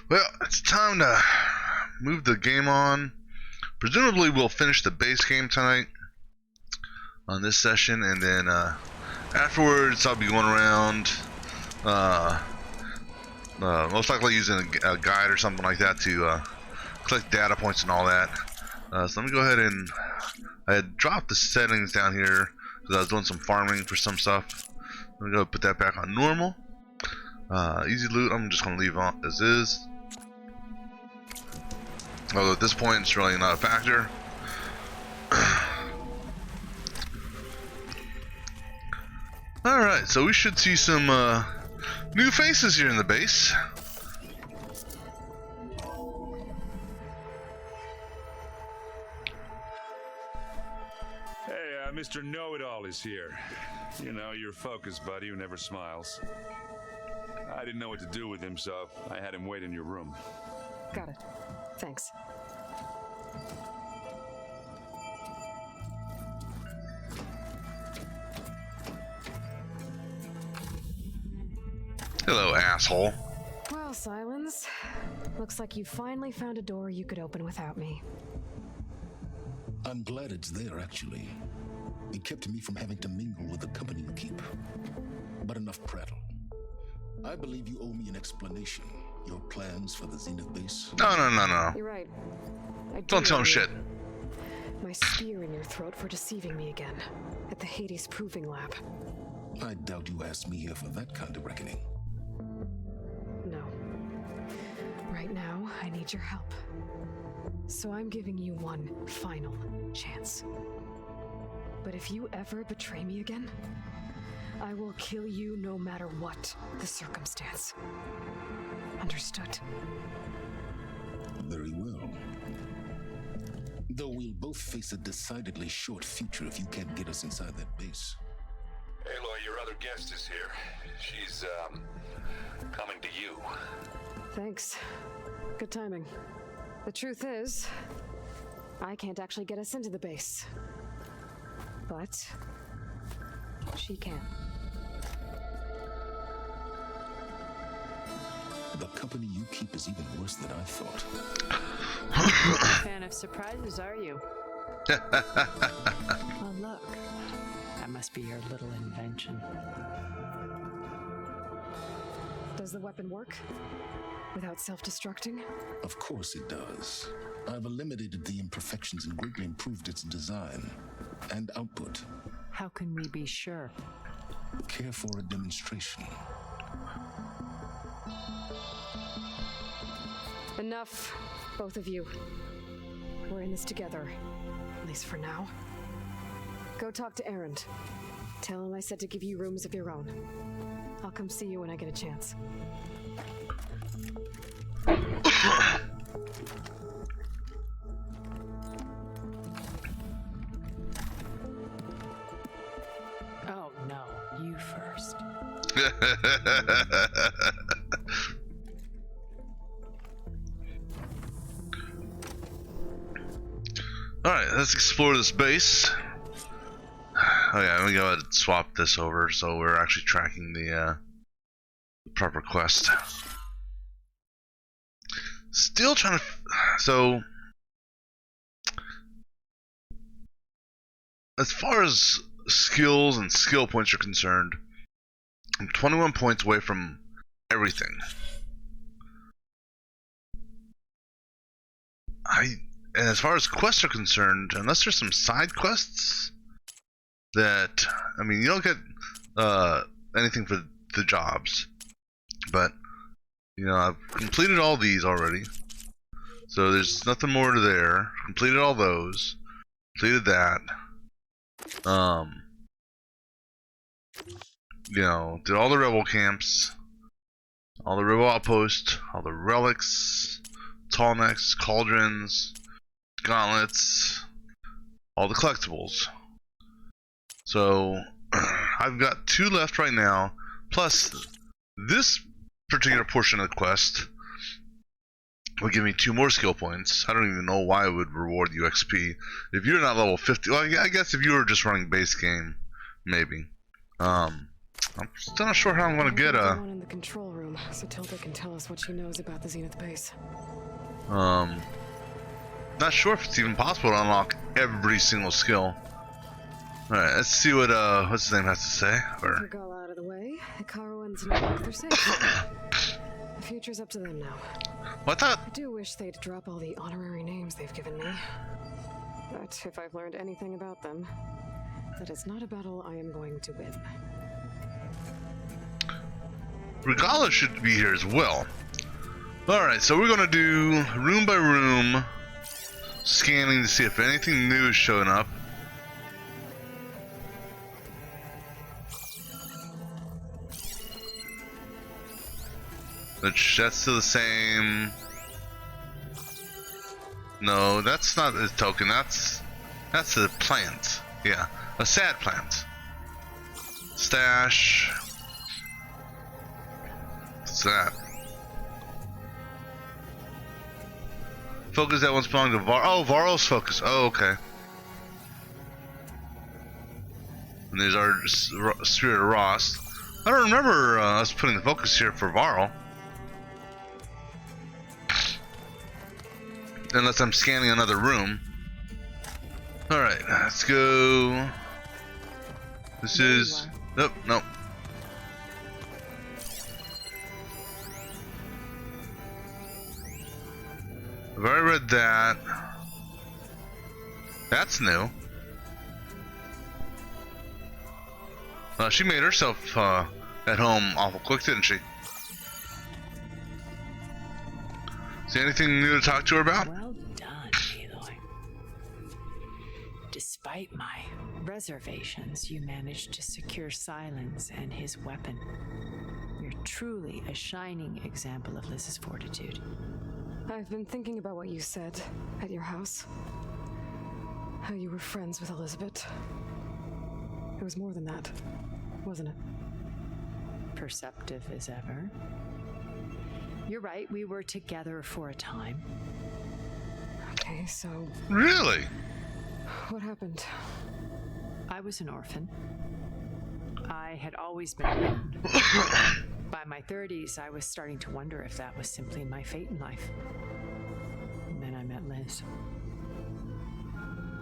Well, it's time to move the game on. Presumably, we'll finish the base game tonight on this session, and then afterwards, I'll be going around, most likely using a guide or something like that to collect data points and all that. So let me go ahead and I had dropped the settings down here because I was doing some farming for some stuff. Let me go put that back on normal. Easy loot, I'm just going to leave on as is. Although at this point, it's really not a factor. Alright, so we should see some new faces here in the base. Hey, Mr. Know-It-All is here. You know, your focus buddy who never smiles. I didn't know what to do with him, so I had him wait in your room. Got it. Thanks. Hello, asshole. Well, Silence. Looks like you finally found a door you could open without me. I'm glad it's there, actually. It kept me from having to mingle with the company you keep. But enough prattle. I believe you owe me an explanation. Your plans for the Zenith base? No. You're right. Don't tell him shit. My spear in your throat for deceiving me again. At the Hades Proving Lab. I doubt you asked me here for that kind of reckoning. No. Right now, I need your help. So I'm giving you one final chance. But if you ever betray me again, I will kill you no matter what the circumstance. Understood? Very well. Though we'll both face a decidedly short future if you can't get us inside that base. Aloy, your other guest is here. She's, coming to you. Thanks. Good timing. The truth is, I can't actually get us into the base. But she can. The company you keep is even worse than I thought. Fan of surprises, are you? Oh, look. That must be your little invention. Does the weapon work? Without self-destructing? Of course it does. I've eliminated the imperfections and greatly improved its design and output. How can we be sure? Care for a demonstration? Enough, both of you. We're in this together, at least for now. Go talk to Erend. Tell him I said to give you rooms of your own. I'll come see you when I get a chance. Oh, no. You first. Alright, let's explore this base. Oh yeah, let me go ahead and swap this over so we're actually tracking the proper quest. Still trying to... So... As far as skills and skill points are concerned, I'm 21 points away from everything. And as far as quests are concerned, unless there's some side quests that, I mean, you don't get anything for the jobs, but you know, I've completed all these already, so there's nothing more to there. Completed all those, completed that. You know, did all the rebel camps, all the rebel outposts, all the relics, tallnecks, cauldrons, gauntlets, all the collectibles. So I've got 2 left right now, plus this particular portion of the quest will give me 2 more skill points. I don't even know why it would reward you XP if you're not level 50. Well, I guess if you were just running base game, maybe. I'm still not sure how I'm gonna get There's one in the control room, so Tilda can tell us what she knows about the Zenith base. Not sure if it's even possible to unlock every single skill. Alright, let's see what what's his name has to say. Or We're all out of the way. Hikaru and Zenith, they're safe. The future's up to them now. what the? I do wish they'd drop all the honorary names they've given me. But if I've learned anything about them, that it's not a battle I am going to win. Regala should be here as well. Alright, so we're gonna do room by room scanning to see if anything new is showing up. Which, that's still the same. No, that's not a token, that's a plant. Yeah, a sad plant. Stash. What's that? Focus that once belonged to Oh, Varl's focus. Oh, okay. And there's our Spirit of Ross. I don't remember us putting the focus here for Varl. Unless I'm scanning another room. Alright, let's go. This is... Nope, nope. I've already read that. That's new. She made herself at home awful quick, didn't she? Is there anything new to talk to her about? Well done, Aloy. Despite my reservations, you managed to secure Silence and his weapon. You're truly a shining example of Liz's fortitude. I've been thinking about what you said at your house. How you were friends with Elizabeth. It was more than that, wasn't it? Perceptive as ever. You're right, we were together for a time. Okay, so Really? what happened? I was an orphan. I had always been alone. By my 30s, I was starting to wonder if that was simply my fate in life. And then I met Liz.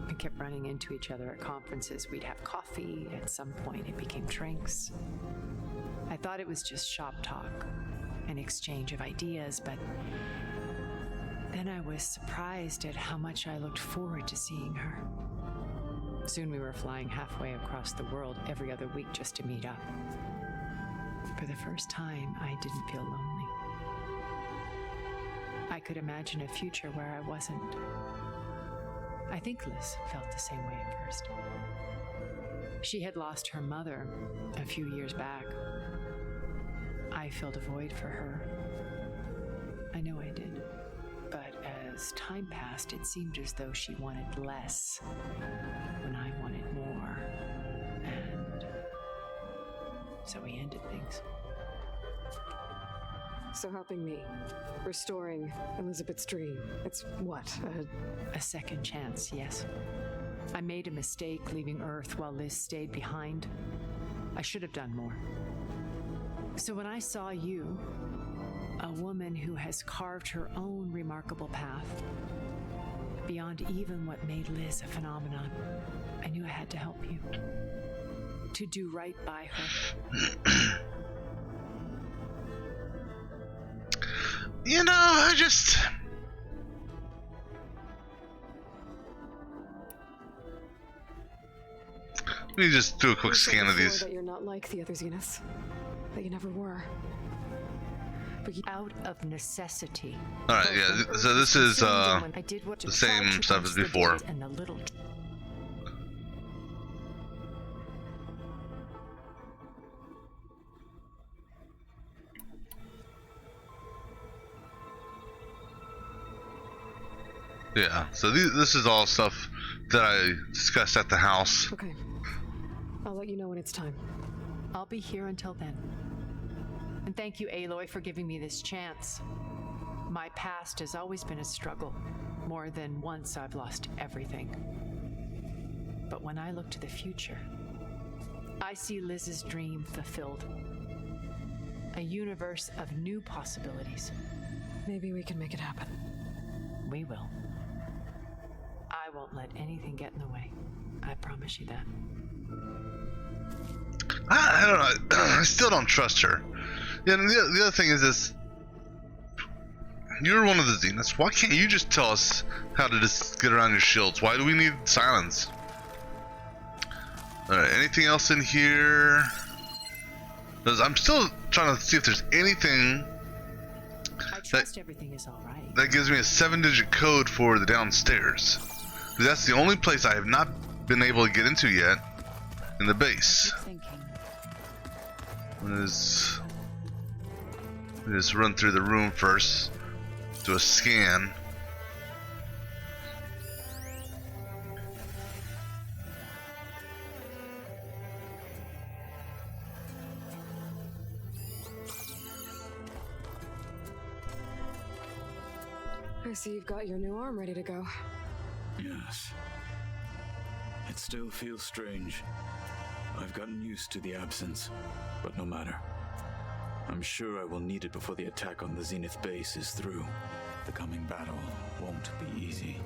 We kept running into each other at conferences. We'd have coffee. At some point, it became drinks. I thought it was just shop talk, an exchange of ideas, but then I was surprised at how much I looked forward to seeing her. Soon we were flying halfway across the world every other week just to meet up. For the first time, I didn't feel lonely. I could imagine a future where I wasn't. I think Liz felt the same way at first. She had lost her mother a few years back. I filled a void for her. I know I did. But as time passed, it seemed as though she wanted less when I wanted more. And so we ended things. So helping me, restoring Elizabeth's dream. It's what? A second chance, yes. I made a mistake leaving Earth while Liz stayed behind. I should have done more. So when I saw you, a woman who has carved her own remarkable path, beyond even what made Liz a phenomenon, I knew I had to help you. To do right by her. You know, I just... Let me just do a quick You said scan of before these. that you're not like the other Zeniths. That you never were. But you Out of necessity. Alright, yeah, so this is I did what the same stuff as before. And the little Yeah, so this is all stuff that I discussed at the house. okay. I'll let you know when it's time. I'll be here until then. And thank you, Aloy, for giving me this chance. My past has always been a struggle. More than once I've lost everything. But when I look to the future, I see Liz's dream fulfilled. A universe of new possibilities. Maybe we can make it happen. We will. I won't let anything get in the way. I promise you that. I don't know. I still don't trust her. Yeah, and the other thing is this. You're one of the Zeniths. Why can't you just tell us how to just get around your shields? Why do we need silence? Alright, anything else in here? Because I'm still trying to see if there's anything I trust everything is all right. that gives me a 7-digit code for the downstairs. That's the only place I have not been able to get into yet in the base. Keep thinking. Just run through the room first. Do a scan. I see you've got your new arm ready to go. Yes. It still feels strange. I've gotten used to the absence, but no matter. I'm sure I will need it before the attack on the Zenith base is through. The coming battle won't be easy.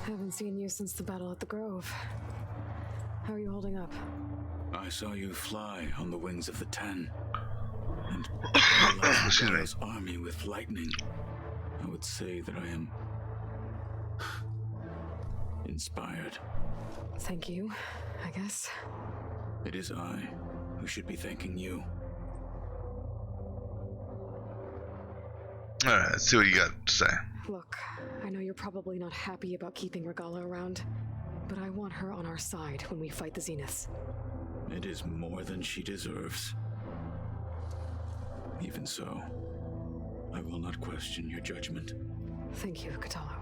Haven't seen you since the battle at the Grove. How are you holding up? I saw you fly on the wings of the Ten, and paralyze Excuse me. Regalla's army with lightning. I would say that I am inspired. Thank you, I guess. It is I who should be thanking you. Alright, let's see what you got to say. Look, I know you're probably not happy about keeping Regalla around, but I want her on our side when we fight the Zeniths. It is more than she deserves. Even so, I will not question your judgment. Thank you, Kotallo.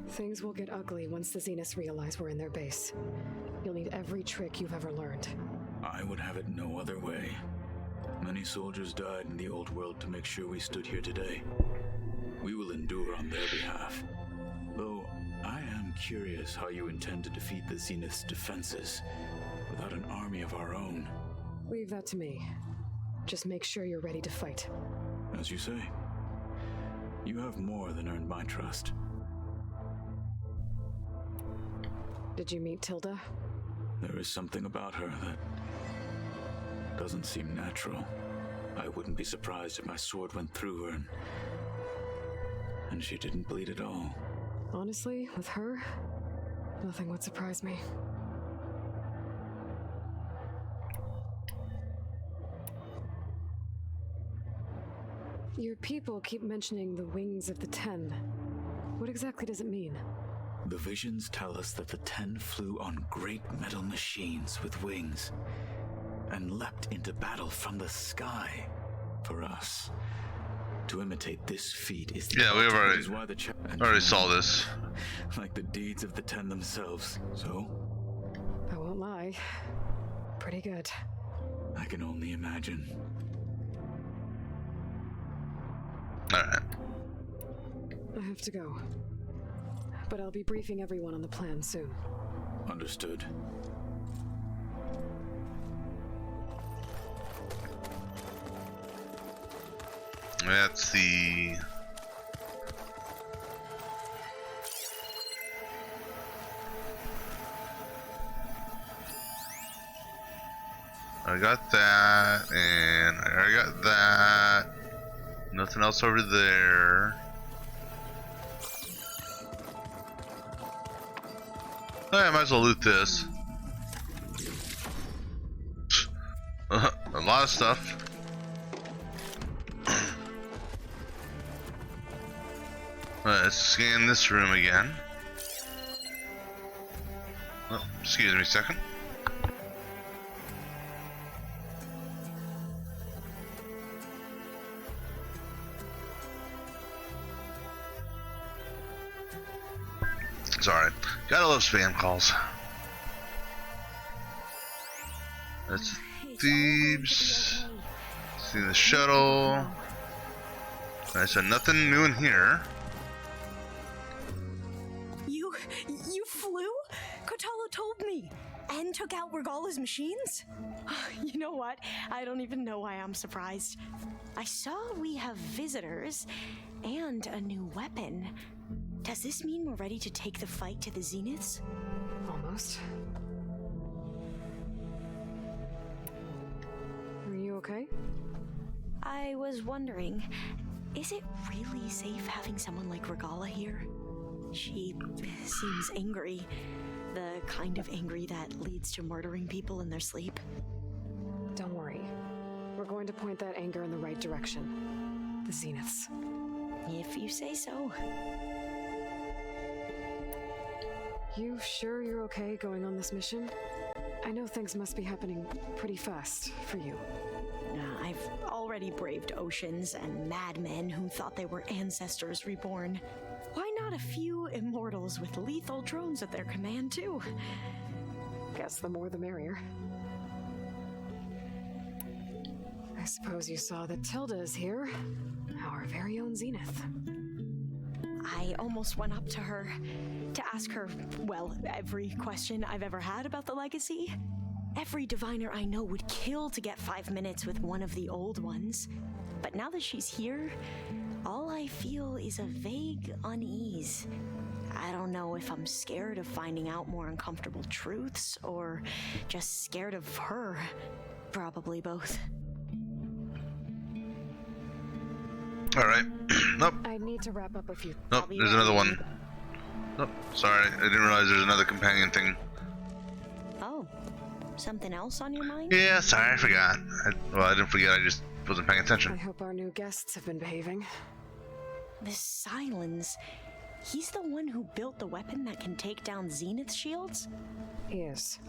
Things will get ugly once the Zeniths realize we're in their base. You'll need every trick you've ever learned. I would have it no other way. Many soldiers died in the old world to make sure we stood here today. We will endure on their behalf. Though, I am curious how you intend to defeat the Zenith's defenses without an army of our own. Leave that to me. Just make sure you're ready to fight. As you say, you have more than earned my trust. Did you meet Tilda? There is something about her that doesn't seem natural. I wouldn't be surprised if my sword went through her and she didn't bleed at all. Honestly, with her, nothing would surprise me. Your people keep mentioning the wings of the Ten. What exactly does it mean? The visions tell us that the Ten flew on great metal machines with wings and leapt into battle from the sky. For us, to imitate this feat is the Yeah, we've ultimate, already- is why the Already saw this. like the deeds of the Ten themselves. So, I won't lie. Pretty good. I can only imagine. Alright. I have to go. But I'll be briefing everyone on the plan soon. Understood. That's the... I got that, and I already got that. Nothing else over there. I might as well loot this. A lot of stuff. Let's scan this room again. Oh, excuse me a second. Sorry. Gotta love spam calls. That's Thebes. See the shuttle. I said nothing new in here. You flew? Kotala told me and took out Regala's machines? You know what? I don't even know why I'm surprised. I saw we have visitors and a new weapon. Does this mean we're ready to take the fight to the Zeniths? Almost. Are you okay? I was wondering, is it really safe having someone like Regala here? She seems angry. The kind of angry that leads to murdering people in their sleep. Don't worry. We're going to point that anger in the right direction. The Zeniths. If you say so. You sure you're okay going on this mission? I know things must be happening pretty fast for you. I've already braved oceans and madmen who thought they were ancestors reborn. Why not a few immortals with lethal drones at their command, too? Guess the more the merrier. I suppose you saw that Tilda is here. Our very own Zenith. I almost went up to her to ask her, well, every question I've ever had about the legacy. Every diviner I know would kill to get 5 minutes with one of the old ones. But now that she's here, all I feel is a vague unease. I don't know if I'm scared of finding out more uncomfortable truths or just scared of her. Probably both. Alright. Nope. I need to wrap up a few. Nope, there's another one. Nope, sorry, I didn't realize there's another companion thing. Oh, something else on your mind? Yeah, sorry, I forgot. I didn't forget, I just wasn't paying I attention. hope our new guests have been behaving. This Silence, he's the one who built the weapon that can take down Zenith shields? He is.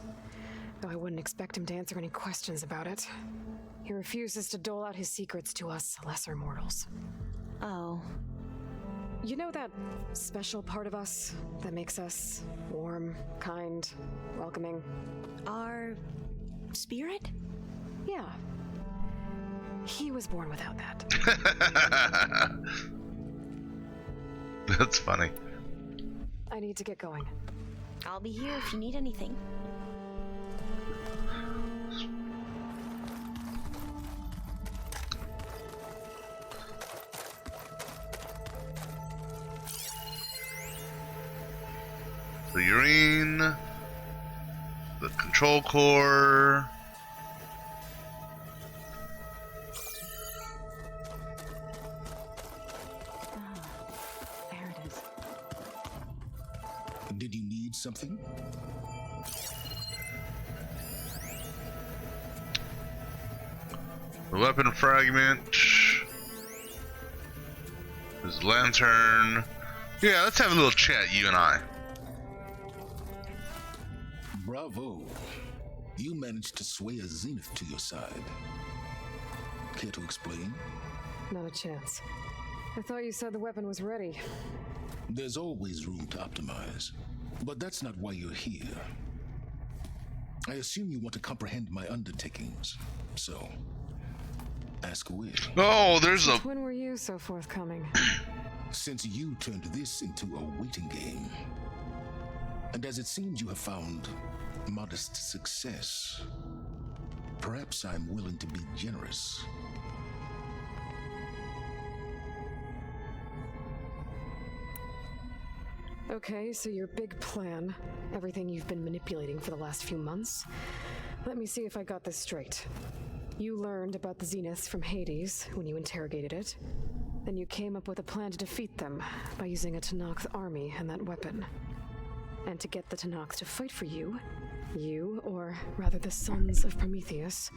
Though I wouldn't expect him to answer any questions about it. He refuses to dole out his secrets to us lesser mortals. Oh. You know that special part of us that makes us warm, kind, welcoming? Our spirit? Yeah. He was born without that. That's funny. I need to get going. I'll be here if you need anything. The urine, the control core. There it is. Did you need something? The weapon fragment. His lantern. Yeah, let's have a little chat, you and I. Bravo. You managed to sway a Zenith to your side. Care to explain? Not a chance. I thought you said the weapon was ready. There's always room to optimize. But that's not why you're here. I assume you want to comprehend my undertakings. So, ask away. Oh, there's a... When were you so forthcoming? Since you turned this into a waiting game, and as it seems you have found modest success, perhaps I'm willing to be generous. Okay, so your big plan, everything you've been manipulating for the last few months. Let me see if I got this straight. You learned about the Zeniths from Hades when you interrogated it. Then you came up with a plan to defeat them by using a Tenakth army and that weapon. And to get the Tenakth to fight for you, or rather the sons of Prometheus,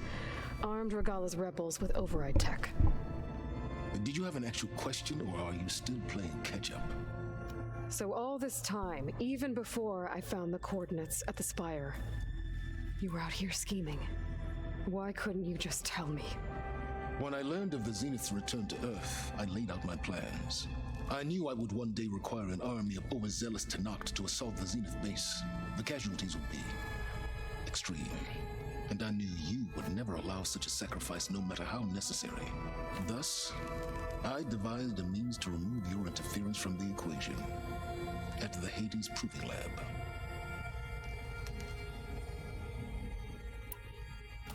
armed Regala's rebels with override tech. Did you have an actual question, or are you still playing catch-up? So all this time, even before I found the coordinates at the Spire, you were out here scheming. Why couldn't you just tell me? When I learned of the Zenith's return to Earth, I laid out my plans. I knew I would one day require an army of overzealous Tenakth to assault the Zenith base. The casualties would be extreme. And I knew you would never allow such a sacrifice, no matter how necessary. Thus, I devised a means to remove your interference from the equation at the Hades Proving Lab.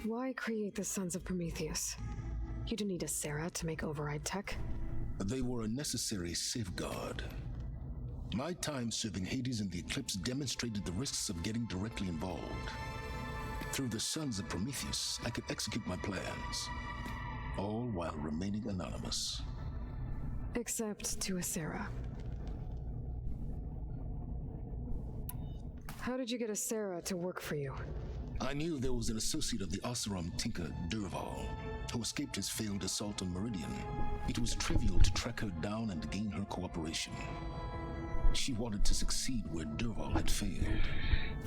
Why create the Sons of Prometheus? You didn't need a Sarah to make override tech. They were a necessary safeguard. My time serving Hades in the Eclipse demonstrated the risks of getting directly involved. Through the Sons of Prometheus, I could execute my plans, all while remaining anonymous. Except to a Sarah. How did you get a Sarah to work for you? I knew there was an associate of the Oseram tinker, Durval, who escaped his failed assault on Meridian. It was trivial to track her down and gain her cooperation. She wanted to succeed where Durval had failed.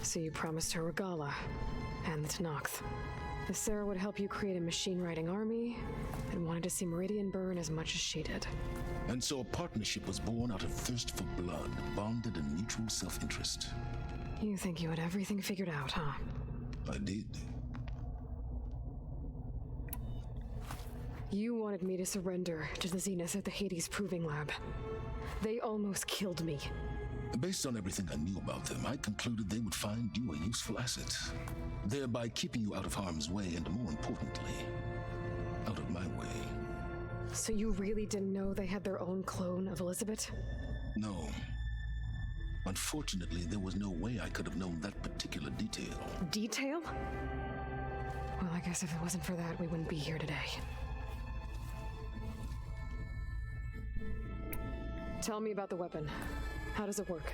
So you promised her Regala and the Tenakth. The Sarah would help you create a machine-riding army and wanted to see Meridian burn as much as she did. And so a partnership was born out of thirst for blood, bonded in mutual self-interest. You think you had everything figured out, huh? I did. You wanted me to surrender to the Zenith at the Hades Proving Lab. They almost killed me. Based on everything I knew about them, I concluded they would find you a useful asset, thereby keeping you out of harm's way and, more importantly, out of my way. So you really didn't know they had their own clone of Elizabeth? No. Unfortunately, there was no way I could have known that particular detail. Detail? Well, I guess if it wasn't for that, we wouldn't be here today. Tell me about the weapon. How does it work?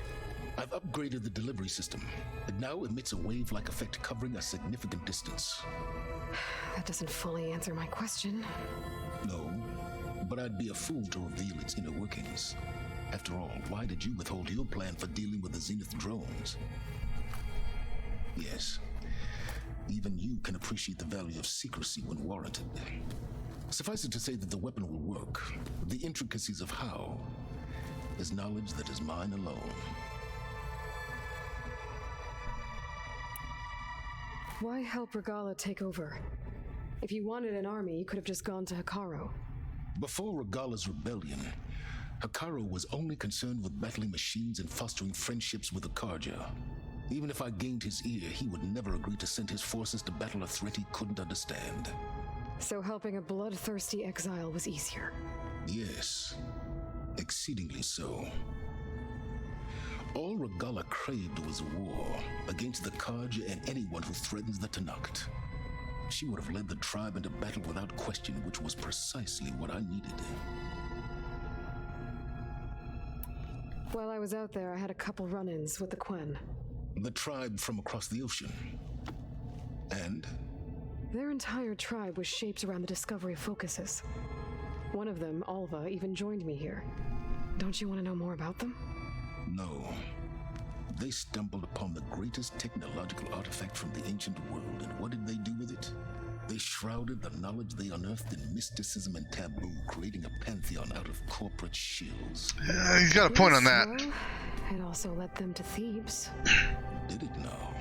I've upgraded the delivery system. It now emits a wave-like effect covering a significant distance. That doesn't fully answer my question. No, but I'd be a fool to reveal its inner workings. After all, why did you withhold your plan for dealing with the Zenith drones? Yes, even you can appreciate the value of secrecy when warranted. Suffice it to say that the weapon will work. The intricacies of how is knowledge that is mine alone. Why help Regala take over? If you wanted an army, you could have just gone to Hekarro. Before Regala's rebellion, Hekarro was only concerned with battling machines and fostering friendships with the Karja. Even if I gained his ear, he would never agree to send his forces to battle a threat he couldn't understand. So helping a bloodthirsty exile was easier. Yes, exceedingly so. All Regala craved was war against the Karja and anyone who threatens the Tenakth. She would have led the tribe into battle without question, which was precisely what I needed. While I was out there, I had a couple run-ins with the Quen. The tribe from across the ocean. And? Their entire tribe was shaped around the discovery of focuses. One of them, Alva, even joined me here. Don't you want to know more about them? No. They stumbled upon the greatest technological artifact from the ancient world, and what did they do with it? They shrouded the knowledge they unearthed in mysticism and taboo, creating a pantheon out of corporate shills. Yeah, he's got a point on that. Well, it also led them to Thebes. Did it now?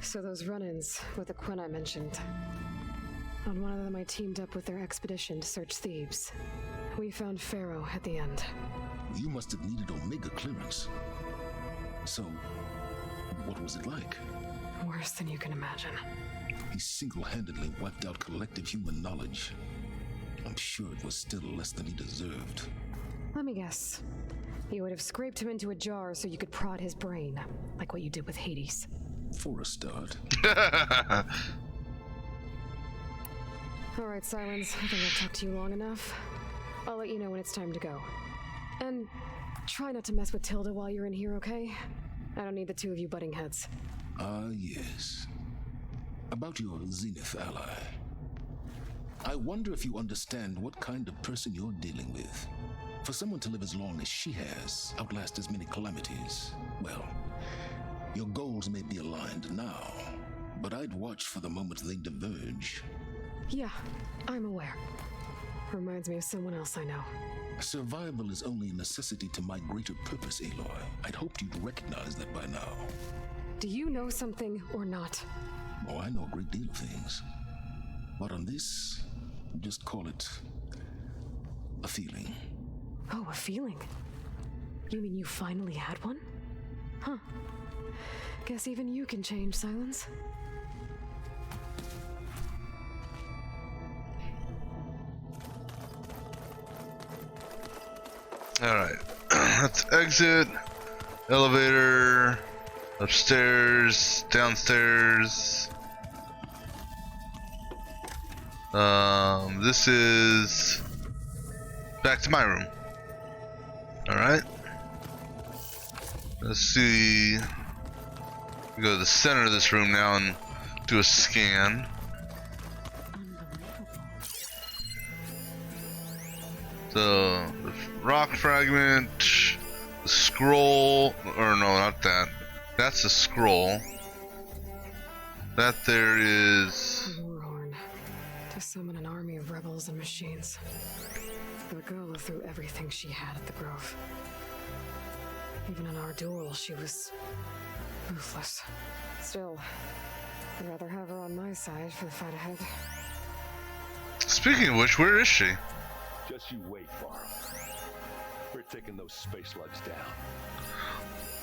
So those run-ins with the Quen I mentioned. On one of them I teamed up with their expedition to search Thebes. We found Pharaoh at the end. You must have needed Omega clearance. So, what was it like? Worse than you can imagine. He single-handedly wiped out collective human knowledge. I'm sure it was still less than he deserved. Let me guess. You would have scraped him into a jar so you could prod his brain, like what you did with Hades. For a start. Alright, Silence. I think I've talked to you long enough. I'll let you know when it's time to go. And try not to mess with Tilda while you're in here, okay? I don't need the two of you butting heads. Ah, yes. About your Zenith ally. I wonder if you understand what kind of person you're dealing with. For someone to live as long as she has, outlast as many calamities, well, your goals may be aligned now, but I'd watch for the moment they diverge. Yeah, I'm aware. Reminds me of someone else I know. Survival is only a necessity to my greater purpose, Aloy. I'd hoped you'd recognize that by now. Do you know something or not? Oh, I know a great deal of things. But on this, just call it a feeling. Oh, a feeling? You mean you finally had one? Huh. Guess even you can change, Silence. Alright. Let's exit. Elevator. Upstairs. Downstairs. This is back to my room. Alright. Let's see. We go to the center of this room now and do a scan. The rock fragment, the scroll, or no, not that. That's a scroll. That there is. Warhorn. To summon an army of rebels and machines. Regala threw everything she had at the Grove. Even in our duel, she was ruthless. Still, I'd rather have her on my side for the fight ahead. Speaking of which, where is she? Just you wait, Varl. We're taking those space slugs down.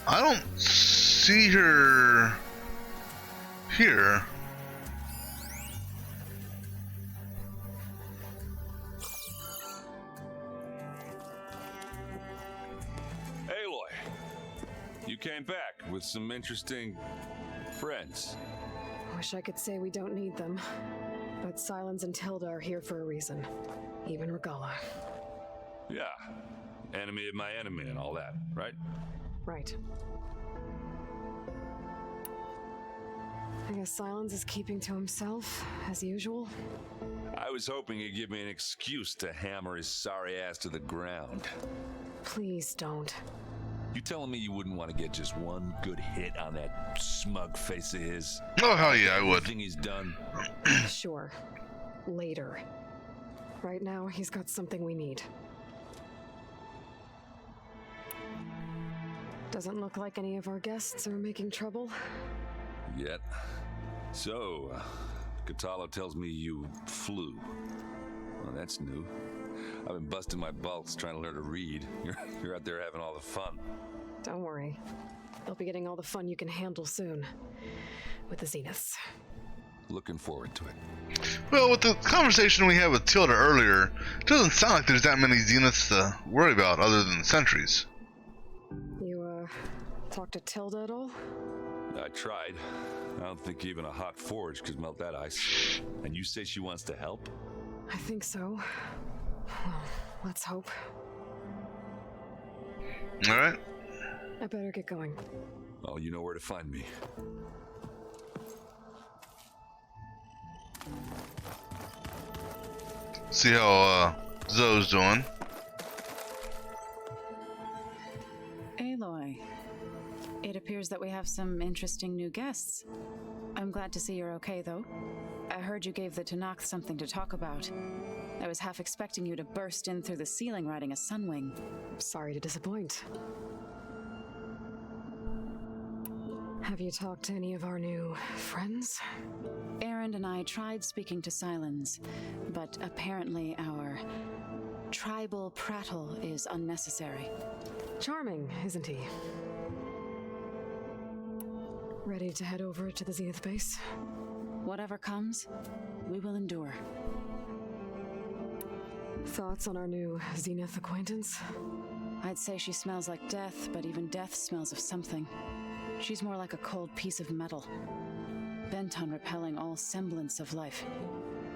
I don't see her here. Aloy, you came back with some interesting friends. Wish I could say we don't need them, but Silence and Tilda are here for a reason. Even Regala. Yeah, enemy of my enemy and all that, right? Right. I guess Silence is keeping to himself, as usual. I was hoping he'd give me an excuse to hammer his sorry ass to the ground. Please don't. You telling me you wouldn't want to get just one good hit on that smug face of his? Oh, hell yeah, I would. Everything he's done. Sure. Later. Right now, he's got something we need. Doesn't look like any of our guests are making trouble. Yet. So, Katala tells me you flew. Well, that's new. I've been busting my balls trying to learn to read. You're out there having all the fun. Don't worry. You'll be getting all the fun you can handle soon. With the Zeniths. Looking forward to it. Well, with the conversation we had with Tilda earlier, it doesn't sound like there's that many Zeniths to worry about other than the sentries. You, talked to Tilda at all? I tried. I don't think even a hot forge could melt that ice. And you say she wants to help? I think so. Well, let's hope. Alright. I better get going. Oh, you know where to find me. See how Zoe's doing. Aloy, it appears that we have some interesting new guests. I'm glad to see you're okay, though. I heard you gave the Tenakth something to talk about. I was half expecting you to burst in through the ceiling riding a Sunwing. Sorry to disappoint. Have you talked to any of our new friends? Erend and I tried speaking to Silence, but apparently our tribal prattle is unnecessary. Charming, isn't he? Ready to head over to the Zenith base? Whatever comes, we will endure. Thoughts on our new Zenith acquaintance? I'd say she smells like death, but even death smells of something. She's more like a cold piece of metal, bent on repelling all semblance of life.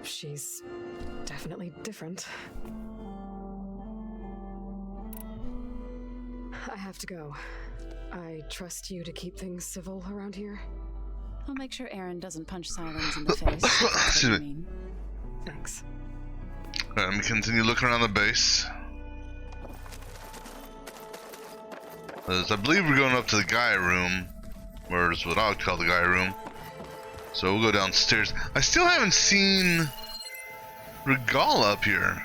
She's definitely different. I have to go. I trust you to keep things civil around here. I'll make sure Erend doesn't punch Silence in the face. That's what Excuse you me. mean. Thanks. Alright, let me continue looking around the base. As I believe we're going up to the guy room, or is what I would call the guy room. So we'll go downstairs. I still haven't seen Regala up here.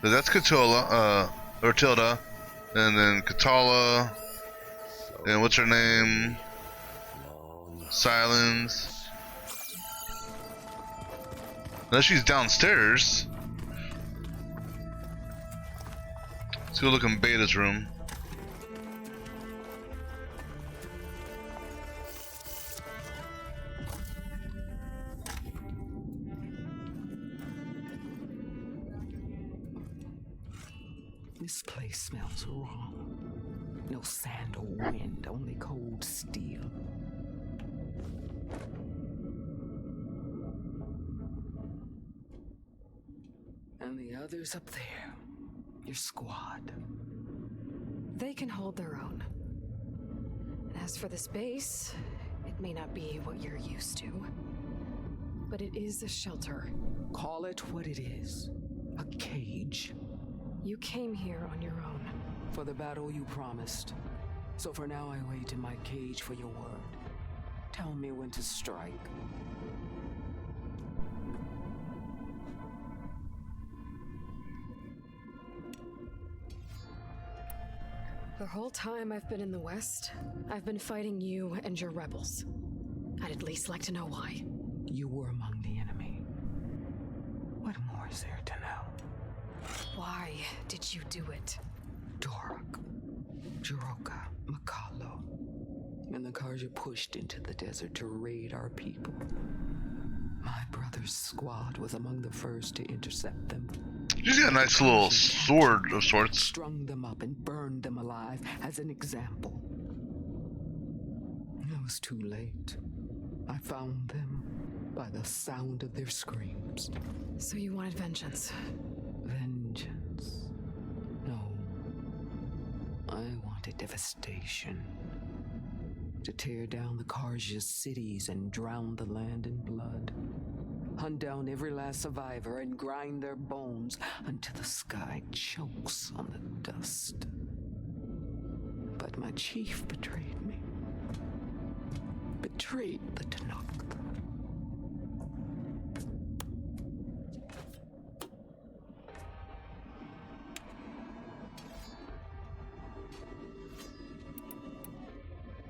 So that's Katola, or Tilda, and then Katala, and what's her name? Silence. Unless she's downstairs. Let's go look in Beta's room. This place smells wrong. No sand or wind, only cold steel. And the others up there, your squad. They can hold their own. And as for this base, it may not be what you're used to, but it is a shelter. Call it what it is. A cage. You came here on your own. For the battle you promised. So for now I wait in my cage for your word. Tell me when to strike. The whole time I've been in the West, I've been fighting you and your rebels. I'd at least like to know why. You were among the enemy. What more is there to know? Why did you do it? Dorok, Jiroka, Makalo, and the Karja pushed into the desert to raid our people. My brother's squad was among the first to intercept them. She's got a nice little sword of sorts. Strung them up and burned them alive as an example. It was too late. I found them by the sound of their screams. So you wanted vengeance? Vengeance? No. I wanted devastation. To tear down the Karja's cities and drown the land in blood. Hunt down every last survivor and grind their bones until the sky chokes on the dust. But my chief betrayed me. Betrayed the Tanakh.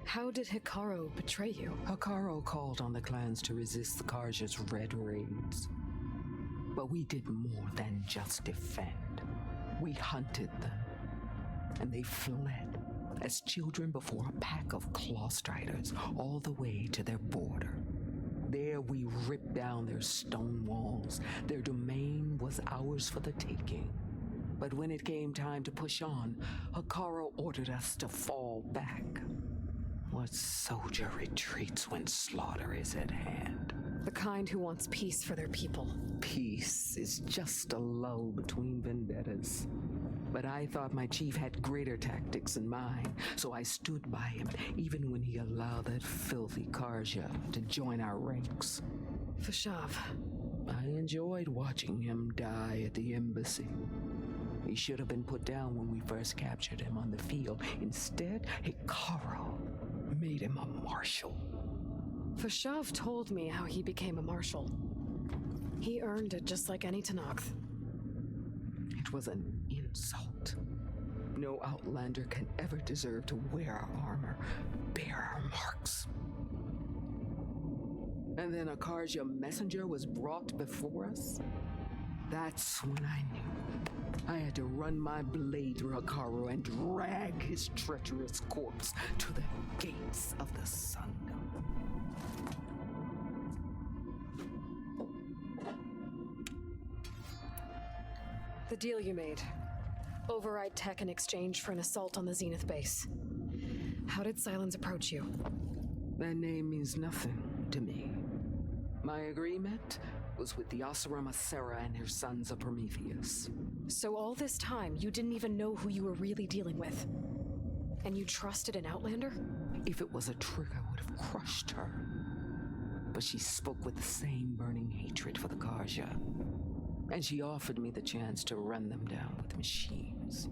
How did Hikaru betray you? Hikaru called on the clans to resist the Karja's red raids. But we did more than just defend. We hunted them. And they fled as children before a pack of Clawstriders all the way to their border. There we ripped down their stone walls. Their domain was ours for the taking. But when it came time to push on, Hikaru ordered us to fall back. What soldier retreats when slaughter is at hand? The kind who wants peace for their people. Peace is just a lull between vendettas. But I thought my chief had greater tactics in mind, so I stood by him, even when he allowed that filthy Karja to join our ranks. Fashav. I enjoyed watching him die at the embassy. He should have been put down when we first captured him on the field. Instead, Hikaru made him a marshal. Fashav told me how he became a marshal. He earned it just like any Tanakh. It was an insult. No Outlander can ever deserve to wear our armor, bear our marks. And then a Karja messenger was brought before us? That's when I knew. I had to run my blade through Hikaru and drag his treacherous corpse to the gates of the Sundom. The deal you made. Override tech in exchange for an assault on the Zenith base. How did Sylens approach you? That name means nothing to me. My agreement was with the Oseram Asera and her sons of Prometheus. So all this time, you didn't even know who you were really dealing with? And you trusted an Outlander? If it was a trick, I would have crushed her. But she spoke with the same burning hatred for the Karja. And she offered me the chance to run them down with machines.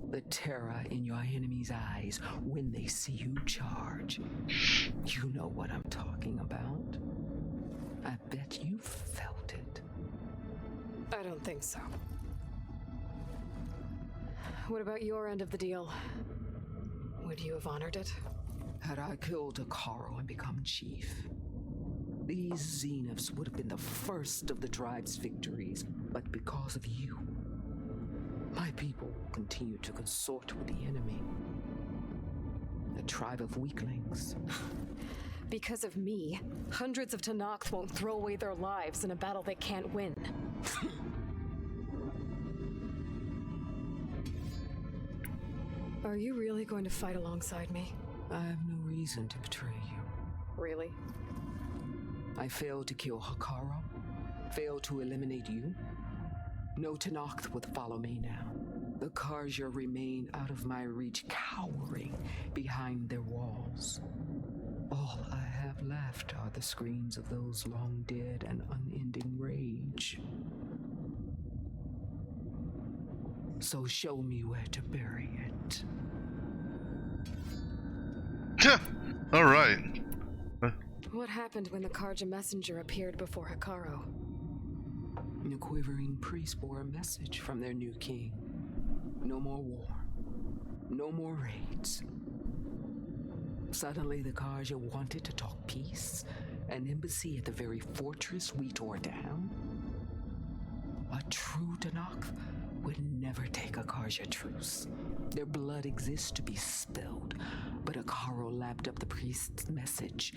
The terror in your enemy's eyes when they see you charge. You know what I'm talking about. I bet you felt it. I don't think so. What about your end of the deal? Would you have honored it? Had I killed Hikaru and become chief, these Zeniths would have been the first of the tribe's victories. But because of you, my people continue to consort with the enemy. A tribe of weaklings. Because of me, hundreds of Tanakh won't throw away their lives in a battle they can't win. Are you really going to fight alongside me? I have no reason to betray you. Really? I failed to kill Hakaro, failed to eliminate you. No Tenakth would follow me now. The Karja remain out of my reach, cowering behind their walls. All I have left are the screams of those long dead and unending rage. So show me where to bury it. All right. What happened when the Karja messenger appeared before Hakaro? The quivering priests bore a message from their new king. No more war. No more raids. Suddenly, the Karja wanted to talk peace. An embassy at the very fortress we tore down. A true Tenakth would never take a Karja truce. Their blood exists to be spilled, but Hakaro lapped up the priest's message.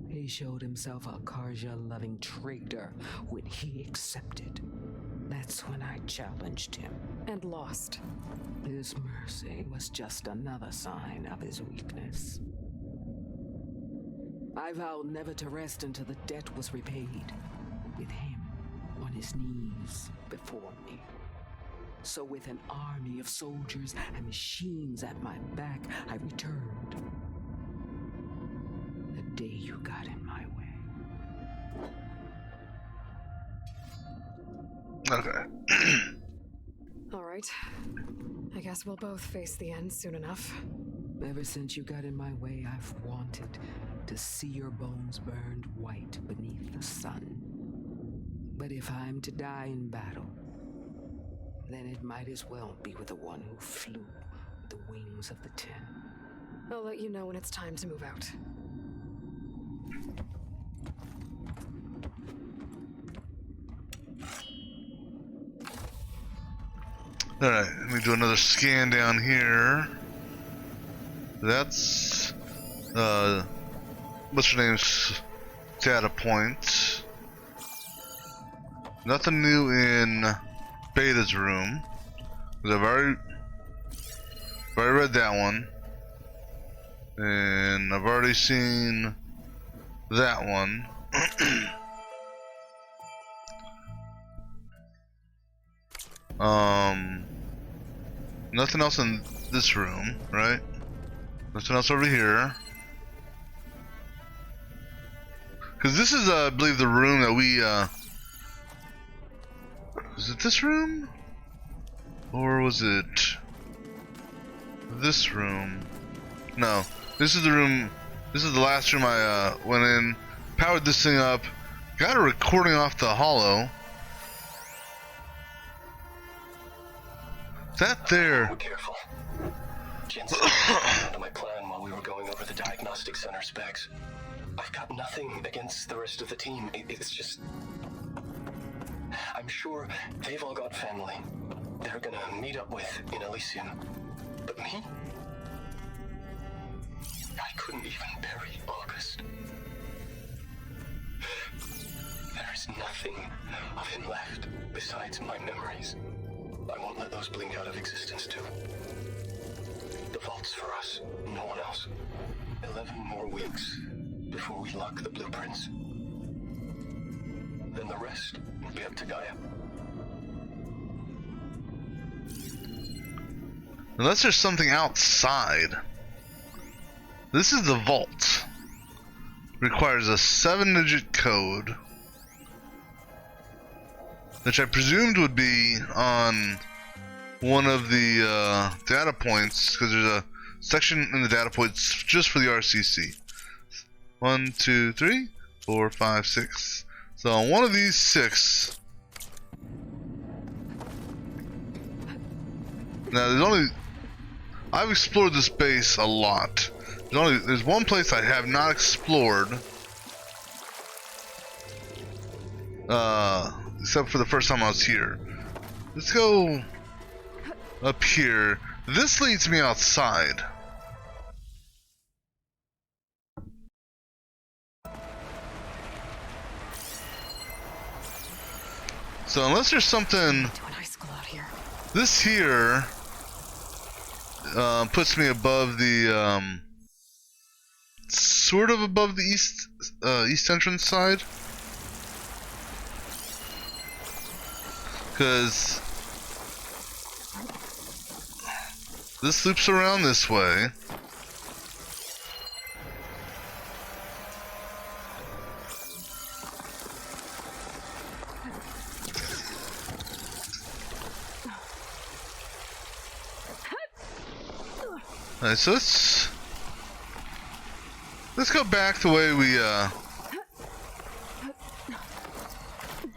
He showed himself a Karja-loving traitor when he accepted. That's when I challenged him. And lost. His mercy was just another sign of his weakness. I vowed never to rest until the debt was repaid, with him on his knees before me. So with an army of soldiers and machines at my back, I returned. The day you got in my way. Okay. All right. I guess we'll both face the end soon enough. Ever since you got in my way, I've wanted to see your bones burned white beneath the sun. But if I'm to die in battle, then it might as well be with the one who flew with the wings of the Ten. I'll let you know when it's time to move out. Alright, let me do another scan down here. That's what's her name's data point. Nothing new in Beta's room. 'Cause I've already read that one. And I've already seen that one. Nothing else in this room, right? Nothing else over here. Cause this is, I believe, the room that we, is it this room? Or was it this room? No, this is the room, this is the last room I, went in, powered this thing up, got a recording off the holo. That there. Be careful. Jensen into my plan while we were going over the diagnostic center specs. I've got nothing against the rest of the team. It's just... I'm sure they've all got family they're gonna meet up with in Elysium. But me? I couldn't even bury August. There's nothing of him left besides my memories. I won't let those blink out of existence too. The vault's for us, no one else. 11 more weeks before we lock the blueprints. Then the rest will be up to Gaia. Unless there's something outside. This is the vault. Requires a 7-digit code. Which I presumed would be on one of the data points, because there's a section in the data points just for the RCC. 1, 2, 3, 4, 5, 6. So on one of these 6. Now there's only, I've explored this base a lot. There's one place I have not explored. Except for the first time I was here. Let's go up here. This leads me outside. So unless there's something, this here puts me above the sort of above the east entrance side, because this loops around this way. Alright, so let's go back the way we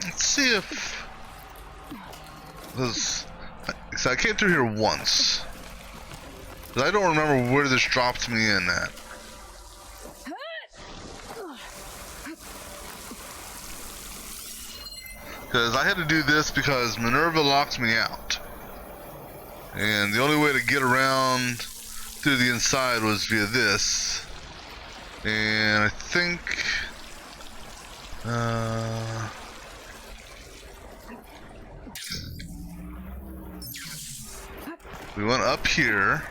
let's see if this, so I came through here once, but I don't remember where this dropped me in at. Because I had to do this because Minerva locked me out, and the only way to get around through the inside was via this, and I think we went up here.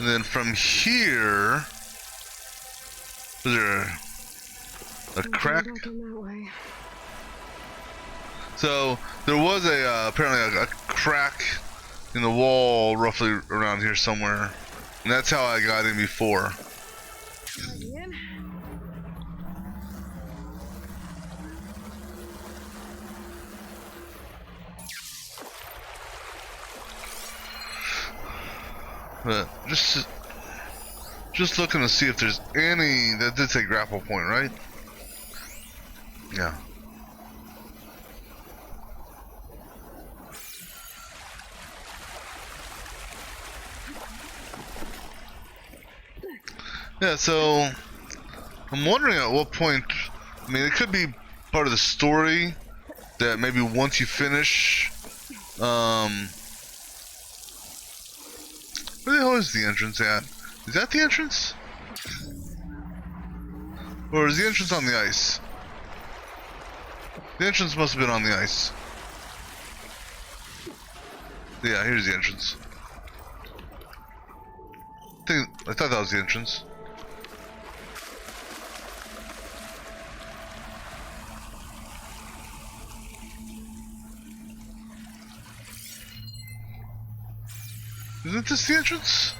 And then from here, is there a crack? So there was apparently a crack in the wall roughly around here somewhere, and that's how I got in before. But just looking to see if there's any. That did say grapple point, right? Yeah. Yeah, so I'm wondering at what point. I mean, it could be part of the story that maybe once you finish, where the hell is the entrance at? Is that the entrance? Or is the entrance on the ice? The entrance must have been on the ice. Yeah, here's the entrance. I thought that was the entrance. Isn't this the entrance?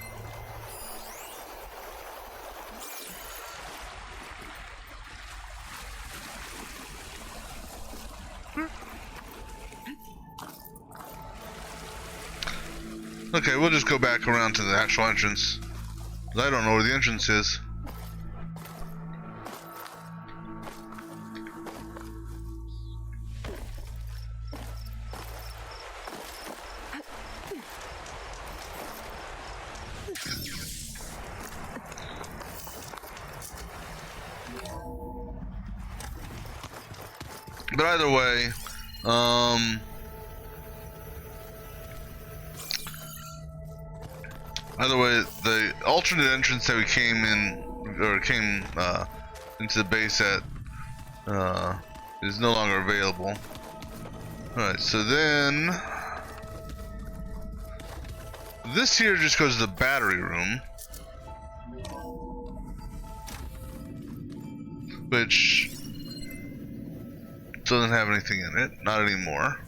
Okay, we'll just go back around to the actual entrance. I don't know where the entrance is. But either way, the alternate entrance that we came in, or came into the base at, is no longer available. Alright, so then this here just goes to the battery room, which doesn't have anything in it, not anymore.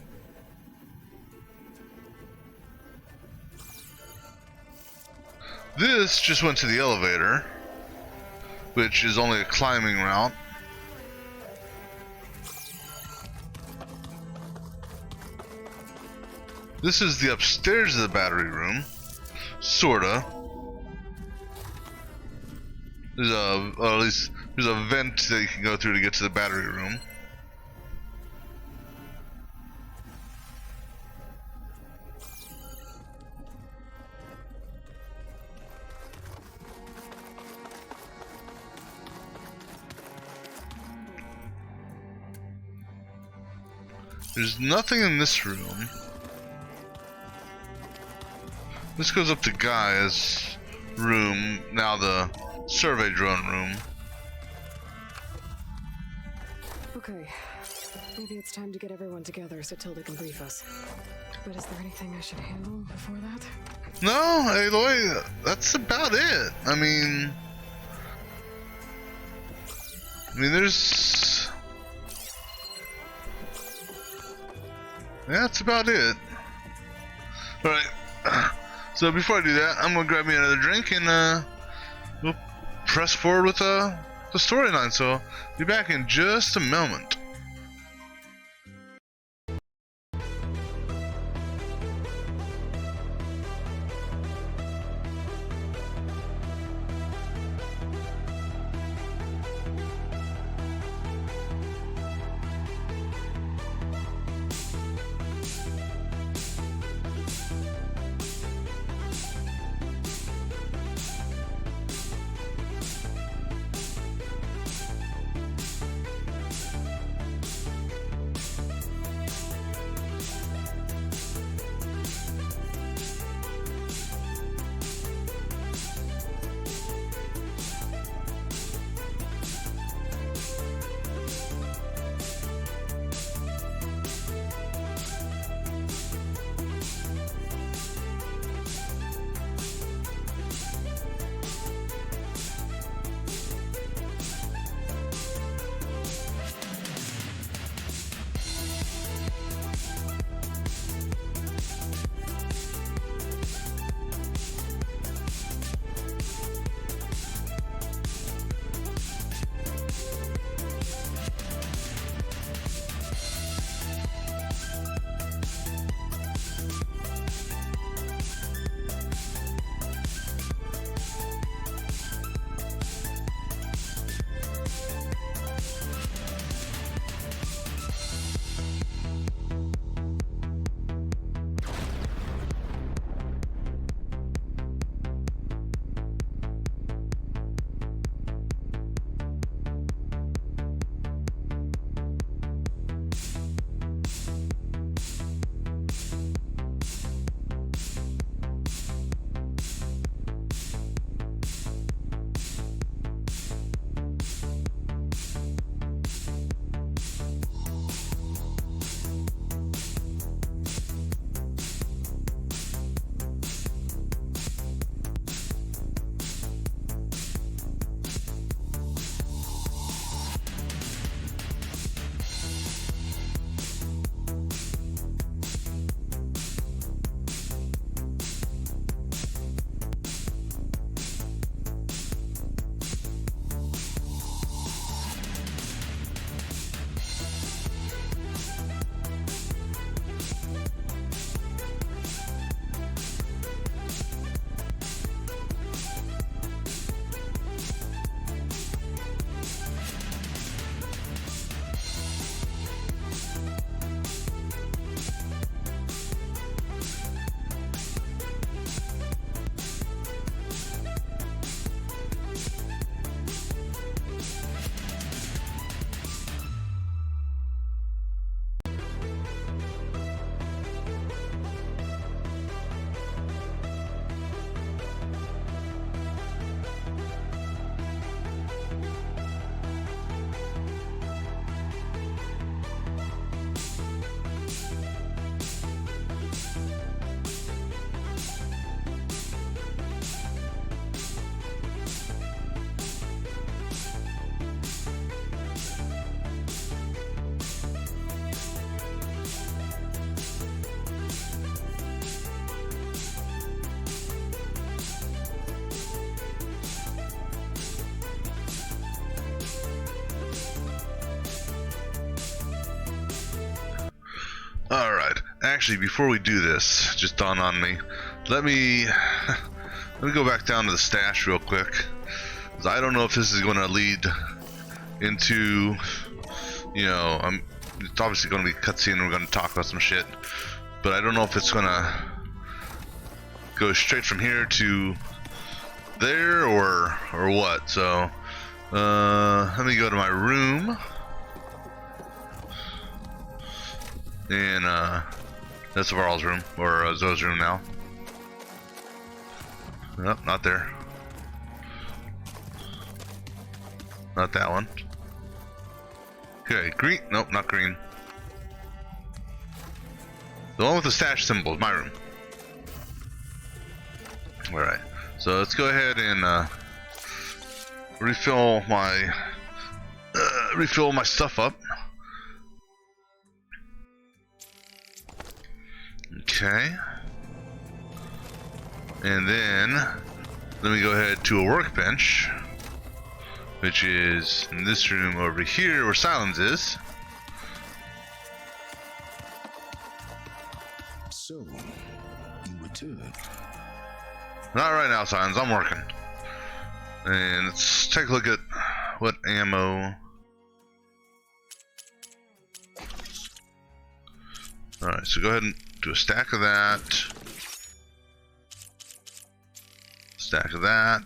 This just went to the elevator, which is only a climbing route. This is the upstairs of the battery room, sorta. There's at least there's a vent that you can go through to get to the battery room. There's nothing in this room. This goes up to Gaia's room, now the survey drone room. Okay, maybe it's time to get everyone together so Tilda can brief us. But is there anything I should handle before that? No, Aloy, that's about it. I mean, there's... Yeah, that's about it. Alright, so before I do that, I'm gonna grab me another drink and we'll press forward with the storyline. So, be back in just a moment. Alright, actually, before we do this, just dawned on me, let me go back down to the stash real quick, because I don't know if this is going to lead into, you know, it's obviously going to be a cutscene and we're going to talk about some shit, but I don't know if it's going to go straight from here to there or what. So let me go to my room, and that's Varl's room, or Zoe's room now. Nope, not there. not that one. Okay, green. Nope, not green. The one with the stash symbol is my room. Alright, so let's go ahead and refill my stuff up. Okay. And then let me go ahead to a workbench, which is in this room over here where Silence is. So, you returned. Not right now, Silence. I'm working. And let's take a look at what ammo. Alright, so go ahead and do a stack of that. Stack of that.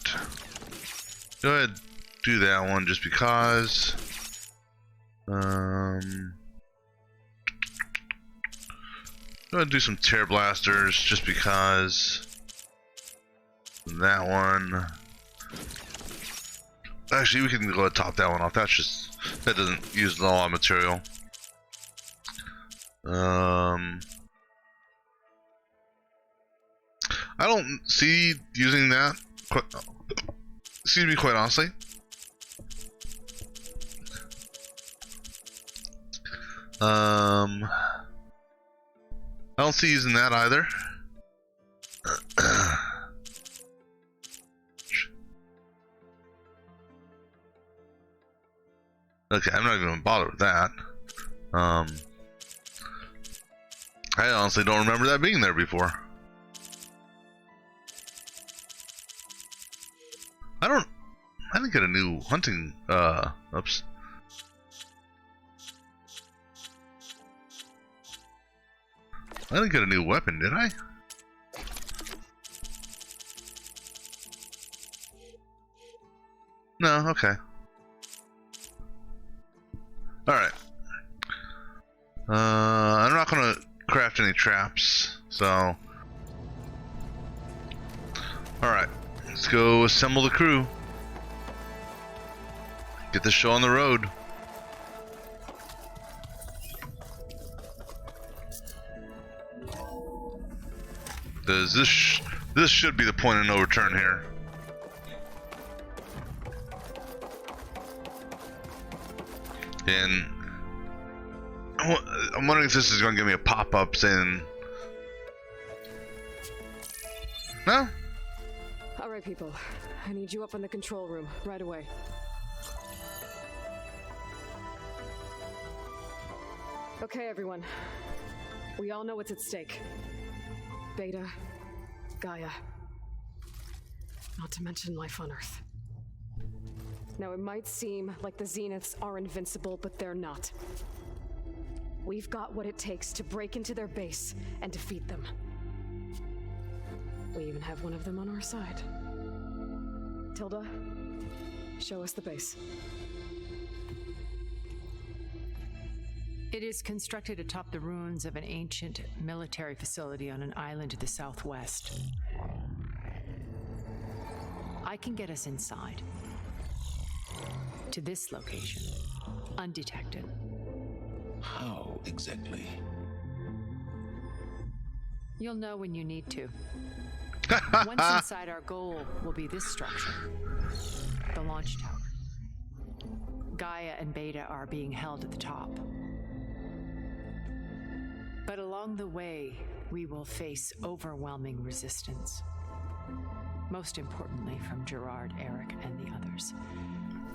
Go ahead, do that one just because. Go ahead and do some tear blasters just because. That one. Actually, we can go ahead and top that one off. That's just, that doesn't use a lot of material. I don't see using that. Excuse me, quite honestly. I don't see using that either. Okay, I'm not even gonna bother with that. I honestly don't remember that being there before. I didn't get a new hunting, oops. I didn't get a new weapon, did I? No, okay. Alright. I'm not gonna craft any traps, so. Alright. Let's go assemble the crew. Get the show on the road. This should be the point of no return here. And I'm wondering if this is going to give me a pop-up saying, no? Alright, people. I need you up in the control room right away. Okay, everyone. We all know what's at stake. Beta, Gaia. Not to mention life on Earth. Now, it might seem like the Zeniths are invincible, but they're not. We've got what it takes to break into their base and defeat them. We even have one of them on our side. Tilda, show us the base. It is constructed atop the ruins of an ancient military facility on an island to the southwest. I can get us inside. To this location, undetected. How exactly? You'll know when you need to. Once inside, our goal will be this structure, the launch tower. Gaia and Beta are being held at the top. But along the way, we will face overwhelming resistance. Most importantly from Gerard, Eric, and the others.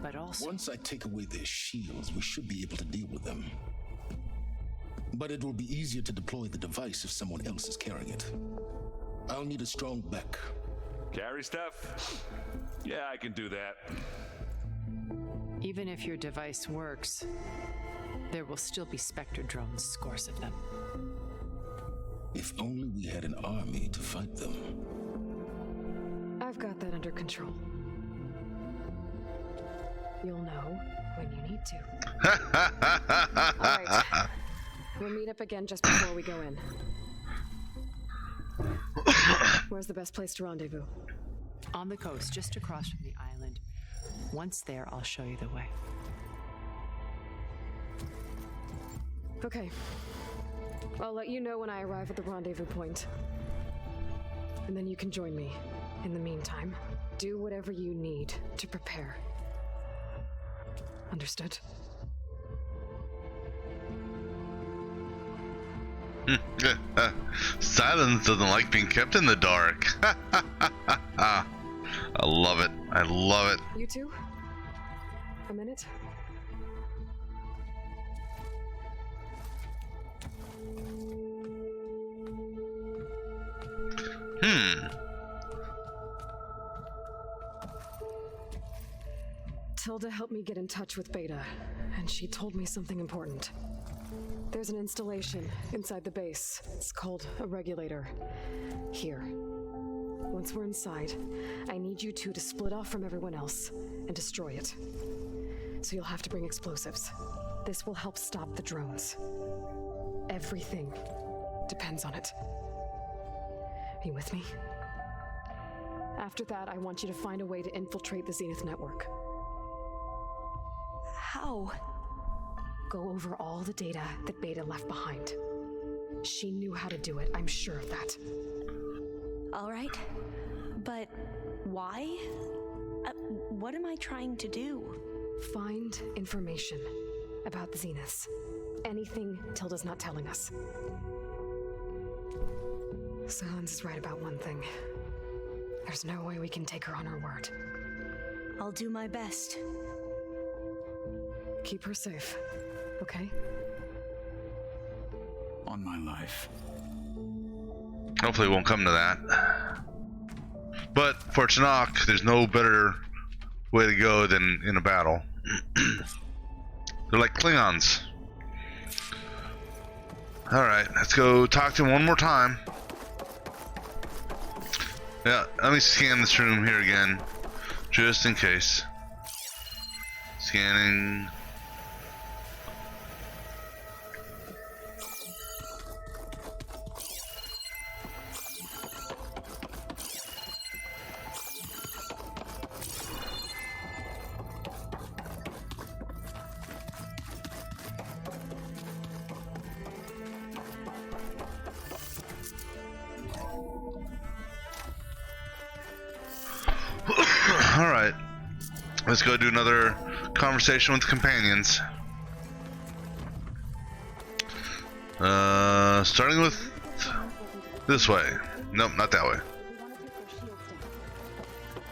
But also... Once I take away their shields, we should be able to deal with them. But it will be easier to deploy the device if someone else is carrying it. I'll need a strong back. Carry stuff? Yeah, I can do that. Even if your device works, there will still be Spectre drones, scores of them. If only we had an army to fight them. I've got that under control. You'll know when you need to. Alright. We'll meet up again just before we go in. Where's the best place to rendezvous? On the coast, just across from the island. Once there, I'll show you the way. Okay. I'll let you know when I arrive at the rendezvous point. And then you can join me. In the meantime, do whatever you need to prepare. Understood? Silence doesn't like being kept in the dark. I love it. I love it. You two? A minute? Tilda helped me get in touch with Beta, and she told me something important. There's an installation inside the base. It's called a regulator. Here. Once we're inside, I need you two to split off from everyone else and destroy it. So you'll have to bring explosives. This will help stop the drones. Everything depends on it. Are you with me? After that, I want you to find a way to infiltrate the Zenith network. How? Go over all the data that Beta left behind. She knew how to do it, I'm sure of that. All right. But why? What am I trying to do? Find information about the Zeniths. Anything Tilda's not telling us. Silence is right about one thing. There's no way we can take her on her word. I'll do my best. Keep her safe, okay? On my life. Hopefully it won't come to that. But for Tanakh, there's no better way to go than in a battle. They're like Klingons. Alright, let's go talk to him one more time. Yeah, let me scan this room here again, just in case. Scanning. Alright, let's go do another conversation with companions. Starting with this way. Nope, not that way.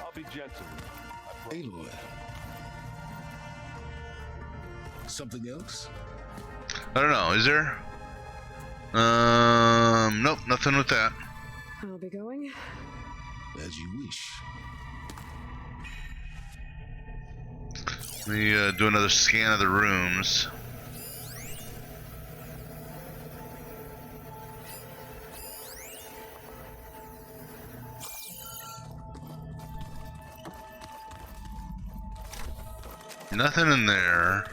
I'll be gentle. Aloy. Something else? I don't know, is there? Nope, nothing with that. I'll be going. As you wish. Let me do another scan of the rooms. Nothing in there.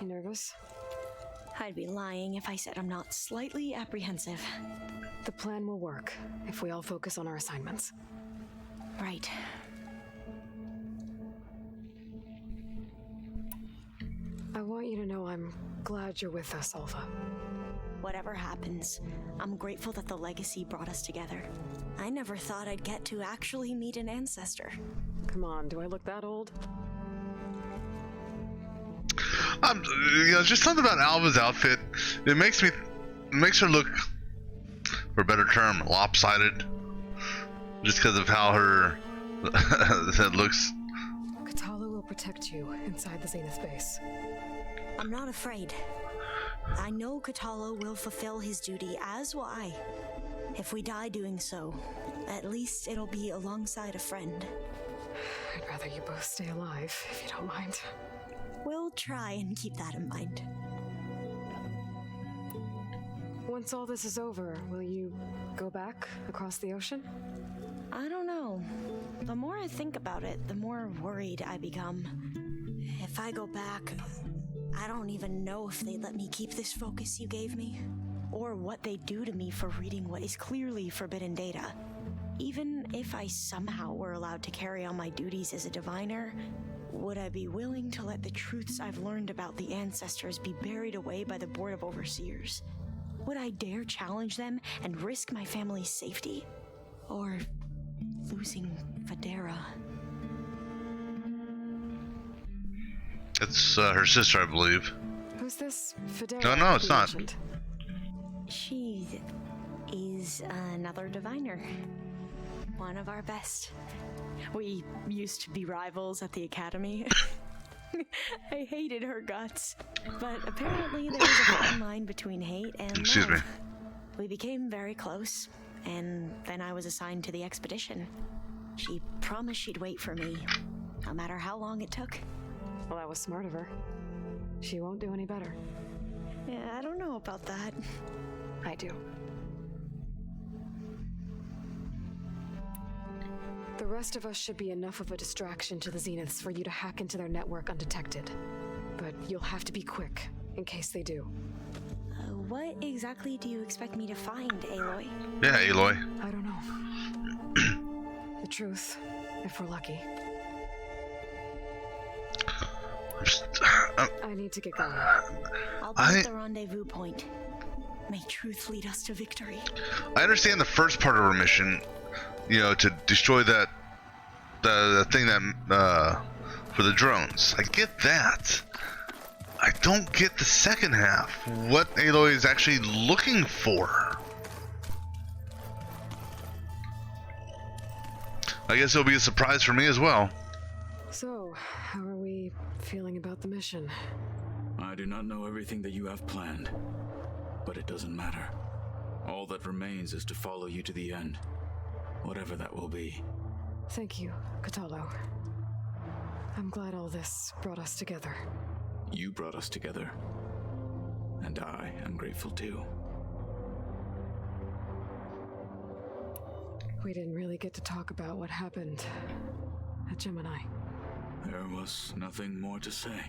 You nervous? I'd be lying if I said I'm not slightly apprehensive. The plan will work if we all focus on our assignments. Right. I want you to know I'm glad you're with us, Alva. Whatever happens, I'm grateful that the legacy brought us together. I never thought I'd get to actually meet an ancestor. Come on, do I look that old? Just something about Alva's outfit. It makes her look, for a better term, lopsided. Just because of how her head looks. Katala will protect you inside the Zenith base. I'm not afraid. I know Katala will fulfill his duty, as will I. If we die doing so, at least it'll be alongside a friend. I'd rather you both stay alive, if you don't mind. We'll try and keep that in mind. Once all this is over, will you go back across the ocean? I don't know. The more I think about it, the more worried I become. If I go back, I don't even know if they'd let me keep this focus you gave me, or what they'd do to me for reading what is clearly forbidden data. even if I somehow were allowed to carry on my duties as a diviner, would I be willing to let the truths I've learned about the ancestors be buried away by the Board of Overseers? Would I dare challenge them and risk my family's safety? Or losing Federa? It's her sister, I believe. Who's this Federa? No, it's not. Agent? She is another diviner. One of our best. We used to be rivals at the academy. I hated her guts. But apparently there was a fine line between hate and Excuse love. me. We became very close, and then I was assigned to the expedition. She promised she'd wait for me, no matter how long it took. Well, that was smart of her. She won't do any better. Yeah, I don't know about that. I do. The rest of us should be enough of a distraction to the Zeniths for you to hack into their network undetected. But you'll have to be quick, in case they do. What exactly do you expect me to find, Aloy? Yeah, Aloy. I don't know. The truth, if we're lucky. I need to get going. I'll be at the rendezvous point. May truth lead us to victory. I understand the first part of our mission, you know, to destroy that the thing that for the drones. I get that. I don't get the second half. What Aloy is actually looking for. I guess it'll be a surprise for me as well. So, how are we feeling about the mission? I do not know everything that you have planned, but it doesn't matter. All that remains is to follow you to the end, whatever that will be. Thank you, Kotallo. I'm glad all this brought us together. You brought us together, and I am grateful too. We didn't really get to talk about what happened at Gemini. There was nothing more to say.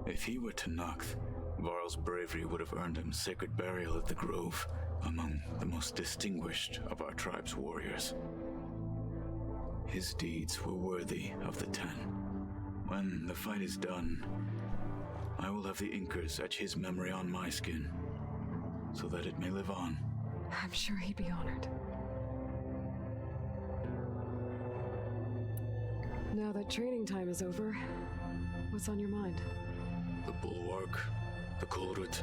If he were Tenakth, Varl's bravery would have earned him sacred burial at the Grove, among the most distinguished of our tribe's warriors. His deeds were worthy of the Ten. When the fight is done, I will have the Inkers etch his memory on my skin, so that it may live on. I'm sure he'd be honored. Now that training time is over, what's on your mind? The Bulwark, the Kulrut,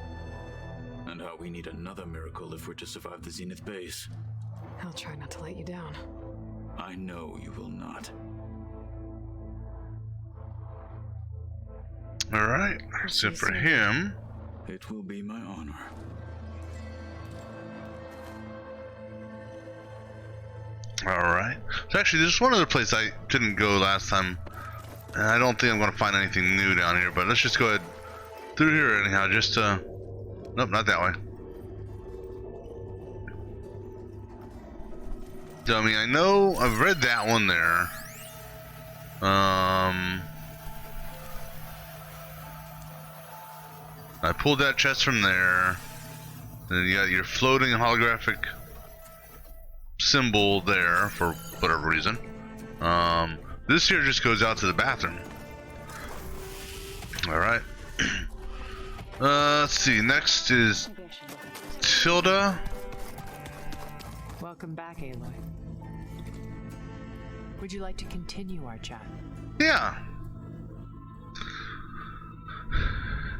and how we need another miracle if we're to survive the Zenith base. I'll try not to let you down. I know you will not. Alright, so for him... It will be my honor. Alright. So actually, there's one other place I didn't go last time. And I don't think I'm going to find anything new down here, but let's just go ahead through here anyhow, just nope, not that way. So, I mean, I know I've read that one there. I pulled that chest from there. Then you got your floating holographic symbol there for whatever reason. This here just goes out to the bathroom. Alright. Let's see, next is Tilda. Welcome back, Aloy. Would you like to continue our chat? Yeah.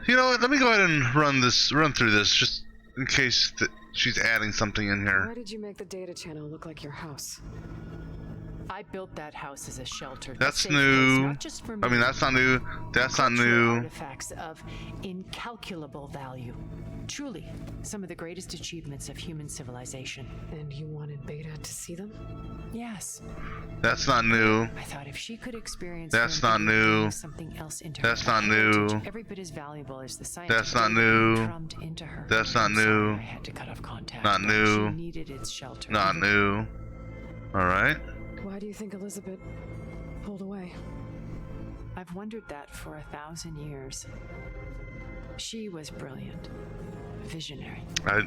You know what, let me go ahead and run through this just in case that she's adding something in here. Why did you make the data channel look like your house? I built that house as a shelter. That's safe new. place, not just for me, I mean, that's not new. That's not cultural new. Artifacts of incalculable value. Truly, some of the greatest achievements of human civilization. And you wanted Beta to see them? Yes. That's not new. I thought if she could experience That's them, not it would new. bring something else into That's her. not Heritage, new. Every bit as valuable as the science. That's not new. Drummed into her. That's not I'm sorry new. I had to cut off contact. Not but new. She needed its shelter. Not new. Alright. Why do you think Elizabeth pulled away? I've wondered that for 1,000 years. She was brilliant, visionary. I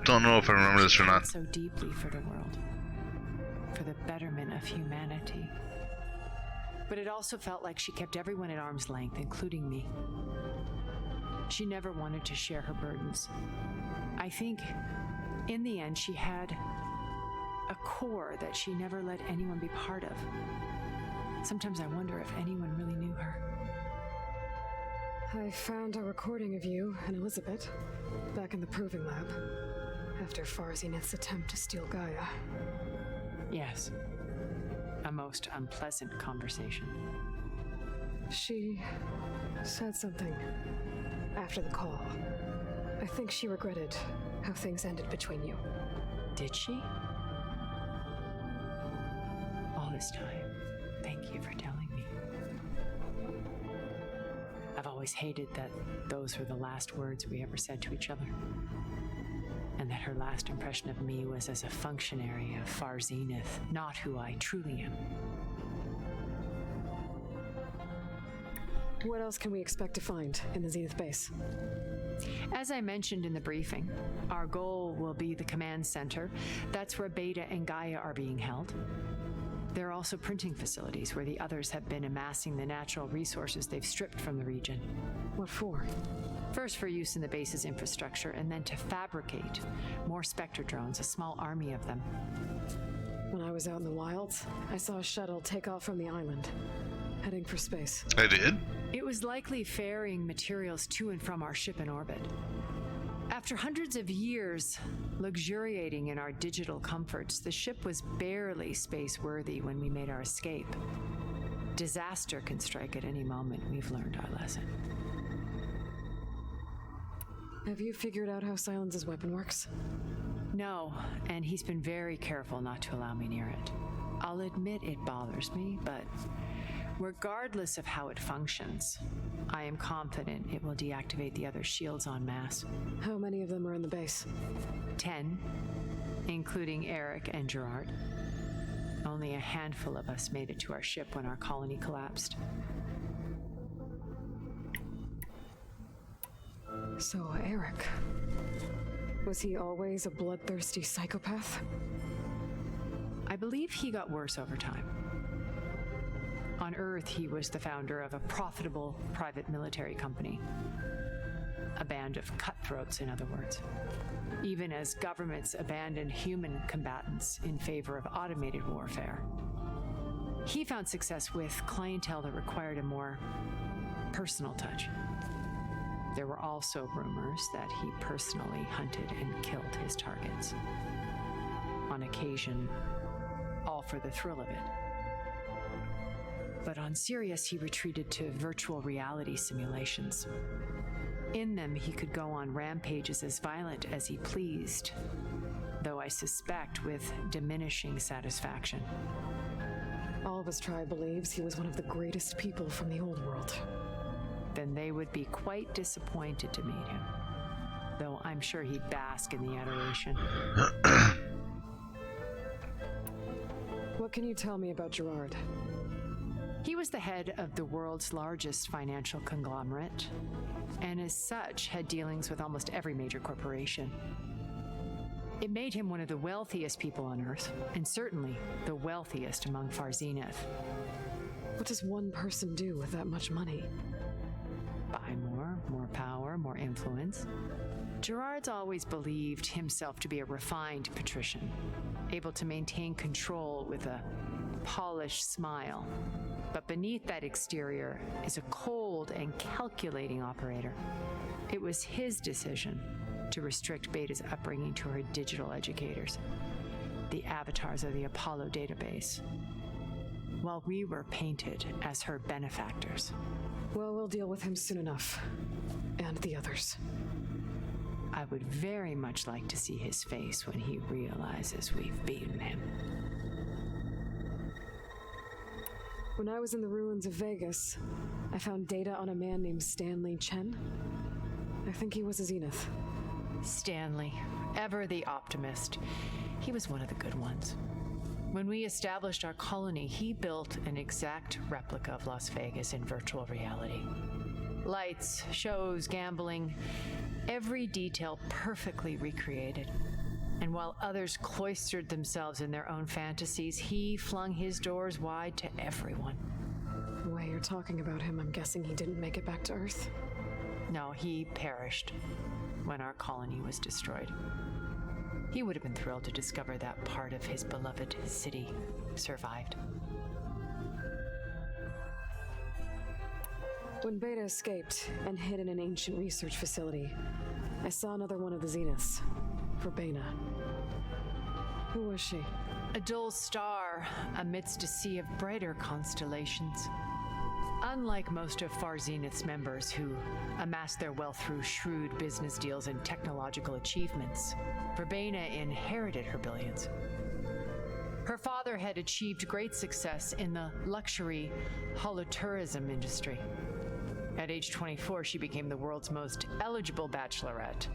don't know if I remember this or not. So deeply for the world. for the betterment of humanity. But it also felt like she kept everyone at arm's length, including me. She never wanted to share her burdens. I think, in the end, she had a core that she never let anyone be part of. Sometimes I wonder if anyone really knew her. I found a recording of you and Elizabeth back in the proving lab after Farzineth's attempt to steal Gaia. Yes. A most unpleasant conversation. She said something after the call. I think she regretted how things ended between you. Did she? All this time, thank you for telling me. I've always hated that those were the last words we ever said to each other. And that her last impression of me was as a functionary of Far Zenith, not who I truly am. What else can we expect to find in the Zenith base? As I mentioned in the briefing, our goal will be the command center. That's where Beta and Gaia are being held. There are also printing facilities where the others have been amassing the natural resources they've stripped from the region. What for? First for use in the base's infrastructure, and then to fabricate more Spectre drones, a small army of them. When I was out in the wilds, I saw a shuttle take off from the island, heading for space. I did? It was likely ferrying materials to and from our ship in orbit. After hundreds of years luxuriating in our digital comforts, the ship was barely space-worthy when we made our escape. Disaster can strike at any moment. We've learned our lesson. Have you figured out how Silence's weapon works? No, and he's been very careful not to allow me near it. I'll admit it bothers me, but regardless of how it functions, I am confident it will deactivate the other shields en masse. How many of them are in the base? 10, including Eric and Gerard. Only a handful of us made it to our ship when our colony collapsed. So, Eric. Was he always a bloodthirsty psychopath? I believe he got worse over time. On Earth, he was the founder of a profitable private military company. A band of cutthroats, in other words. Even as governments abandoned human combatants in favor of automated warfare. He found success with clientele that required a more personal touch. There were also rumors that he personally hunted and killed his targets. On occasion, all for the thrill of it. But on Sirius, he retreated to virtual reality simulations. In them, he could go on rampages as violent as he pleased, though I suspect with diminishing satisfaction. All of his tribe believes he was one of the greatest people from the old world. Then they would be quite disappointed to meet him, though I'm sure he'd bask in the adoration. What can you tell me about Gerard? He was the head of the world's largest financial conglomerate, and as such had dealings with almost every major corporation. It made him one of the wealthiest people on Earth, and certainly the wealthiest among Far Zenith. What does one person do with that much money? Buy more power, more influence. Gerard's always believed himself to be a refined patrician, able to maintain control with a polished smile. But beneath that exterior is a cold and calculating operator. It was his decision to restrict Beta's upbringing to her digital educators, the avatars of the Apollo database, while we were painted as her benefactors. Well, we'll deal with him soon enough. And the others. I would very much like to see his face when he realizes we've beaten him. When I was in the ruins of Vegas, I found data on a man named Stanley Chen. I think he was a Zenith. Stanley, ever the optimist. He was one of the good ones. When we established our colony, he built an exact replica of Las Vegas in virtual reality. Lights, shows, gambling, every detail perfectly recreated. And while others cloistered themselves in their own fantasies, he flung his doors wide to everyone. The way you're talking about him, I'm guessing he didn't make it back to Earth. No, he perished when our colony was destroyed. He would have been thrilled to discover that part of his beloved city survived. When Beta escaped and hid in an ancient research facility, I saw another one of the Zeniths, Verbena. Who was she? A dull star amidst a sea of brighter constellations. Unlike most of Far Zenith's members who amassed their wealth through shrewd business deals and technological achievements, Verbena inherited her billions. Her father had achieved great success in the luxury holotourism industry. At age 24, she became the world's most eligible bachelorette,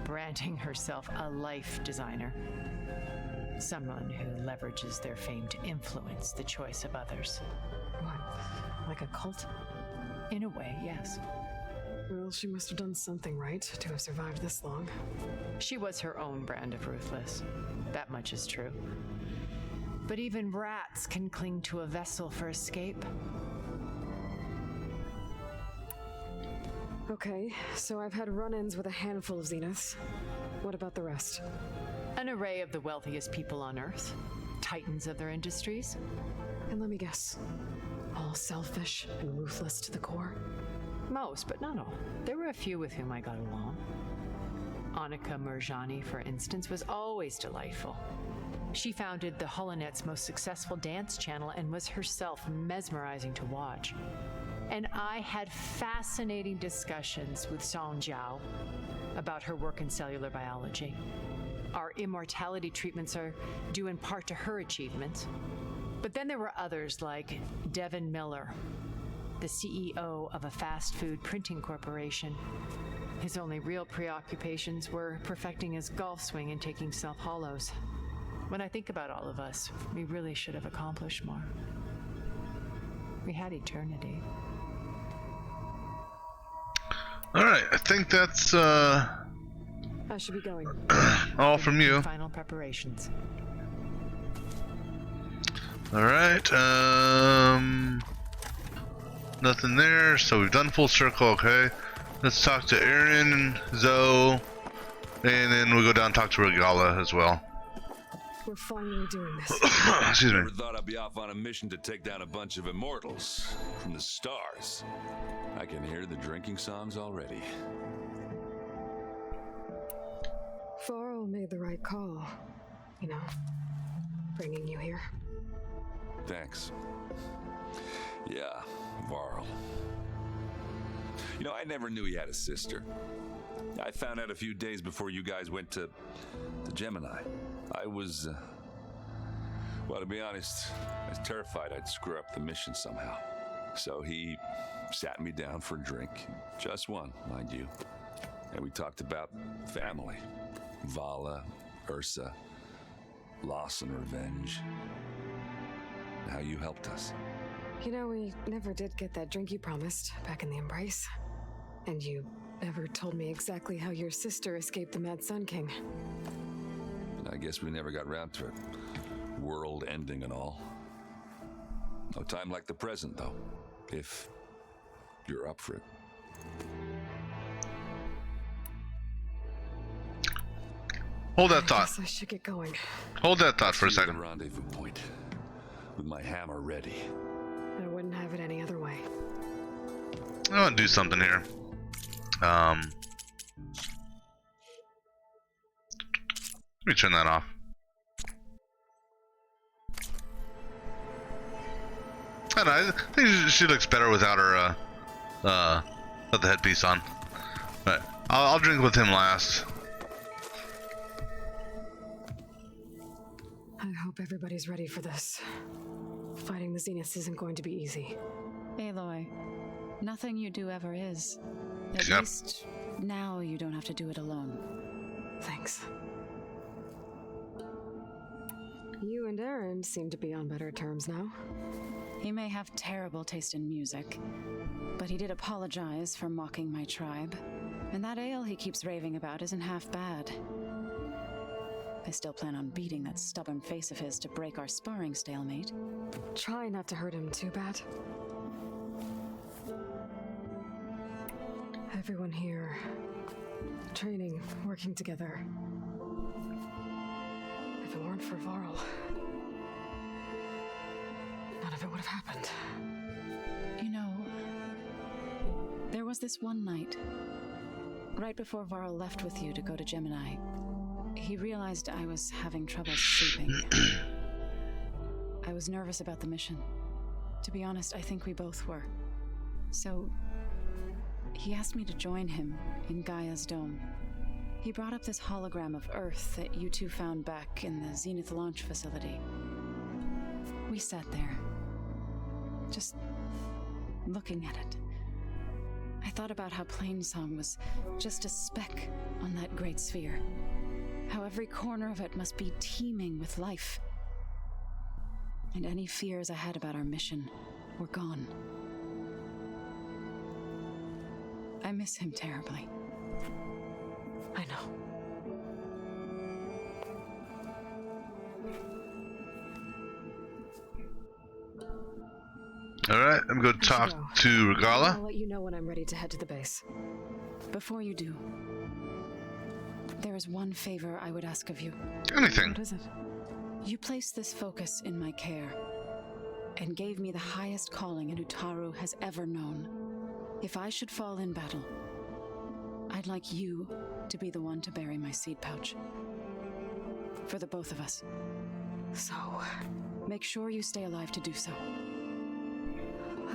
branding herself a life designer. Someone who leverages their fame to influence the choice of others. What? Like a cult? In a way, yes. Well, she must have done something right to have survived this long. She was her own brand of ruthless. That much is true. But even rats can cling to a vessel for escape. Okay, so I've had run-ins with a handful of Zeniths. What about the rest? An array of the wealthiest people on Earth. Titans of their industries. And let me guess, all selfish and ruthless to the core? Most, but not all. There were a few with whom I got along. Annika Murjani, for instance, was always delightful. She founded the Holonet's most successful dance channel and was herself mesmerizing to watch. And I had fascinating discussions with Song Jiao about her work in cellular biology. Our immortality treatments are due in part to her achievements. But then there were others like Devin Miller, the CEO of a fast food printing corporation. His only real preoccupations were perfecting his golf swing and taking self-hollows. When I think about all of us, we really should have accomplished more. We had eternity. All right, I think that's I should be going. all from you. Final preparations. All right, nothing there. So we've done full circle. Okay, let's talk to Aaron and Zoe, and then we'll go down and talk to Regala as well. We're finally doing this. Excuse me. Never thought I'd be off on a mission to take down a bunch of immortals from the stars. I can hear the drinking songs already. Varl made the right call. You know, bringing you here. Thanks. Yeah, Varl. You know, I never knew he had a sister. I found out a few days before you guys went to Gemini. I was, well, to be honest, I was terrified I'd screw up the mission somehow. So he sat me down for a drink. Just one, mind you. And we talked about family. Vala, Ursa, loss and revenge. How you helped us. You know, we never did get that drink you promised back in the Embrace. And you never told me exactly how your sister escaped the Mad Sun King. I guess we never got around to it. World ending and all. No time like the present, though. If you're up for it. Hold that I thought. guess I should get going. Hold that thought for a See you at second. the rendezvous point. With my hammer ready. I wouldn't have it any other way. I want to do something here. Let me turn that off. I don't know, I think she looks better without her, with the headpiece on. But I'll drink with him last. I hope everybody's ready for this. Fighting the Zeniths isn't going to be easy. Aloy, nothing you do ever is. At Yep. least now you don't have to do it alone. Thanks. You and Aaron seem to be on better terms now. He may have terrible taste in music, but he did apologize for mocking my tribe. And that ale he keeps raving about isn't half bad. I still plan on beating that stubborn face of his to break our sparring stalemate. Try not to hurt him too bad. Everyone here, training, working together. If it weren't for Varl, none of it would have happened. You know, there was this one night, right before Varl left with you to go to Gemini. He realized I was having trouble sleeping. I was nervous about the mission. To be honest, I think we both were. So, he asked me to join him in Gaia's dome. He brought up this hologram of Earth that you two found back in the Zenith launch facility. We sat there, just looking at it. I thought about how Plainsong was just a speck on that great sphere. How every corner of it must be teeming with life. And any fears I had about our mission were gone. I miss him terribly. I know. Alright, I'm going to talk to Regala. I'll let you know when I'm ready to head to the base. Before you do, there is one favor I would ask of you. Anything. What is it? You placed this focus in my care and gave me the highest calling an Utaru has ever known. If I should fall in battle, I'd like you to be the one to bury my seed pouch. For the both of us. So, make sure you stay alive to do so.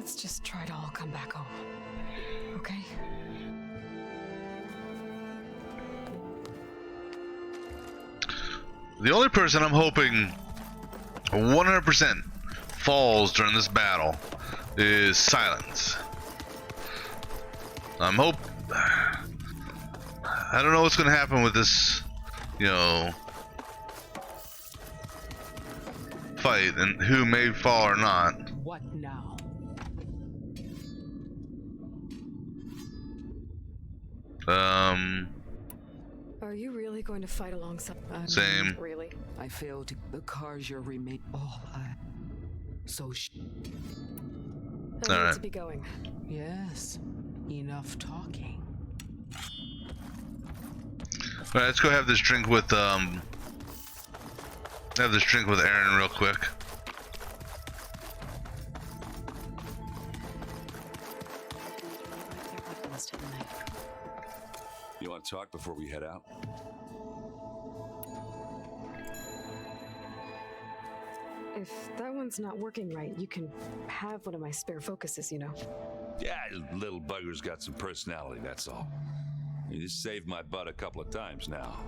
let's just try to all come back home. Okay? The only person I'm hoping 100% falls during this battle is Silence. I don't know what's gonna happen with this, you know, fight and who may fall or not. What now? Are you really going to fight alongside? Same. Really? I failed to the Karja remade all I. So I need to be going. Yes. Enough talking. Alright, let's go have this drink with Aaron real quick. You want to talk before we head out? If that one's not working right, you can have one of my spare focuses, you know. Yeah, little bugger's got some personality, that's all. You just saved my butt a couple of times now.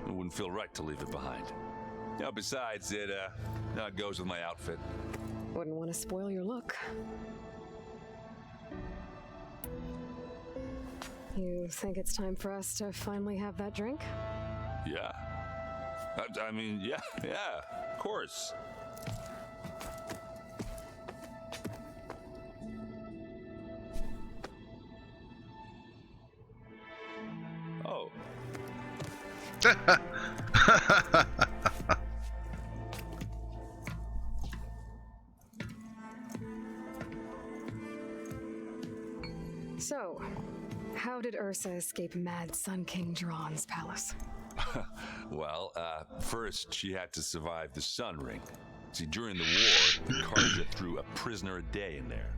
It wouldn't feel right to leave it behind. You know, besides, it goes with my outfit. Wouldn't want to spoil your look. You think it's time for us to finally have that drink? Yeah. I mean, yeah, of course. Oh. So, how did Ursa escape Mad Sun King Jiran's palace? Well, first she had to survive the Sun Ring. See, during the war, the Karja threw a prisoner a day in there.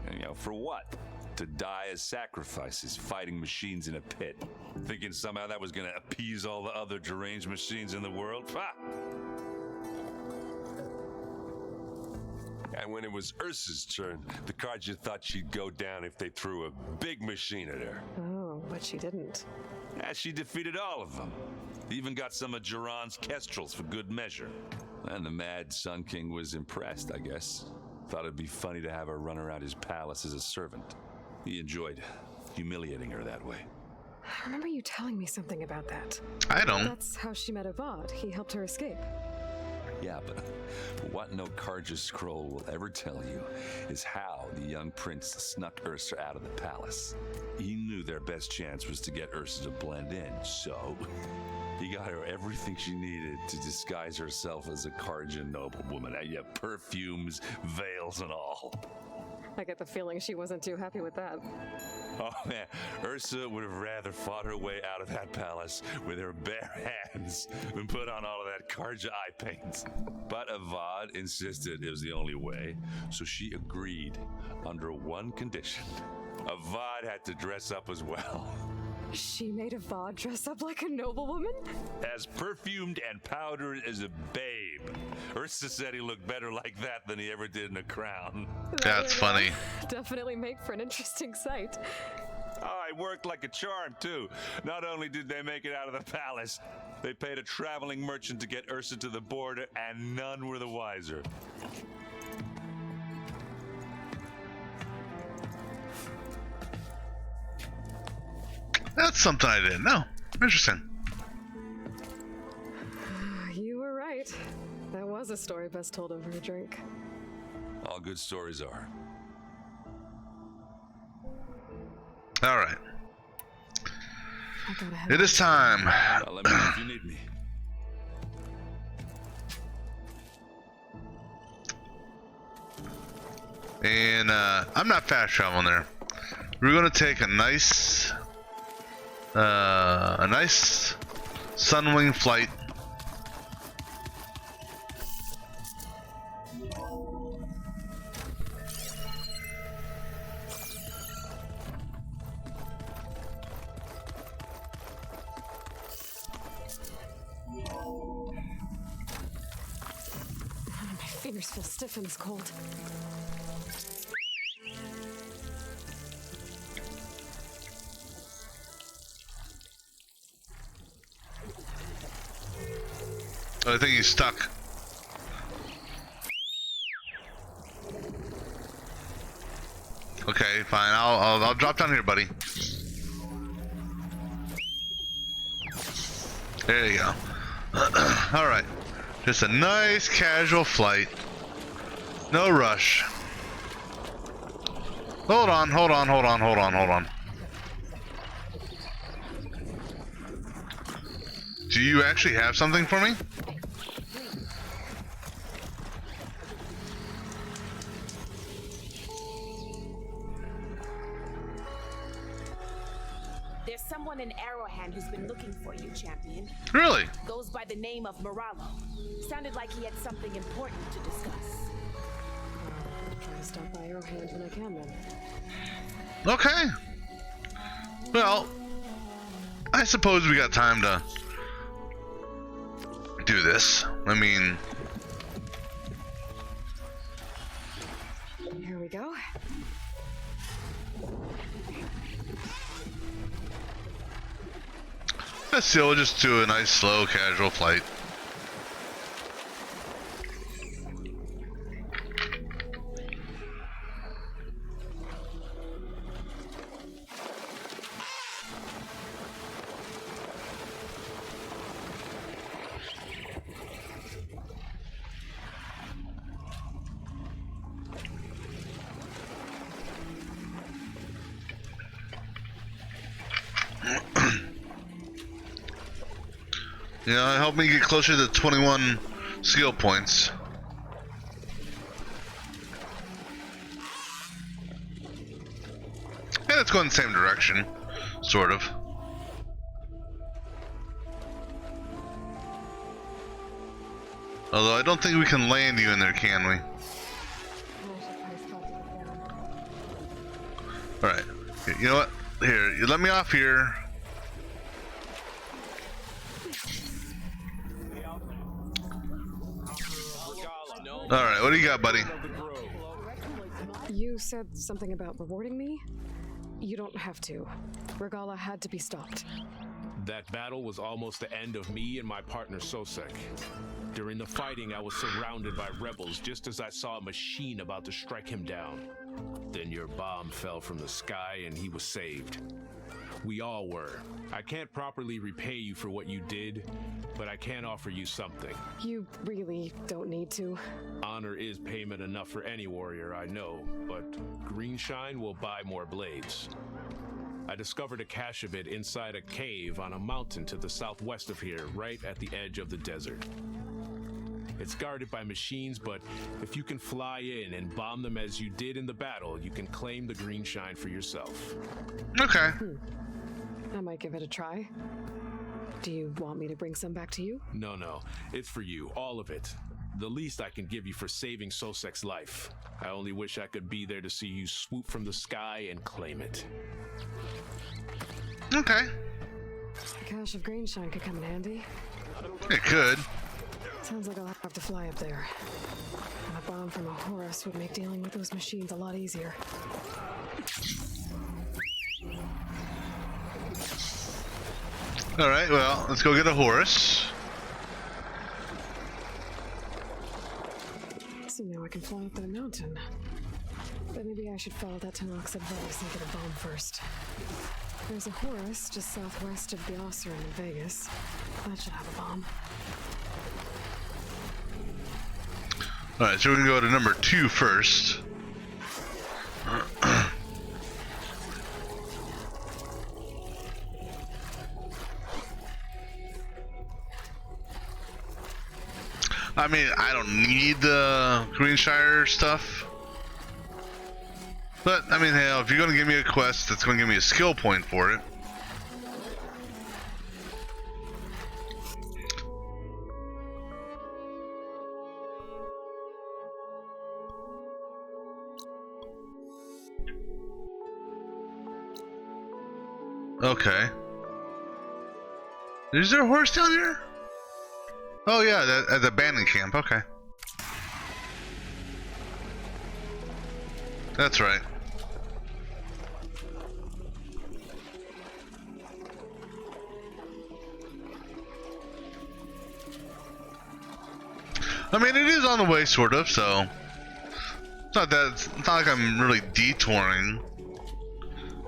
And, you know, for what? To die as sacrifices, fighting machines in a pit. Thinking somehow that was gonna appease all the other deranged machines in the world? Ha! And when it was Ursa's turn, the Karja thought she'd go down if they threw a big machine at her. Oh, but she didn't. Yeah, she defeated all of them. Even got some of Jiran's kestrels for good measure. And the Mad Sun King was impressed, I guess. Thought it'd be funny to have her run around his palace as a servant. He enjoyed humiliating her that way. I remember you telling me something about that. I don't. That's how she met Avad. He helped her escape. Yeah, but what no Karja scroll will ever tell you is how the young prince snuck Ursa out of the palace. He knew their best chance was to get Ursa to blend in, so He got her everything she needed to disguise herself as a Karjan noblewoman. Yeah, perfumes, veils, and all. I get the feeling she wasn't too happy with that. Oh man, Ursa would have rather fought her way out of that palace with her bare hands than put on all of that Karja eye paint. But Avad insisted it was the only way, so she agreed under one condition. Avad had to dress up as well. She made Avad dress up like a noblewoman? As perfumed and powdered as a babe. Ursa said he looked better like that than he ever did in a crown. That's funny. Definitely make for an interesting sight. Oh, it worked like a charm, too. Not only did they make it out of the palace, they paid a traveling merchant to get Ursa to the border, and none were the wiser. That's something I didn't know. Interesting. You were right. That was a story best told over a drink. All good stories are. All right. I gotta head It is time. Let me know if you need me. And I'm not fast traveling there. We're gonna take a nice Sunwing flight. My fingers feel stiff in this cold. I think he's stuck. Okay, fine. I'll drop down here, buddy. There you go. All right, just a nice casual flight. No rush. Hold on. Do you actually have something for me? There's someone in Arrowhand who's been looking for you, champion. Really? Goes by the name of Moralo. Sounded like he had something important to discuss. I'll try to stop by Arrowhand when I can then. Okay. Well, I suppose we got time to do this. I mean, here we go. still just do a nice slow casual flight. You know, help me get closer to 21 skill points. Yeah, let's go in the same direction, sort of. Although I don't think we can land you in there, can we? Alright. You know what? Here, you let me off here. Alright, what do you got, buddy? You said something about rewarding me? You don't have to. Regala had to be stopped. That battle was almost the end of me and my partner Sosek. During the fighting, I was surrounded by rebels just as I saw a machine about to strike him down. Then your bomb fell from the sky and he was saved. We all were. I can't properly repay you for what you did, but I can offer you something. You really don't need to. Honor is payment enough for any warrior I know, but Greenshine will buy more blades. I discovered a cache of it inside a cave on a mountain to the southwest of here, right at the edge of the desert. It's guarded by machines, but if you can fly in and bomb them as you did in the battle, you can claim the green shine for yourself. Okay. I might give it a try. Do you want me to bring some back to you? No, it's for you, all of it. The least I can give you for saving Sosek's life. I only wish I could be there to see you swoop from the sky and claim it. Okay. A cache of green shine could come in handy. It could. Sounds like I'll have to fly up there. And a bomb from a Horus would make dealing with those machines a lot easier. Alright, well, let's go get a Horus. So now I can fly up that mountain. But maybe I should follow that Tanak's advice and get a bomb first. There's a Horus just southwest of the Ossuary in Vegas. That should have a bomb. Alright, so we can go to number 2 first. I mean, I don't need the Greenshire stuff. But, I mean, hell, if you're going to give me a quest that's going to give me a skill point for it. Okay. Is there a horse down here? Oh yeah, at the abandoned camp, okay. That's right. I mean, it is on the way, sort of, so it's not like I'm really detouring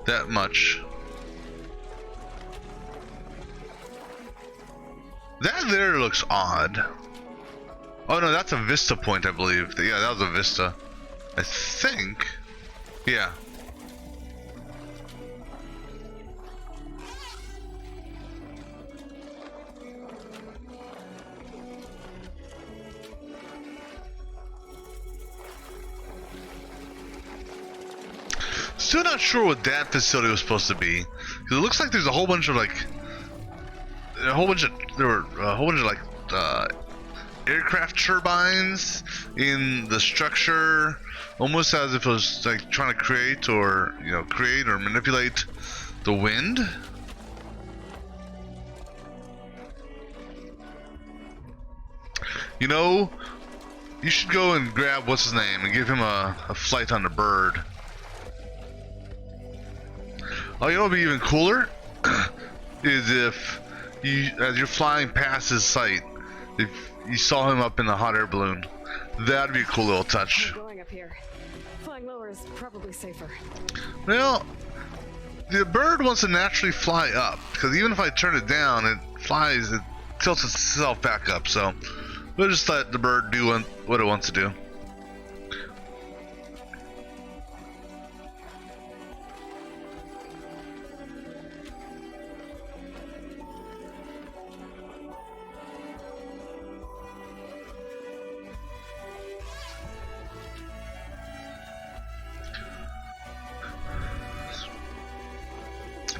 that much. That there looks odd. Oh no, that's a vista point, I believe. Yeah, that was a vista. I think. Yeah. Still not sure what that facility was supposed to be. Because it looks like there's a whole bunch of like aircraft turbines in the structure, almost as if it was like trying to create or manipulate the wind. You know, you should go and grab what's his name and give him a flight on the bird. Oh, you know what'd be even cooler is if as you're flying past his sight, if you saw him up in the hot air balloon. That'd be a cool little touch. I'm going up here. Flying lower is probably safer. Well, the bird wants to naturally fly up, because even if I turn it down, it tilts itself back up, so we'll just let the bird do what it wants to do.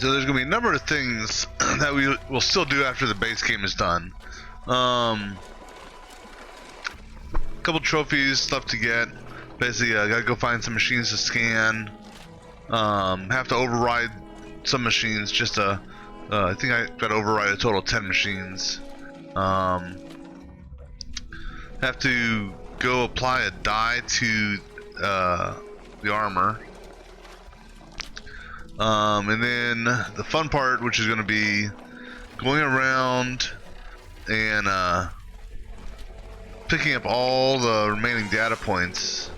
So there's going to be a number of things that we will still do after the base game is done. A couple trophies left to get. Basically, I gotta go find some machines to scan. Have to override some machines just to... I think I got to override a total of 10 machines. Have to go apply a dye to the armor. And then the fun part, which is going to be going around and picking up all the remaining data points.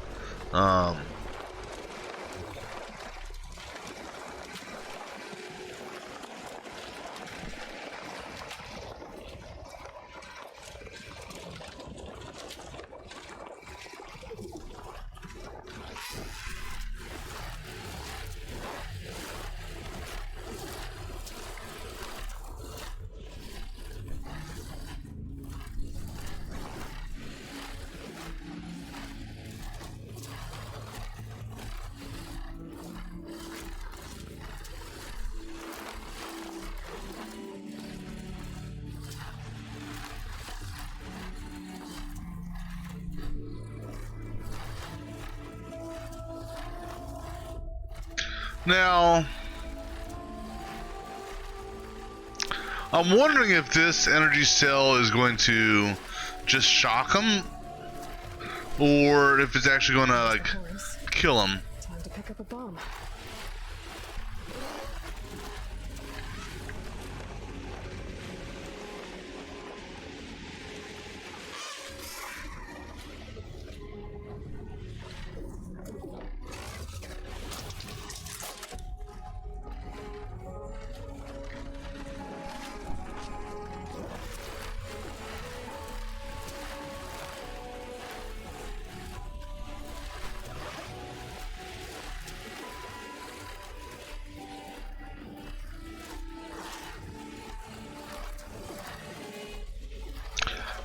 Now, I'm wondering if this energy cell is going to just shock him, or if it's actually going to like kill him. Time to pick up a bomb.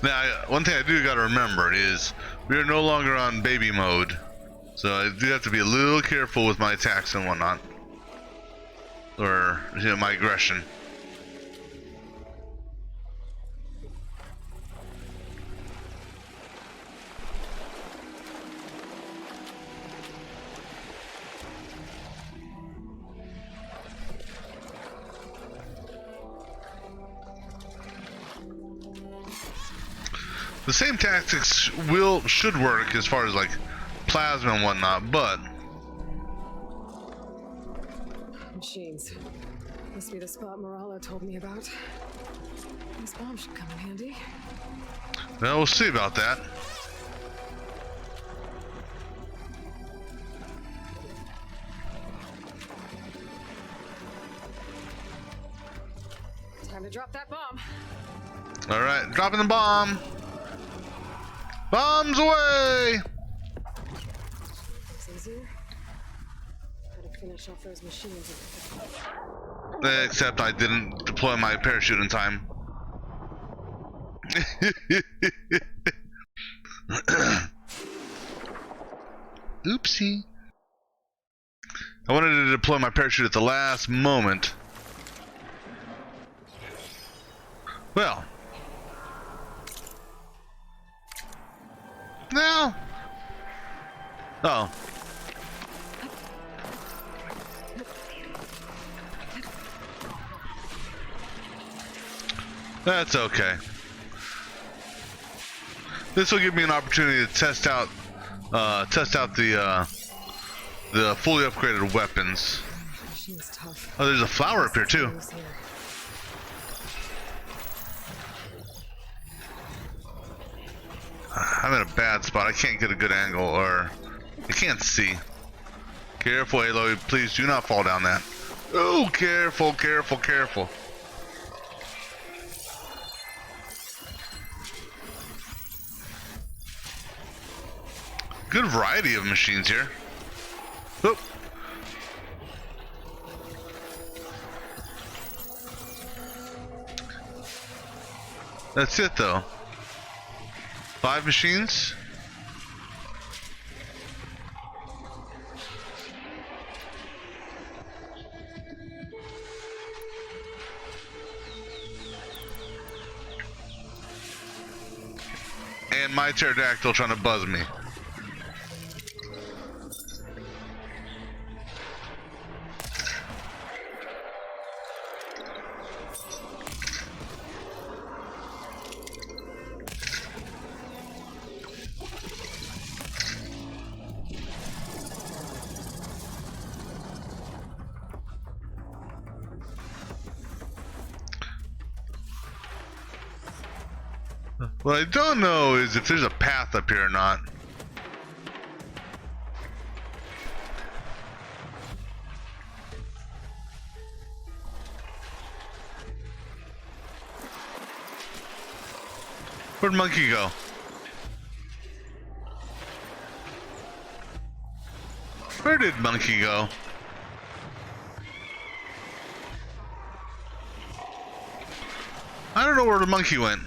Now, one thing I do gotta remember is we are no longer on baby mode, so I do have to be a little careful with my attacks and whatnot, or my aggression. The same tactics should work as far as like plasma and whatnot, but Machines. Must be the spot Moralo told me about. These bombs should come in handy. well, we'll see about that. Time to drop that bomb. All right, dropping the bomb. Bombs away! It's easier. Gotta finish off those machines. Except I didn't deploy my parachute in time. Oopsie. I wanted to deploy my parachute at the last moment. Well. No. Oh. That's okay. This will give me an opportunity to test out the fully upgraded weapons. Machine's tough. Oh, there's a flower up here too. I'm in a bad spot. I can't get a good angle, or I can't see. Careful, Aloy. Please do not fall down that. Oh, careful, careful, careful. Good variety of machines here. Oop. That's it, though. 5 machines. And my pterodactyl trying to buzz me. What I don't know is if there's a path up here or not. Where'd Monkey go? Where did Monkey go? I don't know where the monkey went.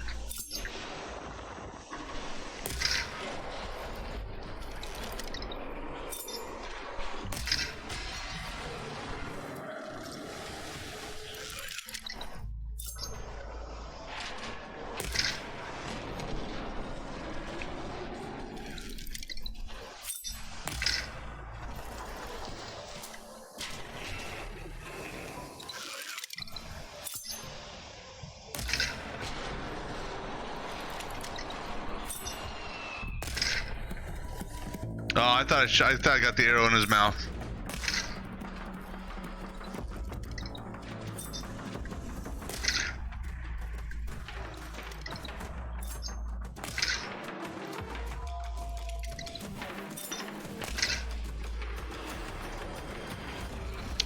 I thought I got the arrow in his mouth.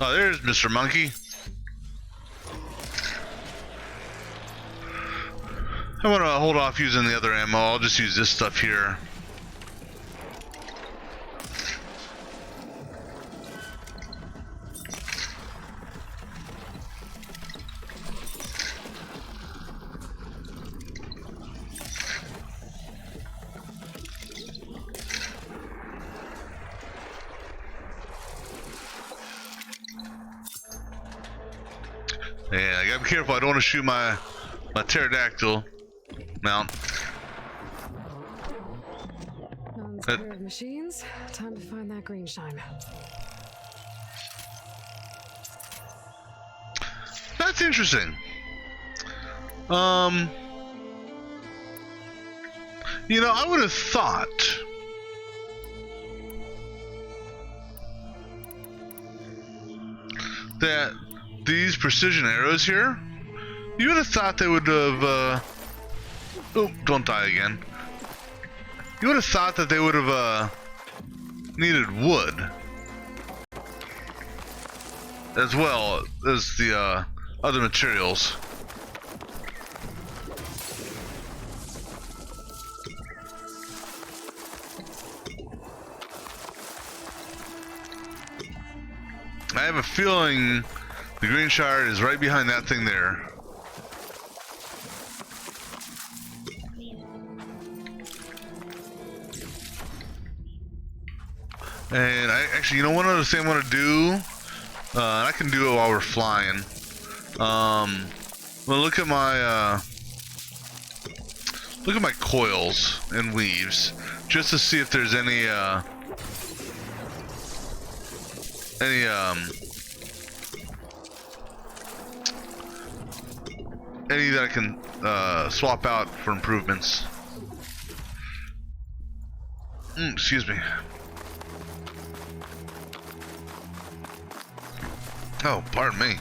Oh, there's Mr. Monkey. I want to hold off using the other ammo. I'll just use this stuff here. Yeah, I gotta be careful. I don't want to shoot my pterodactyl mount. None's clear of machines. Time to find that green shine. That's interesting. You know, I would have thought that these precision arrows here, you would have thought they would have, oh, don't die again. You would have thought that they would have, needed wood. As well as the, other materials. I have a feeling the green shard is right behind that thing there. And I actually, you know, one other thing I want to do, I can do it while we're flying. Well, look at my coils and weaves, just to see if there's any that I can swap out for improvements. Excuse me. Oh, pardon me.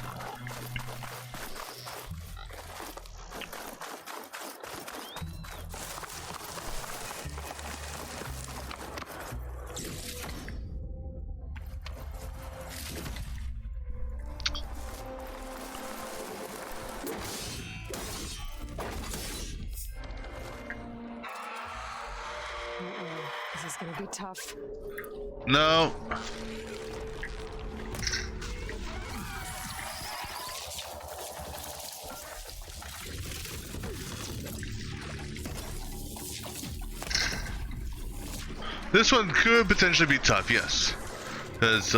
This is gonna be tough. No. This one could potentially be tough, yes. Because,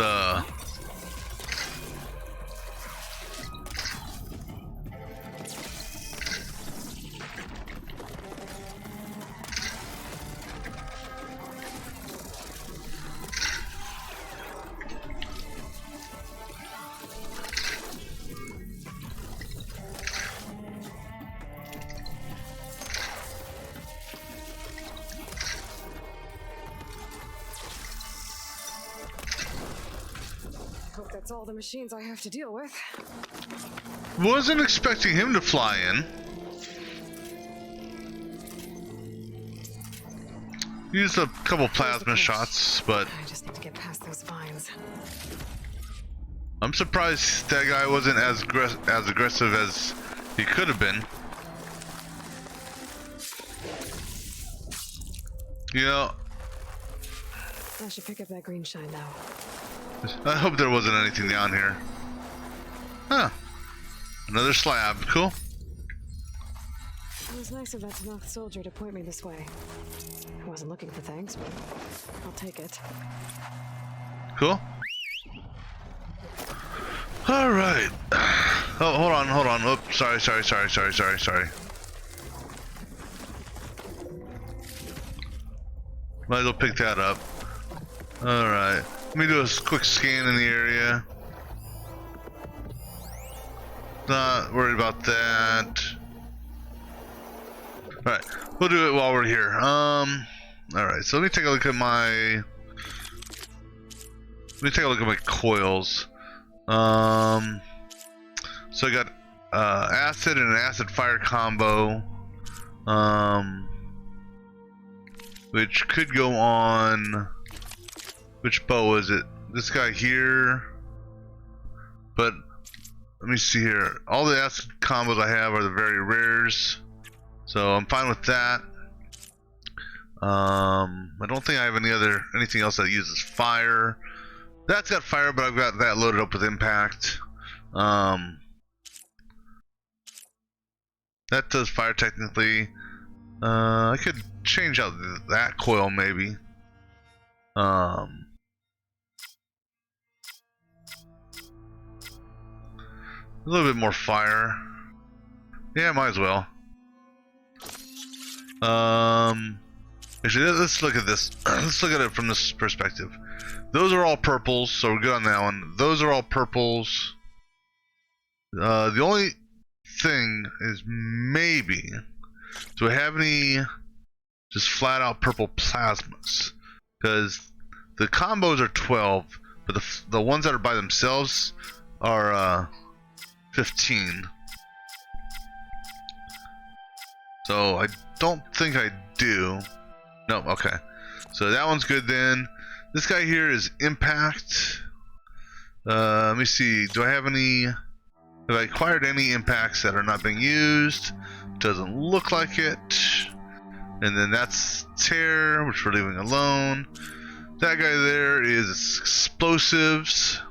Hope that's all the machines I have to deal with. wasn't expecting him to fly in. Used a couple plasma shots, but I just need to get past those vines. I'm surprised that guy wasn't as aggressive as he could have been. You know, I should pick up that green shine now. I hope there wasn't anything down here. Huh. Another slab. Cool. It was nice of that Tanakh soldier to point me this way. I wasn't looking for things, but I'll take it. Cool. Alright. Oh, hold on. Oh, sorry. Might as well pick that up. Alright. Let me do a quick scan in the area. Not worried about that. Alright, we'll do it while we're here. Alright, so let me take a look at my Let me take a look at my coils. So I got acid and an acid fire combo, which could go on. Which bow is it? This guy here. But let me see here. All the acid combos I have are the very rares, so I'm fine with that. I don't think I have anything else that uses fire. That's got fire, but I've got that loaded up with impact. That does fire technically. I could change out that coil maybe. A little bit more fire. Yeah, might as well. Actually, let's look at this. Let's look at it from this perspective. Those are all purples, so we're good on that one. Those are all purples. The only thing is maybe, do I have any just flat out purple plasmas? Because the combos are 12, but the ones that are by themselves are 15. So I don't think I do. No, okay. So that one's good then. This guy here is impact. Let me see. Do I have any? Have I acquired any impacts that are not being used? Doesn't look like it. And then that's tear, which we're leaving alone. That guy there is explosives.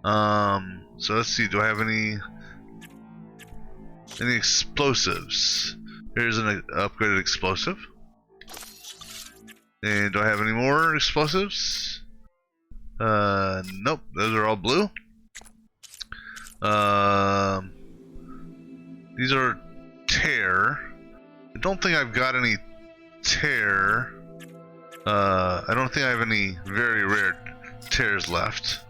So let's see. Do I have any explosives? Here's an upgraded explosive. And do I have any more explosives? Nope. Those are all blue. These are tear. I don't think I've got any tear. I don't think I have any very rare tears left.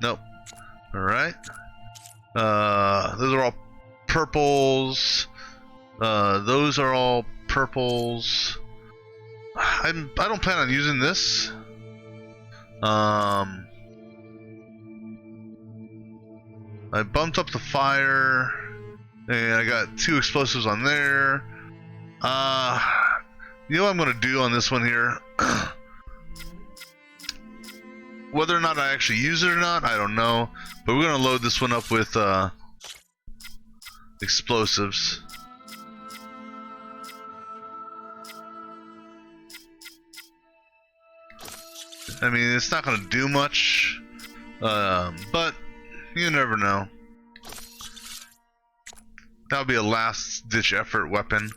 Nope. Alright. Those are all purples. Those are all purples. I don't plan on using this. I bumped up the fire, and I got 2 explosives on there. You know what I'm gonna do on this one here? Whether or not I actually use it or not, I don't know. But we're gonna load this one up with explosives. I mean, it's not gonna do much, but you never know. That would be a last-ditch effort weapon.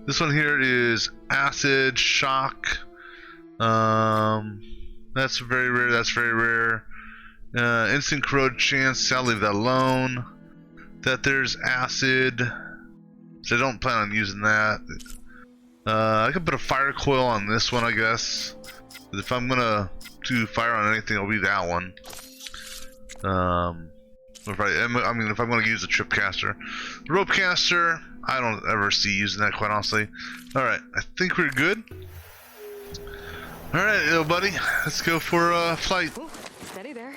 This one here is acid shock. That's very rare. That's very rare. Instant corrode chance. I'll leave that alone. That there's acid, so I don't plan on using that. I could put a fire coil on this one, I guess. But if I'm gonna do fire on anything, it'll be that one. If I'm gonna use a trip caster, the rope caster, I don't ever see using that, quite honestly. All right, I think we're good. All right, little buddy, let's go for a flight. Ooh, steady there.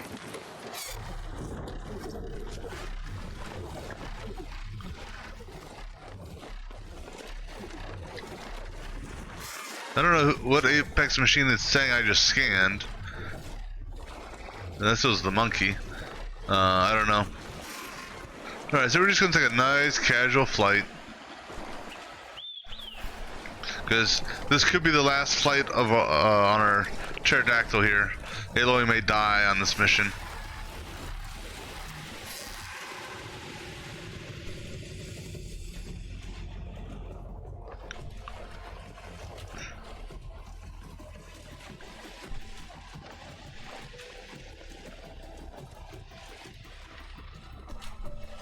I don't know what Apex machine is saying I just scanned. This was the monkey. I don't know. Alright, so we're just gonna take a nice casual flight. Because this could be the last flight of on our pterodactyl here. Aloy may die on this mission.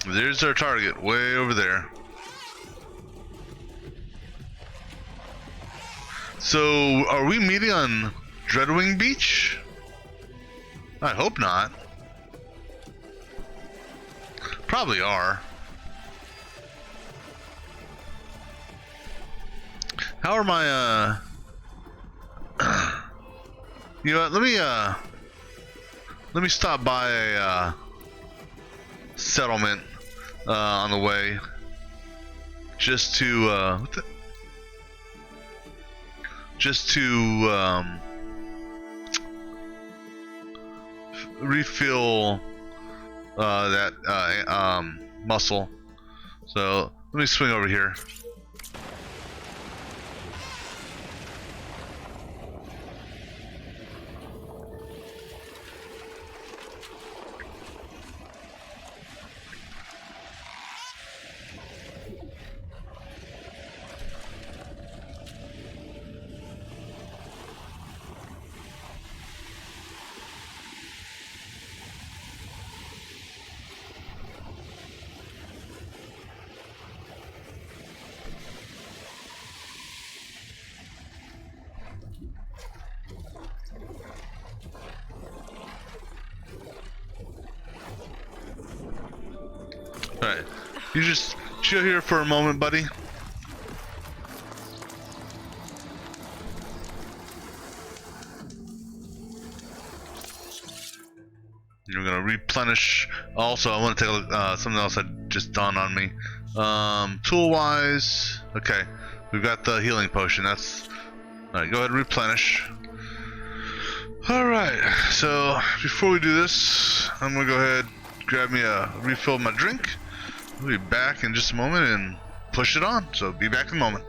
There's our target, way over there. So, are we meeting on Dreadwing Beach? I hope not. Probably are. How are my, You know what? Let me stop by a settlement on the way, just to refill that muscle. So let me swing over here. Alright, you just chill here for a moment, buddy. You're gonna replenish. Also, I want to take a look, something else that just dawned on me. Tool-wise, okay, we've got the healing potion. That's alright. Go ahead and replenish. Alright, so before we do this, I'm gonna go ahead, grab me a refill of my drink. We'll be back in just a moment and push it on. So be back in a moment.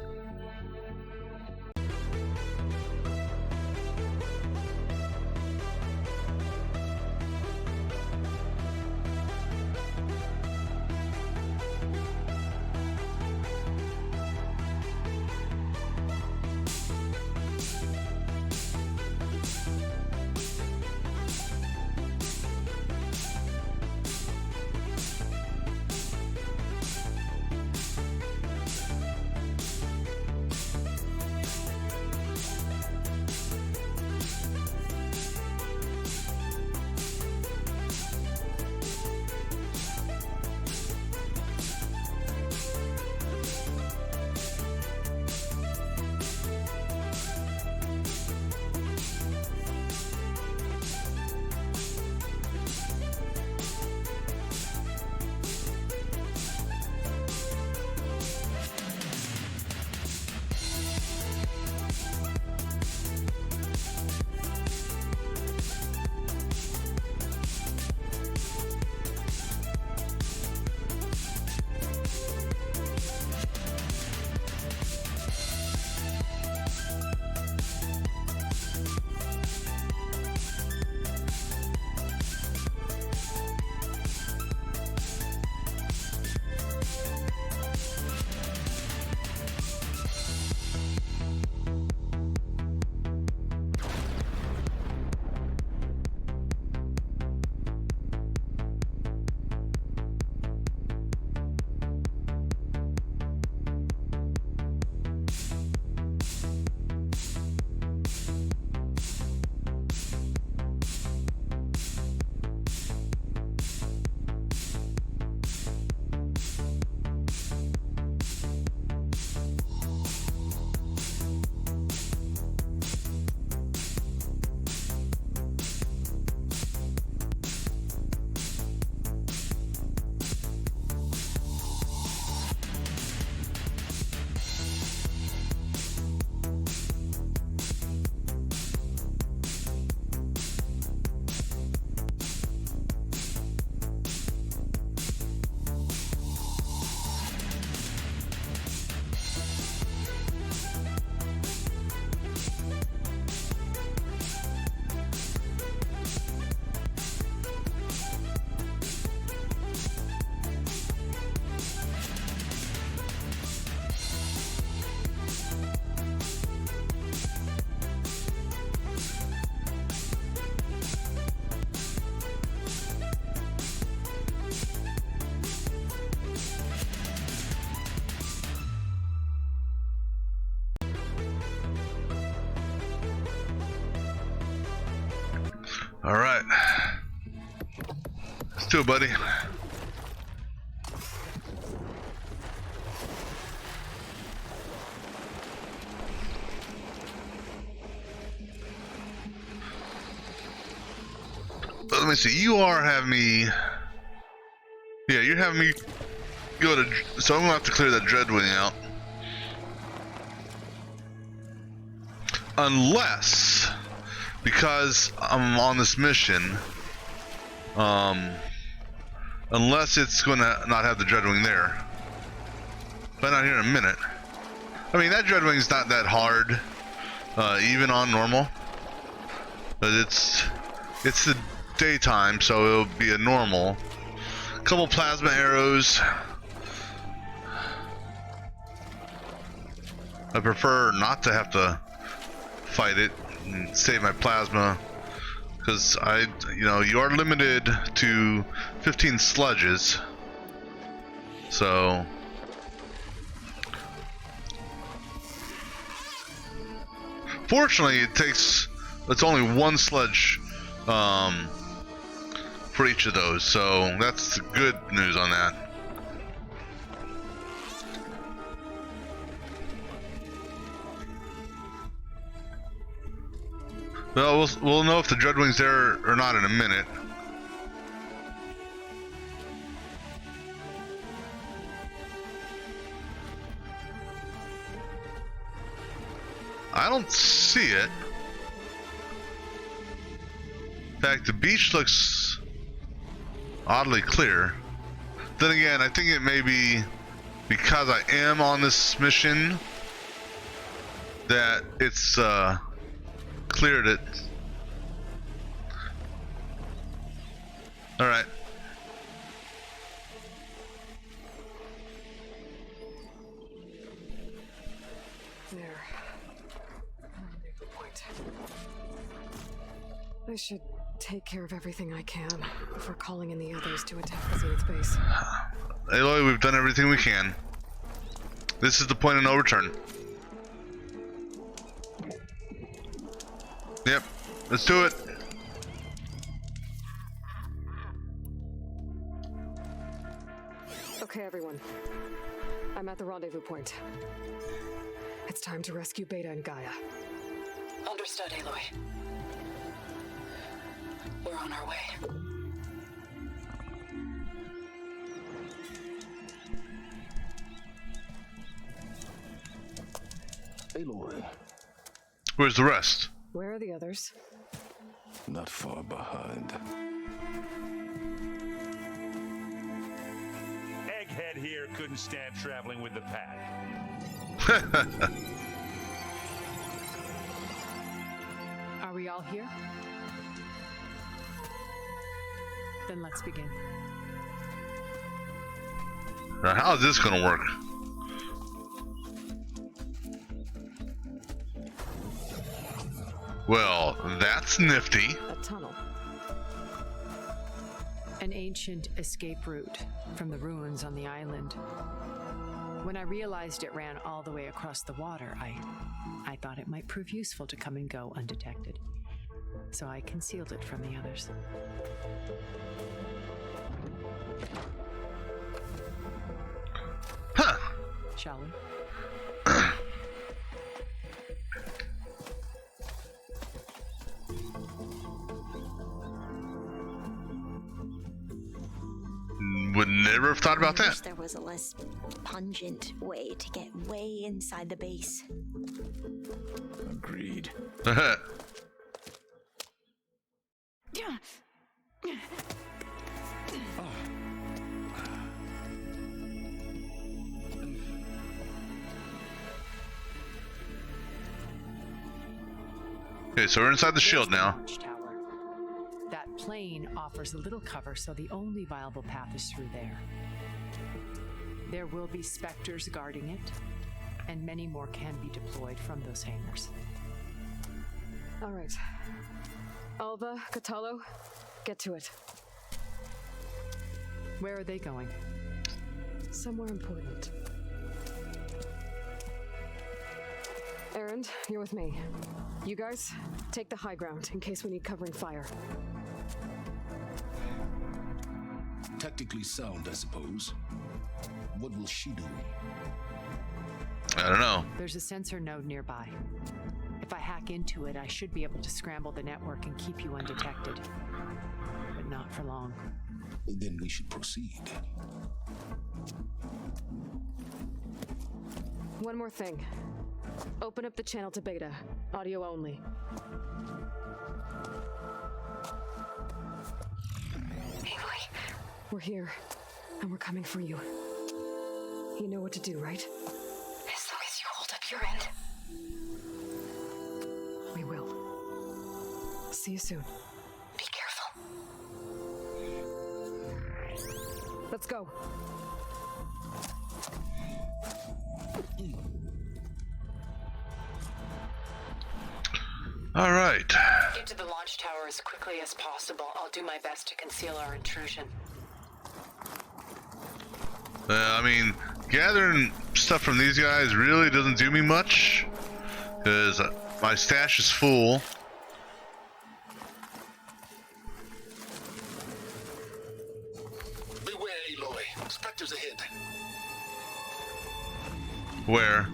All right, let's do it, buddy. let me see. You are having me. Yeah, you're having me go to. So I'm gonna have to clear that Dreadwing out. Unless, because I'm on this mission, unless it's gonna not have the Dreadwing there. Find out here in a minute. I mean, that Dreadwing's not that hard, even on normal. But it's the daytime, so it'll be a normal. Couple plasma arrows. I prefer not to have to fight it and save my plasma, because you are limited to 15 sludges. So fortunately, it's only one sludge for each of those, so that's good news on that. Well, we'll know if the Dreadwing's there or not in a minute. I don't see it. In fact, the beach looks oddly clear. Then again, I think it may be because I am on this mission that it's cleared it. All right. There. Point. I should take care of everything I can before calling in the others to attack the Zenith base. Aloy, we've done everything we can. This is the point of no return. Yep, let's do it. Okay, everyone. I'm at the rendezvous point. It's time to rescue Beta and Gaia. Understood, Aloy. We're on our way. Aloy. Where's the rest? Where are the others? Not far behind. Egghead here couldn't stand traveling with the pack. Are we all here? Then let's begin. Now, how's this gonna work? Well, that's nifty. A tunnel. An ancient escape route from the ruins on the island. When I realized it ran all the way across the water, I thought it might prove useful to come and go undetected. So I concealed it from the others. Huh. Shall we? Would never have thought about I that. wish there was a less pungent way to get way inside the base. Agreed. Okay, so we're inside the shield now. Tower. That plane offers a little cover, so the only viable path is through there. There will be specters guarding it, and many more can be deployed from those hangars. All right. Alva, Catalo, get to it. Where are they going? Somewhere important. Erend, you're with me. You guys, take the high ground in case we need covering fire. Tactically sound, I suppose. What will she do? I don't know. There's a sensor node nearby. If I hack into it, I should be able to scramble the network and keep you undetected. But not for long. Then we should proceed. One more thing. Open up the channel to beta. Audio only. Aloy. We're here. And we're coming for you. You know what to do, right? As long as you hold up your end. We will. See you soon. Be careful. Let's go. All right. Get to the launch tower as quickly as possible. I'll do my best to conceal our intrusion. I mean, gathering stuff from these guys really doesn't do me much, because my stash is full. Beware, Aloy. Spectres ahead. Where?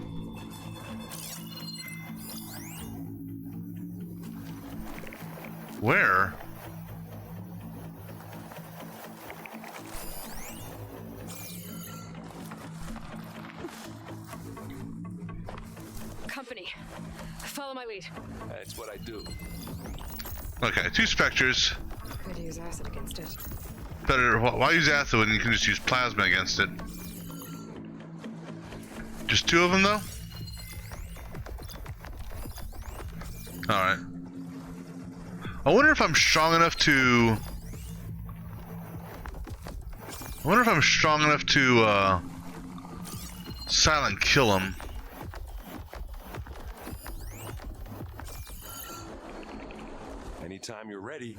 Where? Company. Follow my lead. That's what I do. Okay, 2 specters. Could use acid against it. Better. Why use acid when you can just use plasma against it? Just 2 of them, though? Alright. I wonder if I'm strong enough to... silent kill him. Anytime you're ready.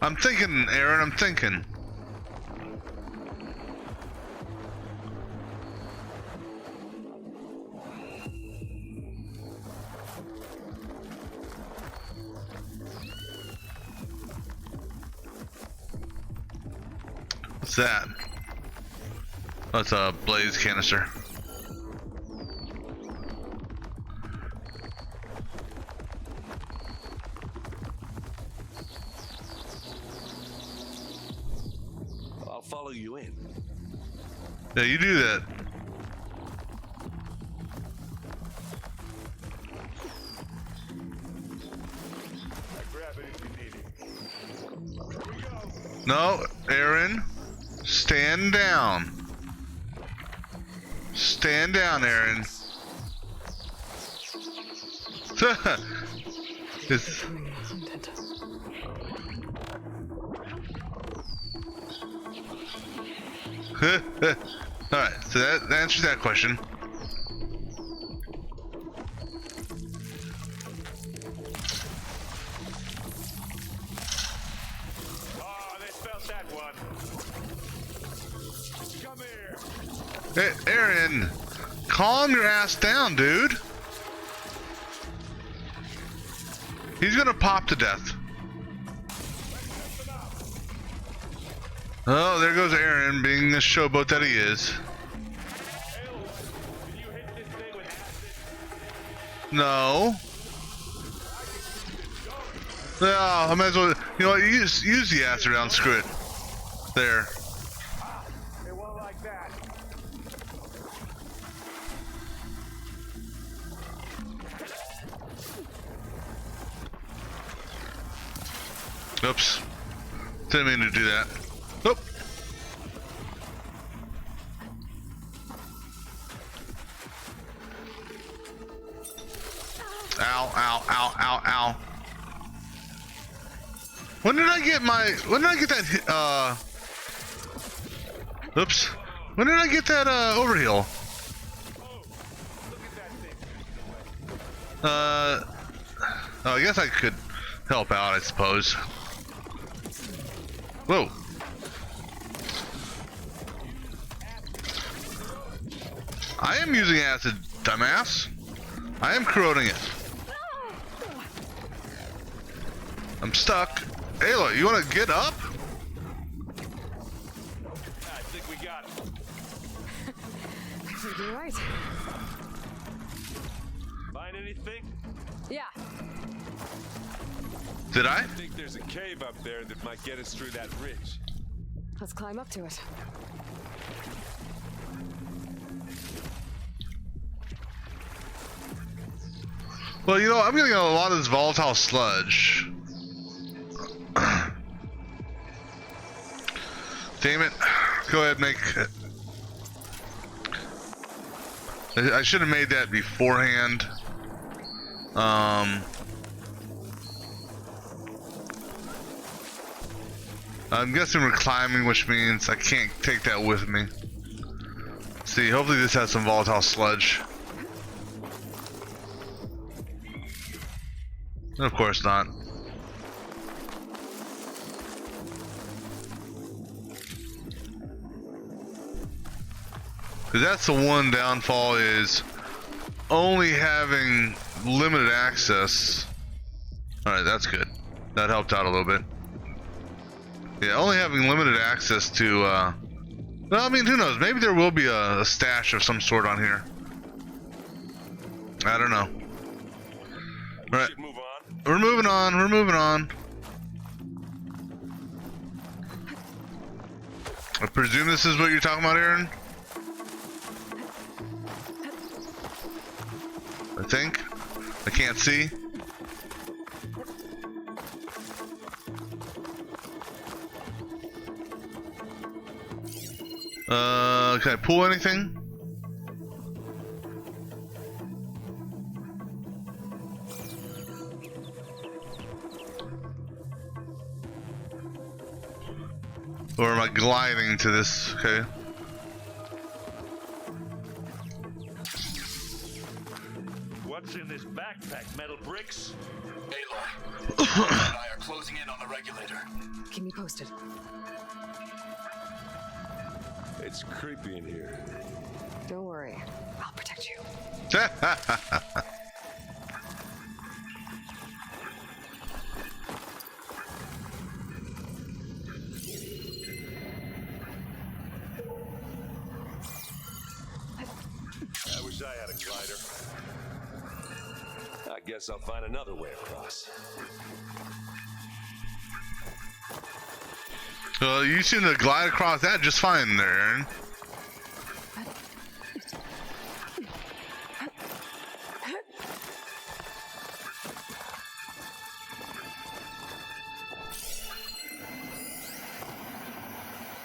I'm thinking, Aaron, I'm thinking. What's that? That's a blaze canister. I'll follow you in. Yeah, you do that. Grab it if you need it. No, Aaron. Stand down. Stand down, Aaron. It's... Alright, so that answers that question. Oh, they spelled that one. Come here. Hey, Aaron, calm your ass down, dude. He's gonna pop to death. Oh, there goes Aaron, being the showboat that he is. No. Yeah, I might as well. You know what? Use the acid round. Screw it. There. It won't like that. Oops. Didn't mean to do that. Oop. Ow, ow, ow, ow, ow. When did I get that, oops. When did I get that, overheal? Oh, I guess I could help out, I suppose. Whoa. I am using acid, dumbass. I am corroding it. I'm stuck. Aloy, you wanna get up? I think we got it. I think you're right. thing? Yeah. Did I? I think there's a cave up there that might get us through that ridge. Let's climb up to it. Well, you know, I'm getting a lot of this volatile sludge. Damn it. Go ahead, make... I should have made that beforehand. I'm guessing we're climbing, which means I can't take that with me. See, hopefully this has some volatile sludge. Of course not. Because that's the one downfall, is only having limited access. Alright, that's good. That helped out a little bit. Yeah, only having limited access to, well, I mean, who knows? Maybe there will be a stash of some sort on here. I don't know. Alright. We're moving on, we're moving on. I presume this is what you're talking about, Aaron? I think. I can't see. Can I pull anything? Or am I gliding to this? Okay. What's in this backpack? Metal bricks? Aloy, and I are closing in on the regulator. Keep me posted. It's creepy in here. Don't worry. I'll protect you. I wish I had a glider. I guess I'll find another way across. Well, you seem to glide across that just fine there, Aaron.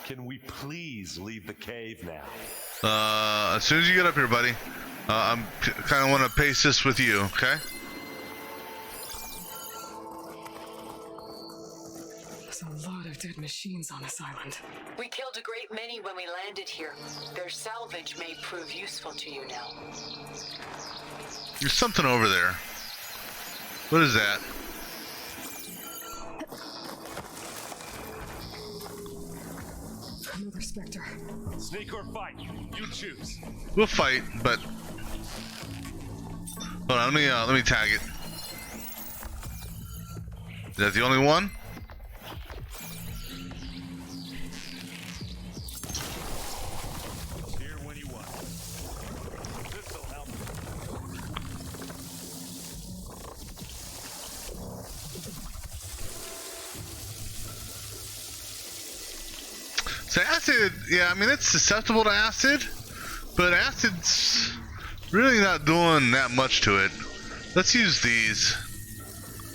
Can we please leave the cave now? As soon as you get up here, buddy, I'm kind of want to pace this with you, okay? There's a lot of dead machines on this island. We killed a great many when we landed here. Their salvage may prove useful to you now. There's something over there. What is that? Another Spectre. Sneak or fight? You choose. We'll fight, but hold on. Let me tag it. Is that the only one? Here when you want. This'll help. So acid, yeah, I mean it's susceptible to acid, but acid's really not doing that much to it. Let's use these.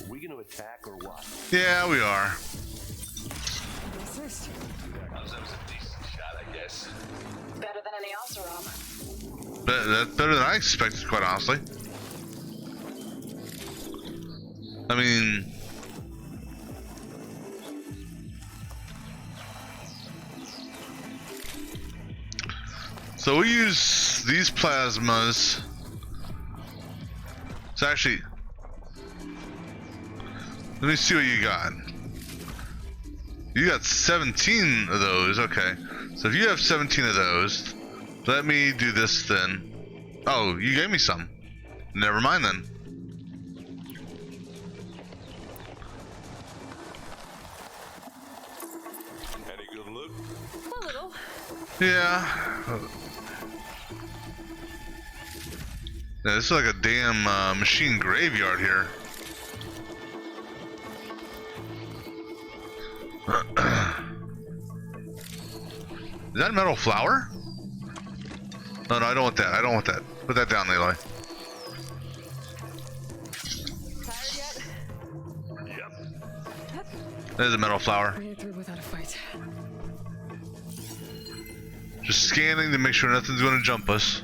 Are we gonna attack or what? Yeah, we are. Assist. That was a decent shot, I guess. Better than any Oseram. But that's better than I expected, quite honestly. I mean, so we use these plasmas. So actually, let me see what you got. You got 17 of those, okay. So if you have 17 of those, let me do this then. Oh, you gave me some. Never mind then. Any good loot? A little. Yeah. Yeah, this is like a damn machine graveyard here. Is that a metal flower? No, I don't want that. I don't want that. Put that down, Aloy. There's a metal flower. Made it through without a fight. Just scanning to make sure nothing's gonna jump us.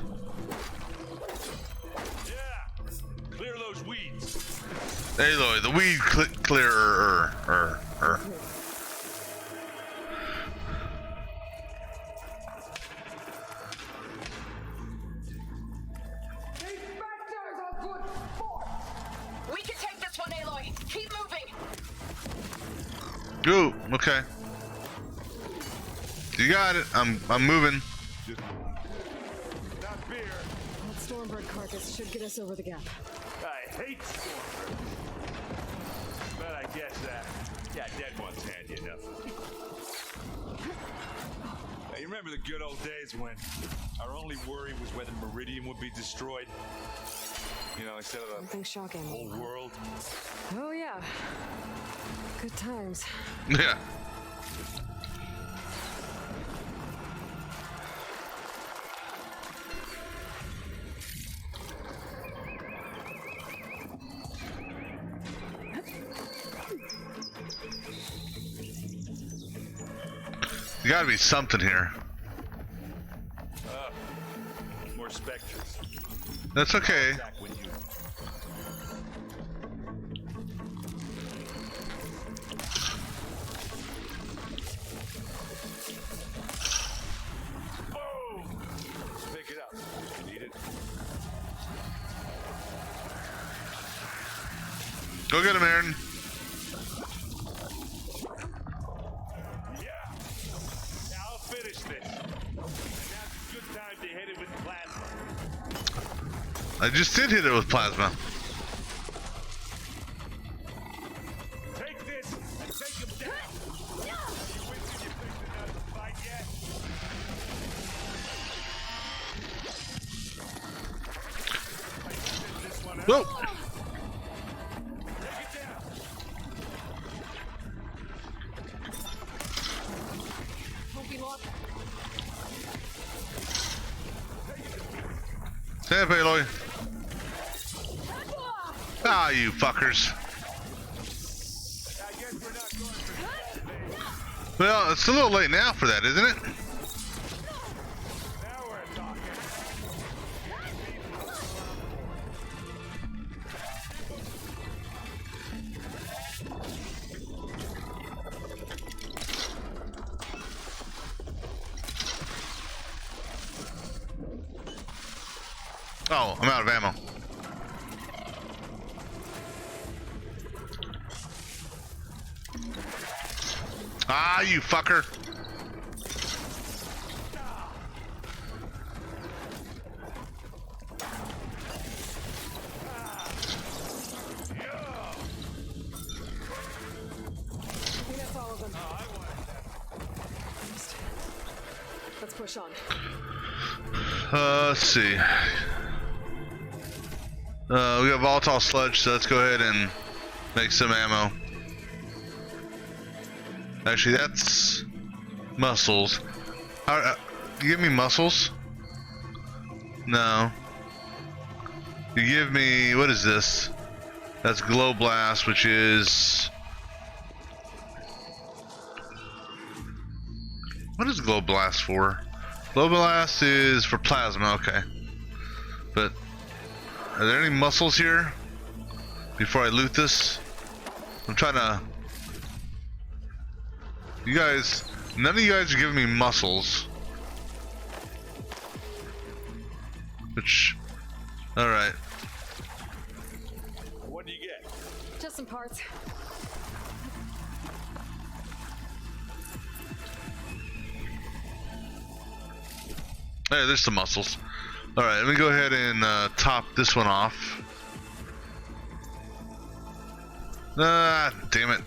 Clear those weeds. Aloy, the weed clearer. We can take this one, Aloy. Keep moving. Go. Okay. You got it. I'm moving. Not beer. That Stormbird carcass should get us over the gap. I hate Stormbird. But I guess dead ones hand you nothing. Hey, you remember the good old days when our only worry was whether Meridian would be destroyed? You know, instead of the Something shocking. whole world. Oh yeah. Good times. Yeah. There gotta be something here. More specters. That's okay. Back when you... Boom! Pick it up. You need it. Go get him, Aaron. I'll finish this. And now's a good time to hit it with plasma. I just did hit it with plasma. Take this and take him down. Are you with me? You think enough to fight yet? Whoa! Take it down. Won't be long. Stand up, Aloy. Ah, you fuckers. Well, it's a little late now for that, isn't it? Now we're talking. Oh, I'm out of ammo. Ah, you fucker. I think that's all of them. Let's push on. Let's see. We got volatile sludge, so let's go ahead and make some ammo. Actually, that's muscles. You give me muscles? No. You give me, what is this? That's Glow Blast, which is... What is Glow Blast for? Glow Blast is for plasma, okay. But, are there any muscles here? Before I loot this? I'm trying to... You guys, none of you guys are giving me muscles. Which, alright. What do you get? Just some parts. Hey, there's some muscles. Alright, let me go ahead and top this one off. Ah, damn it.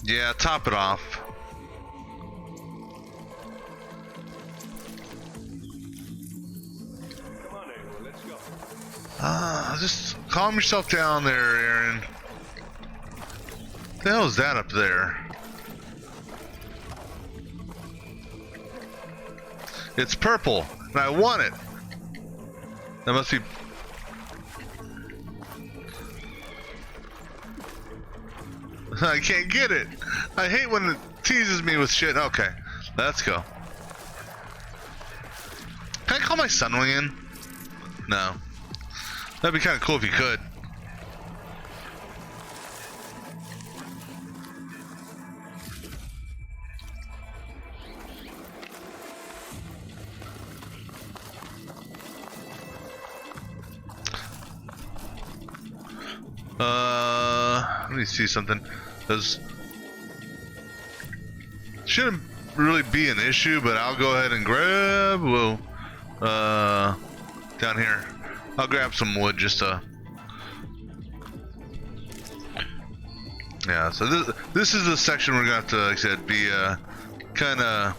Yeah, top it off. Come on, Just calm yourself down there, Aaron. What the hell is that up there? It's purple, and I want it. That must be... I can't get it. I hate when it teases me with shit. Okay, let's go. Can I call my Sunwing in? No. That'd be kind of cool if you could. Let me see something. This shouldn't really be an issue, but I'll go ahead and grab. Whoa. Down here. I'll grab some wood just to. Yeah. So this is the section we're gonna have to, like I said, be kind of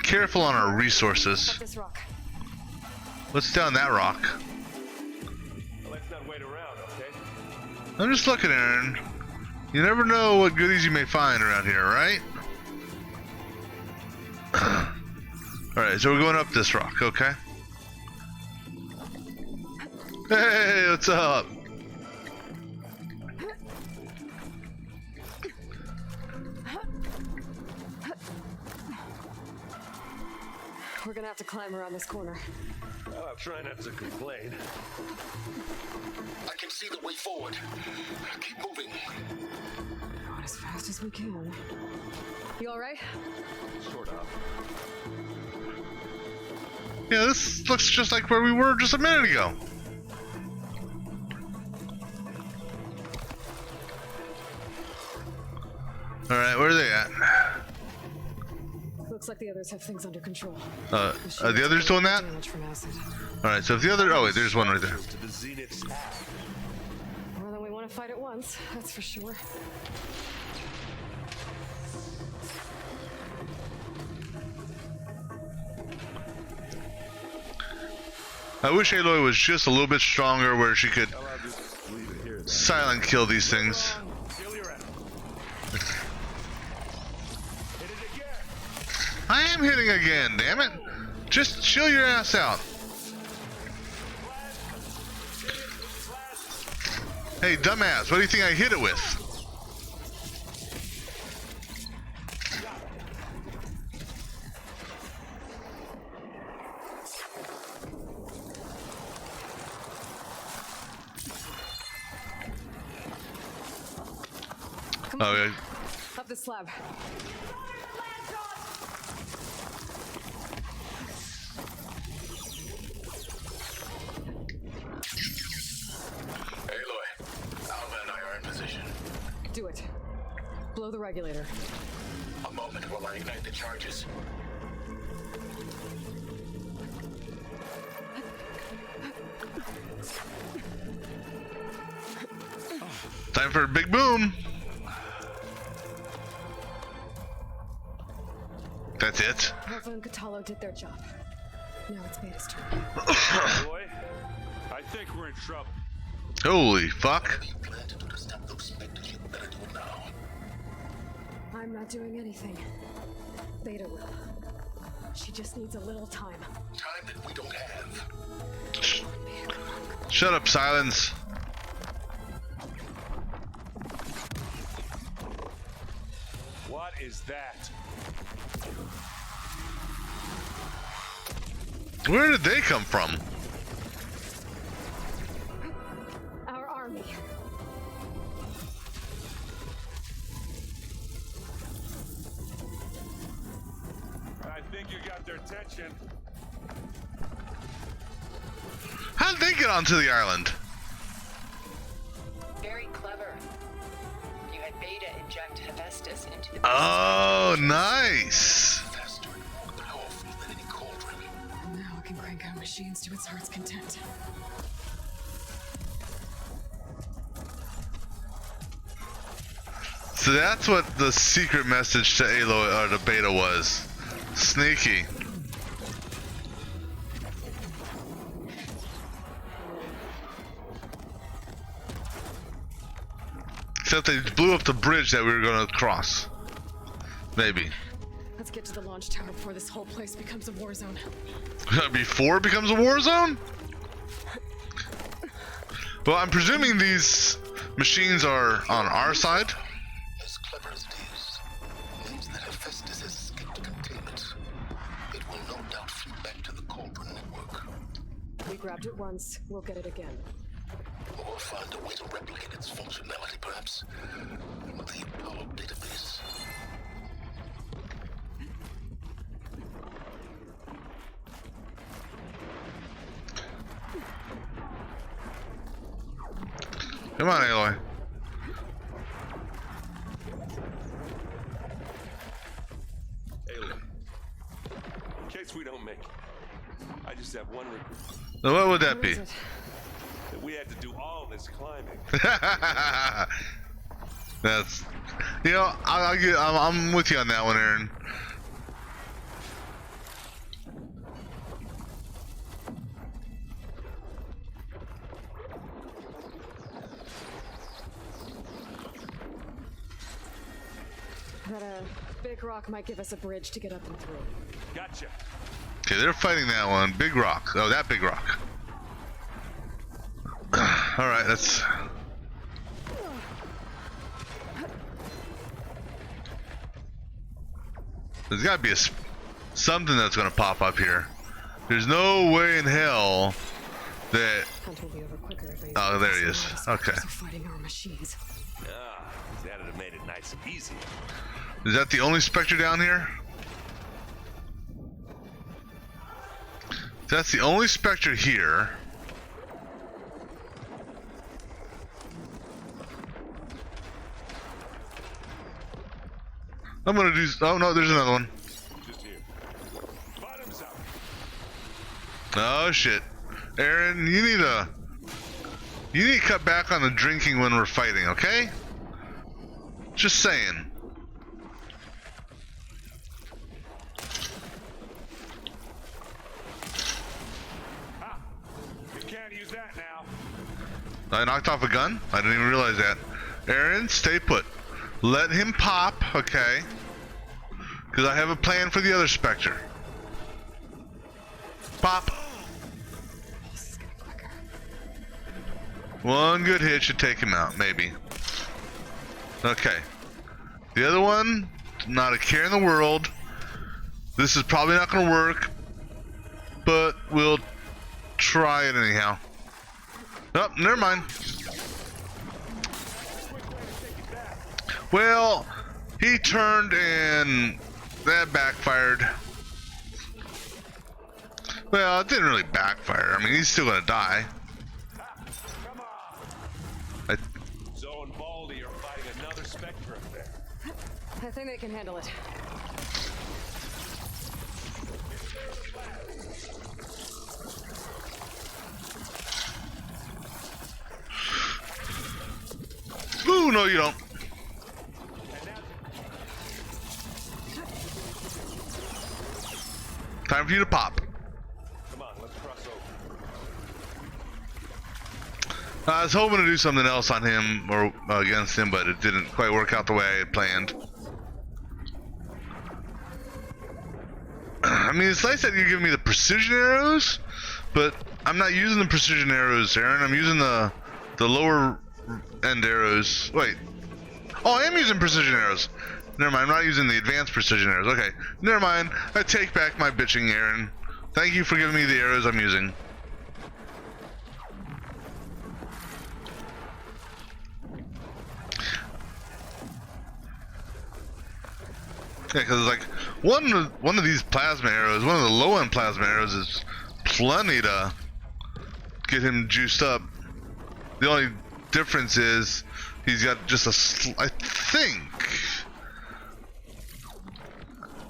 careful on our resources. This rock. What's down that rock? Let's not wait around, okay? I'm just looking, Aaron. You never know what goodies you may find around here, right? Alright, so we're going up this rock, okay? Hey, what's up? We're gonna have to climb around this corner. Well, I'll try not to complain. I can see the way forward. Keep moving. Going as fast as we can. You alright? Sort of. Yeah, this looks just like where we were just a minute ago. Alright, where are they at? Looks like the others have things under control. Are the others doing that? Alright, so if the other... Oh wait, there's one right there. More than we want to fight at once, that's for sure. I wish Aloy was just a little bit stronger where she could silent kill these things. I am hitting again, damn it! Just chill your ass out. Hey, dumbass, what do you think I hit it with? Come on. Okay. Up the slab. Do it. Blow the regulator. A moment while I ignite the charges. Time for a big boom. That's it. Nova and Katalo did their job. Now it's Beta's turn. Boy, I think we're in trouble. Holy fuck. I'm not doing anything. Beta will. She just needs a little time. Time that we don't have. Shut up, Silence. What is that? Where did they come from? Our army. I think you got their attention. How did they get onto the island? Very clever. You had Beta inject Hephaestus into the... Oh, nice. Now it can crank out machines to its heart's content. So that's what the secret message to Aloy or to Beta was. Sneaky. Except they blew up the bridge that we were gonna cross. Maybe. Let's get to the launch tower before this whole place becomes a war zone. Before it becomes a war zone? Well, I'm presuming these machines are on our side. As clever as it is, means that Hephaestus has escaped containment. It will no doubt flee back to the Cauldron network. We grabbed it once, we'll get it again. Or find a way to replicate its functionality, perhaps. With the Apollo database. Come on, Aloy. Aloy, in case we don't make it, I just have one request. Now, what would that be? That we had to do all this climbing. That's, you know, I'm with you on that one, Aaron. That big rock might give us a bridge to get up and through. Gotcha. Okay, they're fighting that one. Big rock. Oh, that big rock. All right, that's. There's got to be something that's going to pop up here. There's no way in hell that. Oh, there he is. Okay. Fighting our machines. Ah, that'd have made it nice and easy. Is that the only Spectre down here? If that's the only Spectre here. I'm gonna do. Oh no, there's another one. Just here. Bottoms up. Oh shit, Aaron, you need to cut back on the drinking when we're fighting, okay? Just saying. Ah, you can't use that now. I knocked off a gun? I didn't even realize that. Aaron, stay put. Let him pop, okay? Because I have a plan for the other Spectre. Pop. One good hit should take him out, maybe. Okay. The other one, not a care in the world. This is probably not going to work, but we'll try it anyhow. Oh, never mind. Well, he turned and that backfired. Well, it didn't really backfire. I mean, he's still gonna die. Zoe and Baldy are fighting another Spectre up there. I think they can handle it. Ooh, no, you don't. Time for you to pop. Come on, let's cross over. I was hoping to do something else on him or against him, but it didn't quite work out the way I had planned. I mean, it's nice that you're giving me the precision arrows, but I'm not using the precision arrows, Aaron. I'm using the lower end arrows. Wait. Oh, I am using precision arrows. Never mind, I'm not using the advanced precision arrows. Okay, never mind. I take back my bitching, Aaron. Thank you for giving me the arrows I'm using. Yeah, because like one of these plasma arrows, one of the low end plasma arrows is plenty to get him juiced up. The only difference is he's got just I think.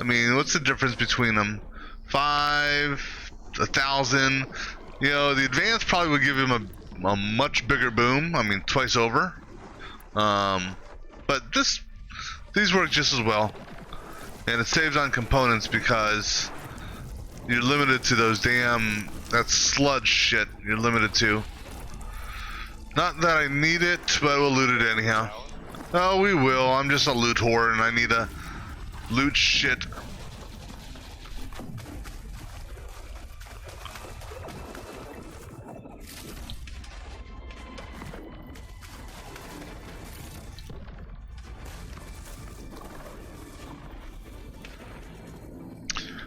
I mean, what's the difference between them? 5, 1,000. You know, the advanced probably would give him a much bigger boom. I mean, twice over. But these work just as well, and it saves on components because you're limited to those that sludge shit. You're limited to. Not that I need it, but we'll loot it anyhow. Oh, we will. I'm just a loot whore and I need to loot shit.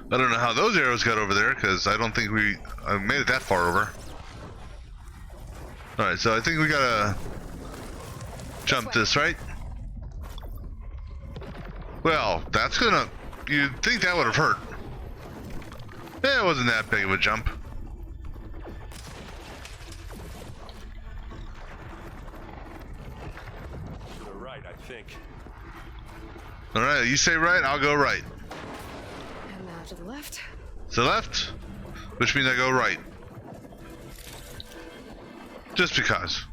I don't know how those arrows got over there, because I don't think I made it that far over. Alright, so I think we gotta jump this, right? Well, that's gonna... You'd think that would have hurt. Yeah, it wasn't that big of a jump. To the right, I think. Alright, you say right, I'll go right. And now to the left. To the left, which means I go right. Just because.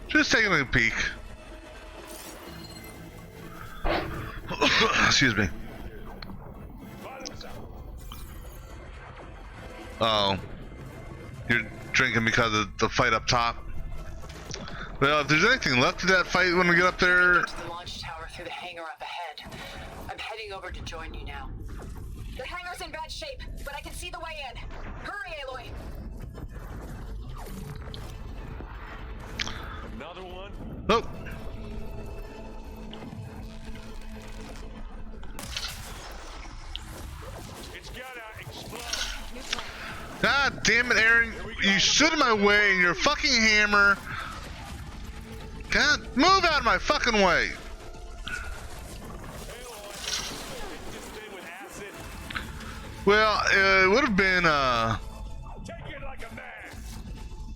Just taking a peek. Excuse me. Oh. You're drinking because of the fight up top? Well, if there's anything left of that fight when we get up there... To the launch tower through the hangar up ahead. I'm heading over to join you now. The hangar's in bad shape, but I can see the way in. Hurry, Aloy! Another one? Nope. It's gotta explode. God damn it, Aaron. You stood in my way and your fucking hammer. God, move out of my fucking way. Well, it would have been, Take it like a man.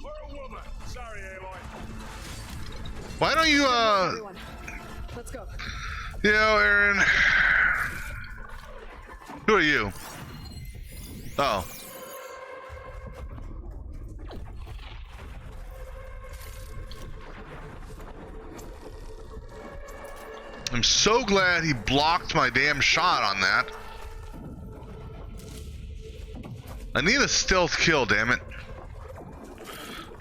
Or a woman. Sorry, Aloy. why don't you, Everyone, let's go. you know, Aaron. Who are you? Oh. I'm so glad he blocked my damn shot on that. I need a stealth kill, damn it.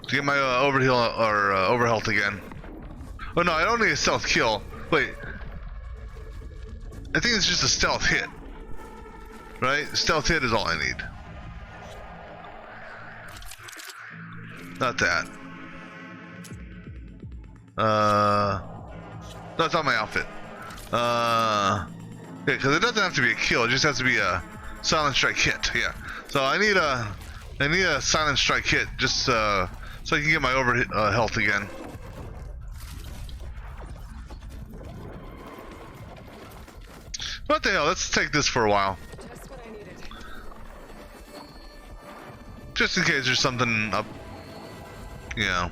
To get my overhealth again. Oh no, I don't need a stealth kill. Wait. I think it's just a stealth hit. Right? Stealth hit is all I need. Not that. That's on my outfit. Yeah, because it doesn't have to be a kill, it just has to be a silent strike hit. Yeah. So I need a silent strike hit just so I can get my health again. What the hell? Let's take this for a while. Just what I needed. Just in case there's something up, you know.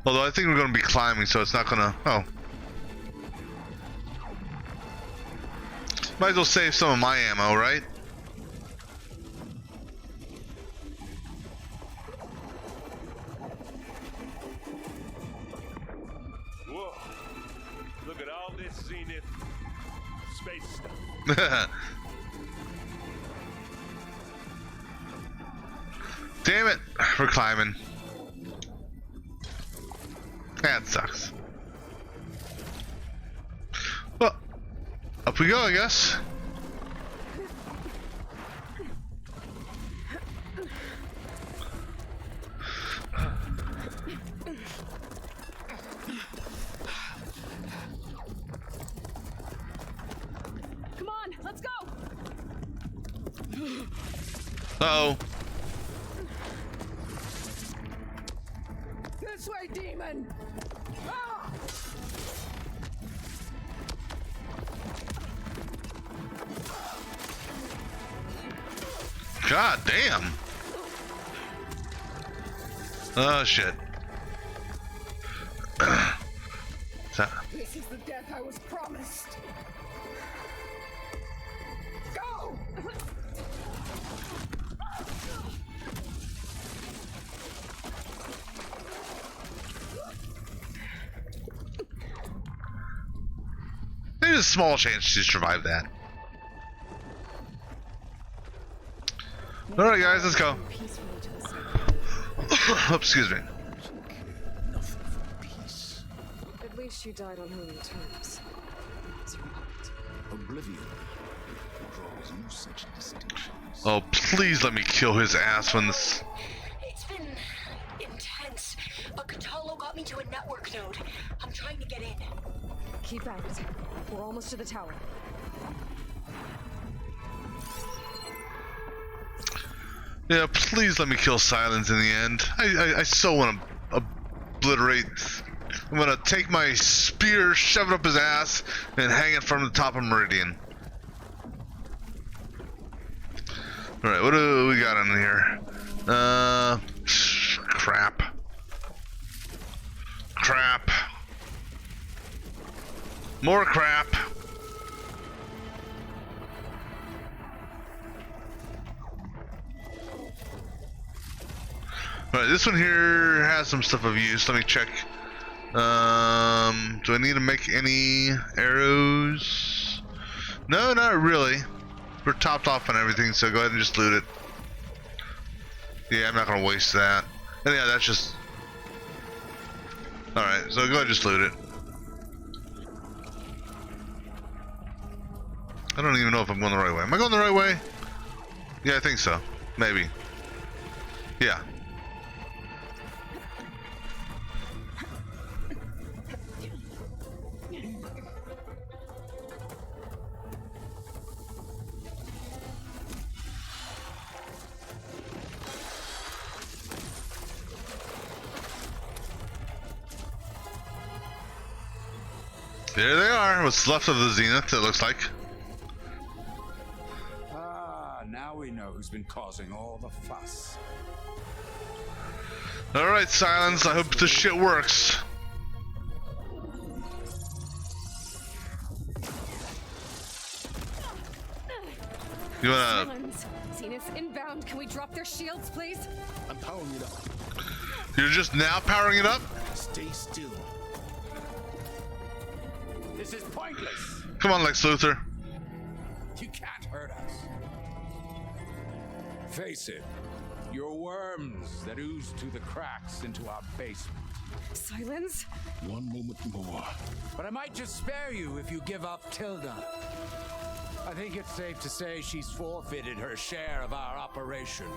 Although I think we're going to be climbing, so it's not going to... Oh. Might as well save some of my ammo, right? Whoa. Look at all this Zenith space stuff. Damn it. We're climbing. That sucks. Well, up we go, I guess. Come on, let's go! Uh-oh. This way, demon! Ah! God damn. Oh, shit. This is the death I was promised. Go! There's a small chance to survive that. Alright guys, let's go. Peacefully to the surface. Oh, excuse me. Nothing for peace. At least you died on her own terms. Oblivion draws no such distinctions. Oh, please let me kill his ass when this. It's been intense, but Katalo got me to a network node. I'm trying to get in. Keep at it. We're almost to the tower. Yeah, please let me kill Silence in the end. I so want to obliterate. I'm gonna take my spear, shove it up his ass, and hang it from the top of Meridian. Alright, what do we got in here? Crap. Crap. More crap. Alright, this one here has some stuff of use. Let me check. Do I need to make any arrows? No, not really. We're topped off on everything, so go ahead and just loot it. Yeah, I'm not gonna waste that. And yeah, that's just... Alright, so go ahead and just loot it. I don't even know if I'm going the right way. Am I going the right way? Yeah, I think so. Maybe. Yeah. There they are. What's left of the Zenith, it looks like. Ah, now we know who's been causing all the fuss. Alright, Silence, I hope this shit works. You wanna... Silence. Zenith inbound. Can we drop their shields, please? I'm powering it up. You're just now powering it up? Stay still. This is pointless. Come on, Lex Luthor. You can't hurt us. Face it, you're worms that ooze through the cracks into our basement. Silence? One moment more. But I might just spare you if you give up Tilda. I think it's safe to say she's forfeited her share of our operation.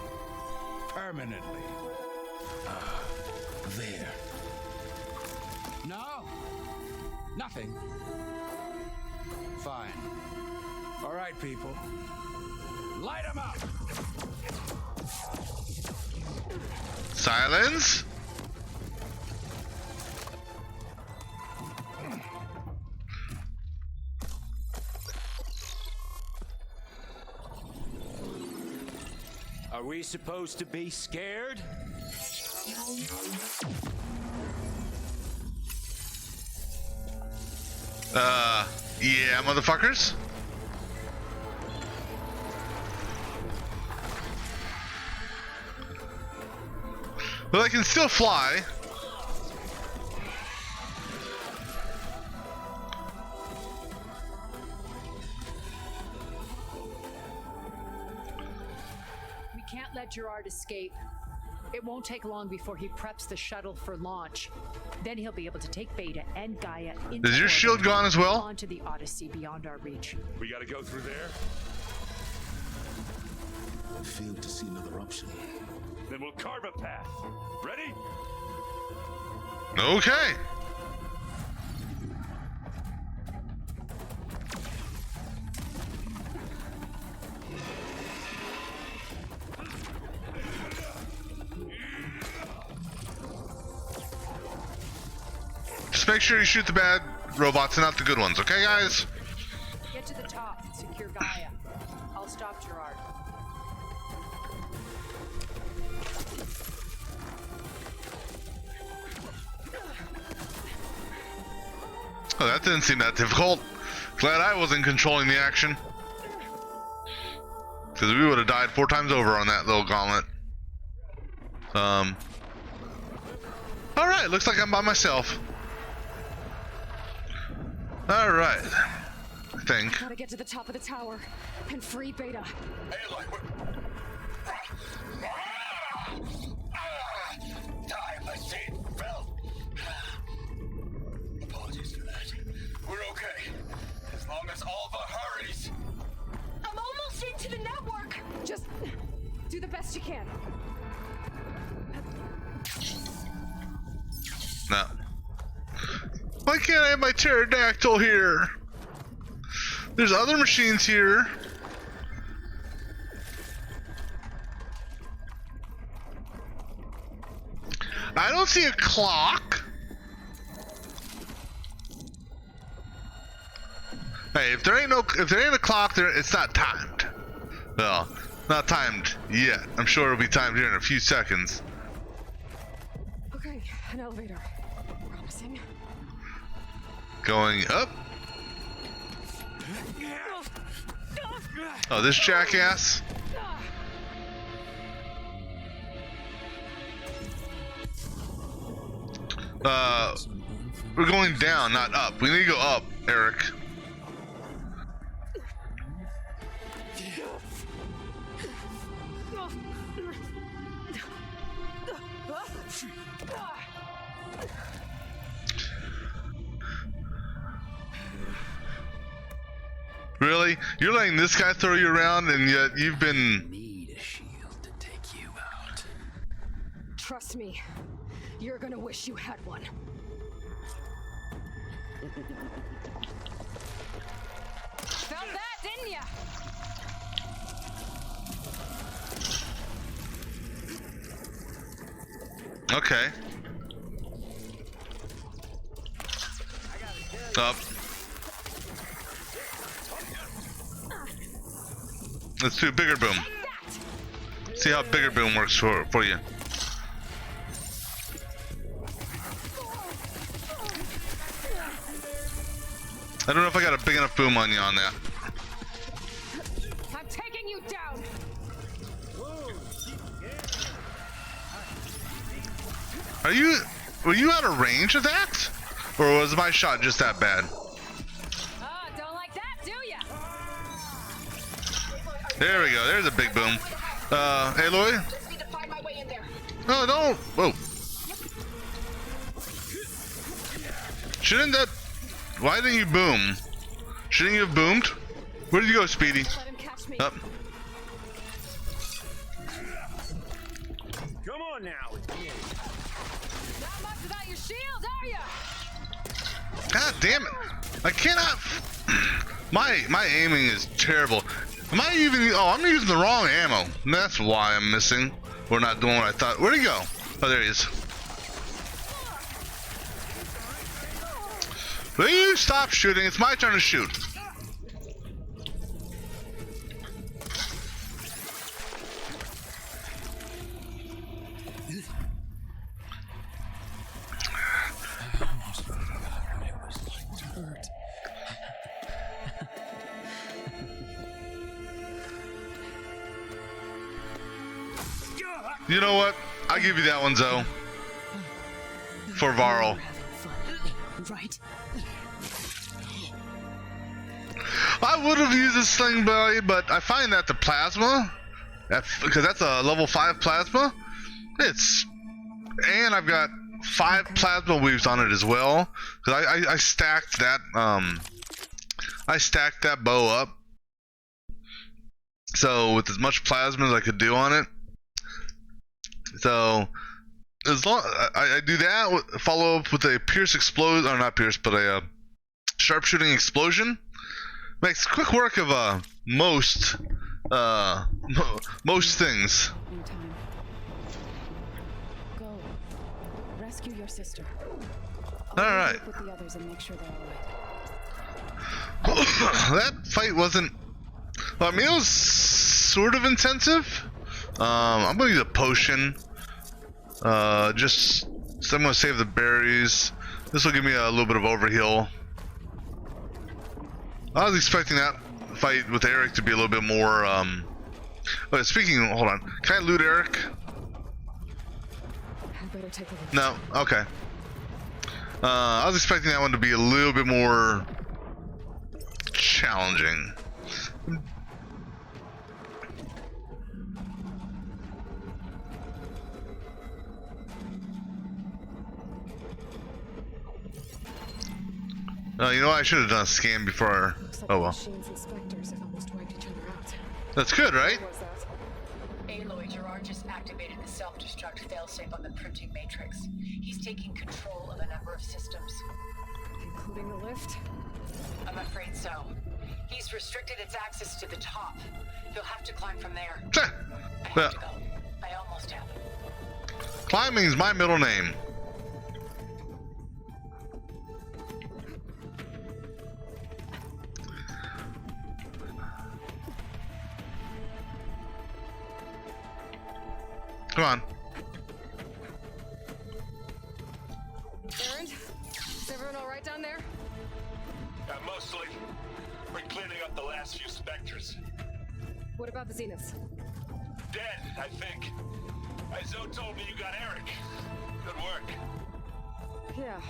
Permanently. There. No. Nothing. Fine. All right, people. Light 'em up! Silence? Are we supposed to be scared? Yeah, motherfuckers. Well, I can still fly. We can't let Gerard escape. It won't take long before he preps the shuttle for launch. Then he'll be able to take Beta and Gaia into Is your orbit shield gone as well? onto the Odyssey beyond our reach. We gotta go through there? I failed to see another option. Then we'll carve a path. Ready? Okay. Just make sure you shoot the bad robots and not the good ones, okay, guys? Get to the top and secure Gaia. I'll stop Gerard. Oh, that didn't seem that difficult. Glad I wasn't controlling the action. Because we would have died 4 times over on that little gauntlet. Alright, looks like I'm by myself. Alright. I think. Gotta get to the top of the tower and free Beta. best you can. No. Why can't I have my pterodactyl here? There's other machines here. I don't see a clock. Hey, if there ain't a clock there, it's not timed. Well, not timed yet. I'm sure it'll be timed here in a few seconds. Okay, an elevator. Promising. Going up. Oh, this jackass. We're going down, not up. We need to go up, Eric. Really? You're letting this guy throw you around, and yet you've been... Need a shield to take you out. Trust me, you're gonna wish you had one. Felt that, didn't ya? Okay. Up. Let's do bigger boom. See how bigger boom works for you. I don't know if I got a big enough boom on you on that. I'm taking you down. Were you out of range of that? Or was my shot just that bad? Don't like that, do ya? There we go, there's a big boom. Aloy? No, don't. Whoa. Shouldn't that... Why didn't you boom? Shouldn't you have boomed? Where did you go, Speedy? Up. Come on now. Not much without your shield, are ya? God damn it. I cannot... My aiming is terrible. Am I even... Oh, I'm using the wrong ammo. That's why I'm missing. Or not doing what I thought. Where'd he go? Oh, there he is. Will you stop shooting? It's my turn to shoot. You know what? I'll give you that one, Zoe. For Varl. Right. I would have used this sling belly, but I find that the plasma, because that's a level 5 plasma, and I've got 5 plasma weaves on it as well. Because I stacked that bow up, so with as much plasma as I could do on it. So as long I do that, follow up with a pierce explosion, or not pierce, but a sharpshooting explosion. Makes quick work of most things. In time. Go. Rescue your sister. All right. With the others and make sure they're all right. That fight wasn't... Well, I mean, it was sort of intensive. I'm gonna use a potion. Just... So I'm gonna save the berries. This will give me a little bit of overheal. I was expecting that fight with Eric to be a little bit more, Wait, speaking... Hold on. Can I loot Eric? I better take a look. No? Okay. I was expecting that one to be a little bit more... challenging. You know what? I should have done a scan before. Oh well. Machines and specters have almost wiped each other out. That's good, right? Aloy, Gerard just activated the self-destruct failsafe on the printing matrix. He's taking control of a number of systems. Including the lift? I'm afraid so. He's restricted its access to the top. You'll have to climb from there. I have to go. I almost have. Climbing's my middle name. Come on. Aaron, is everyone all right down there? Mostly. We're cleaning up the last few specters. What about the Zeniths? Dead, I think. Zoe told me you got Eric. Good work. Yeah.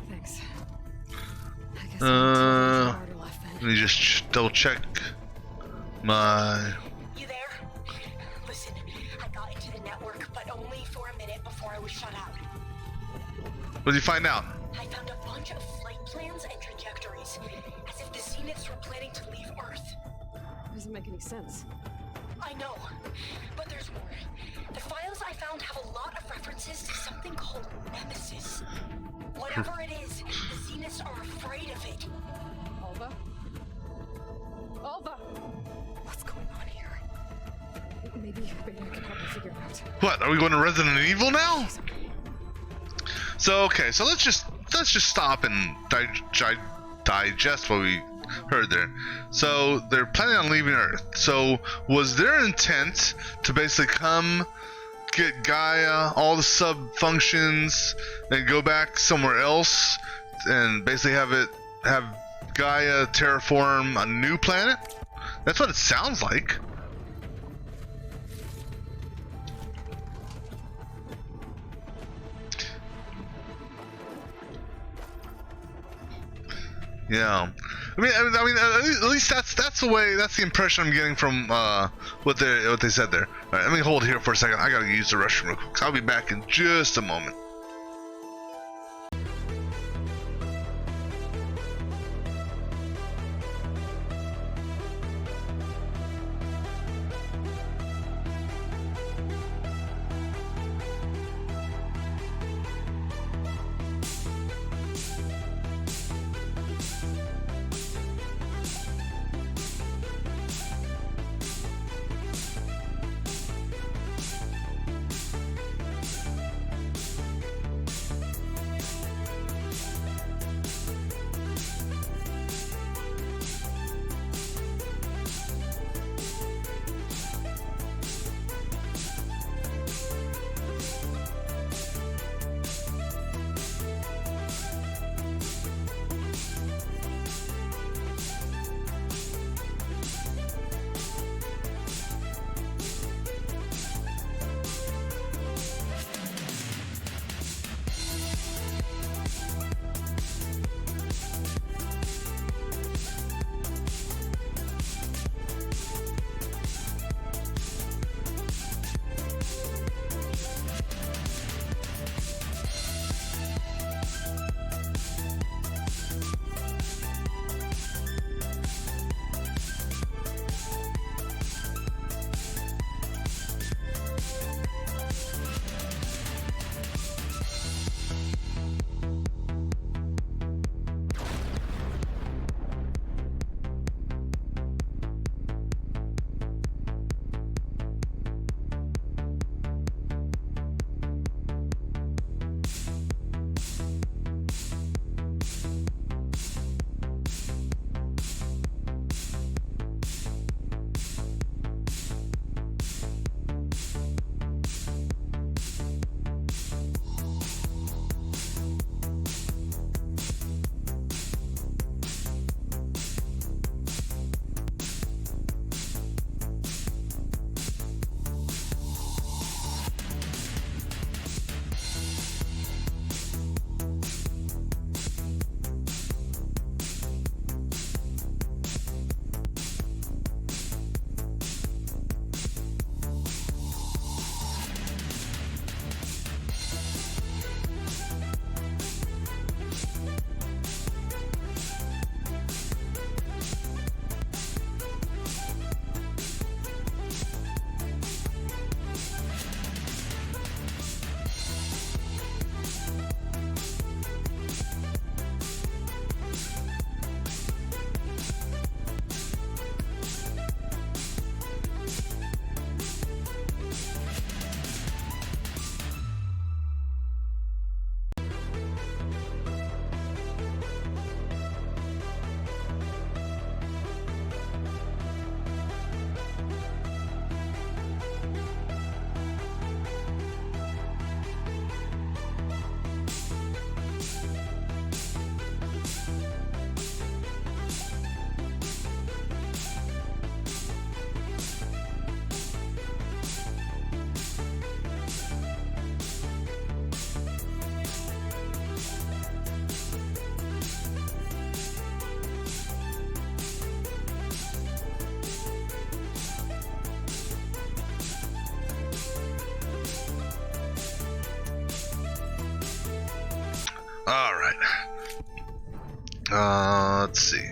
Thanks. I guess harder left then. Let me just double check my. You there? Listen, I got into the network, but only for a minute before I was shut out. What did you find out? I found a bunch of flight plans and trajectories, as if the Zeniths were planning to leave Earth. Doesn't make any sense. I know, but there's more. The files I found have a lot of references to something called Nemesis. Whatever it is, the Zeniths are afraid of it. Alva? Alva! What's going on here? Maybe Beta can help me figure it out. What? Are we going to Resident Evil now? So okay, so let's just stop and digest what we heard there. So they're planning on leaving Earth. So was their intent to basically come get Gaia, all the sub functions, and go back somewhere else, and basically have Gaia terraform a new planet? That's what it sounds like. Yeah, I mean, at least that's the way. That's the impression I'm getting from what they said there. All right, let me hold here for a second. I gotta use the restroom real quick. I'll be back in just a moment. All right. Let's see.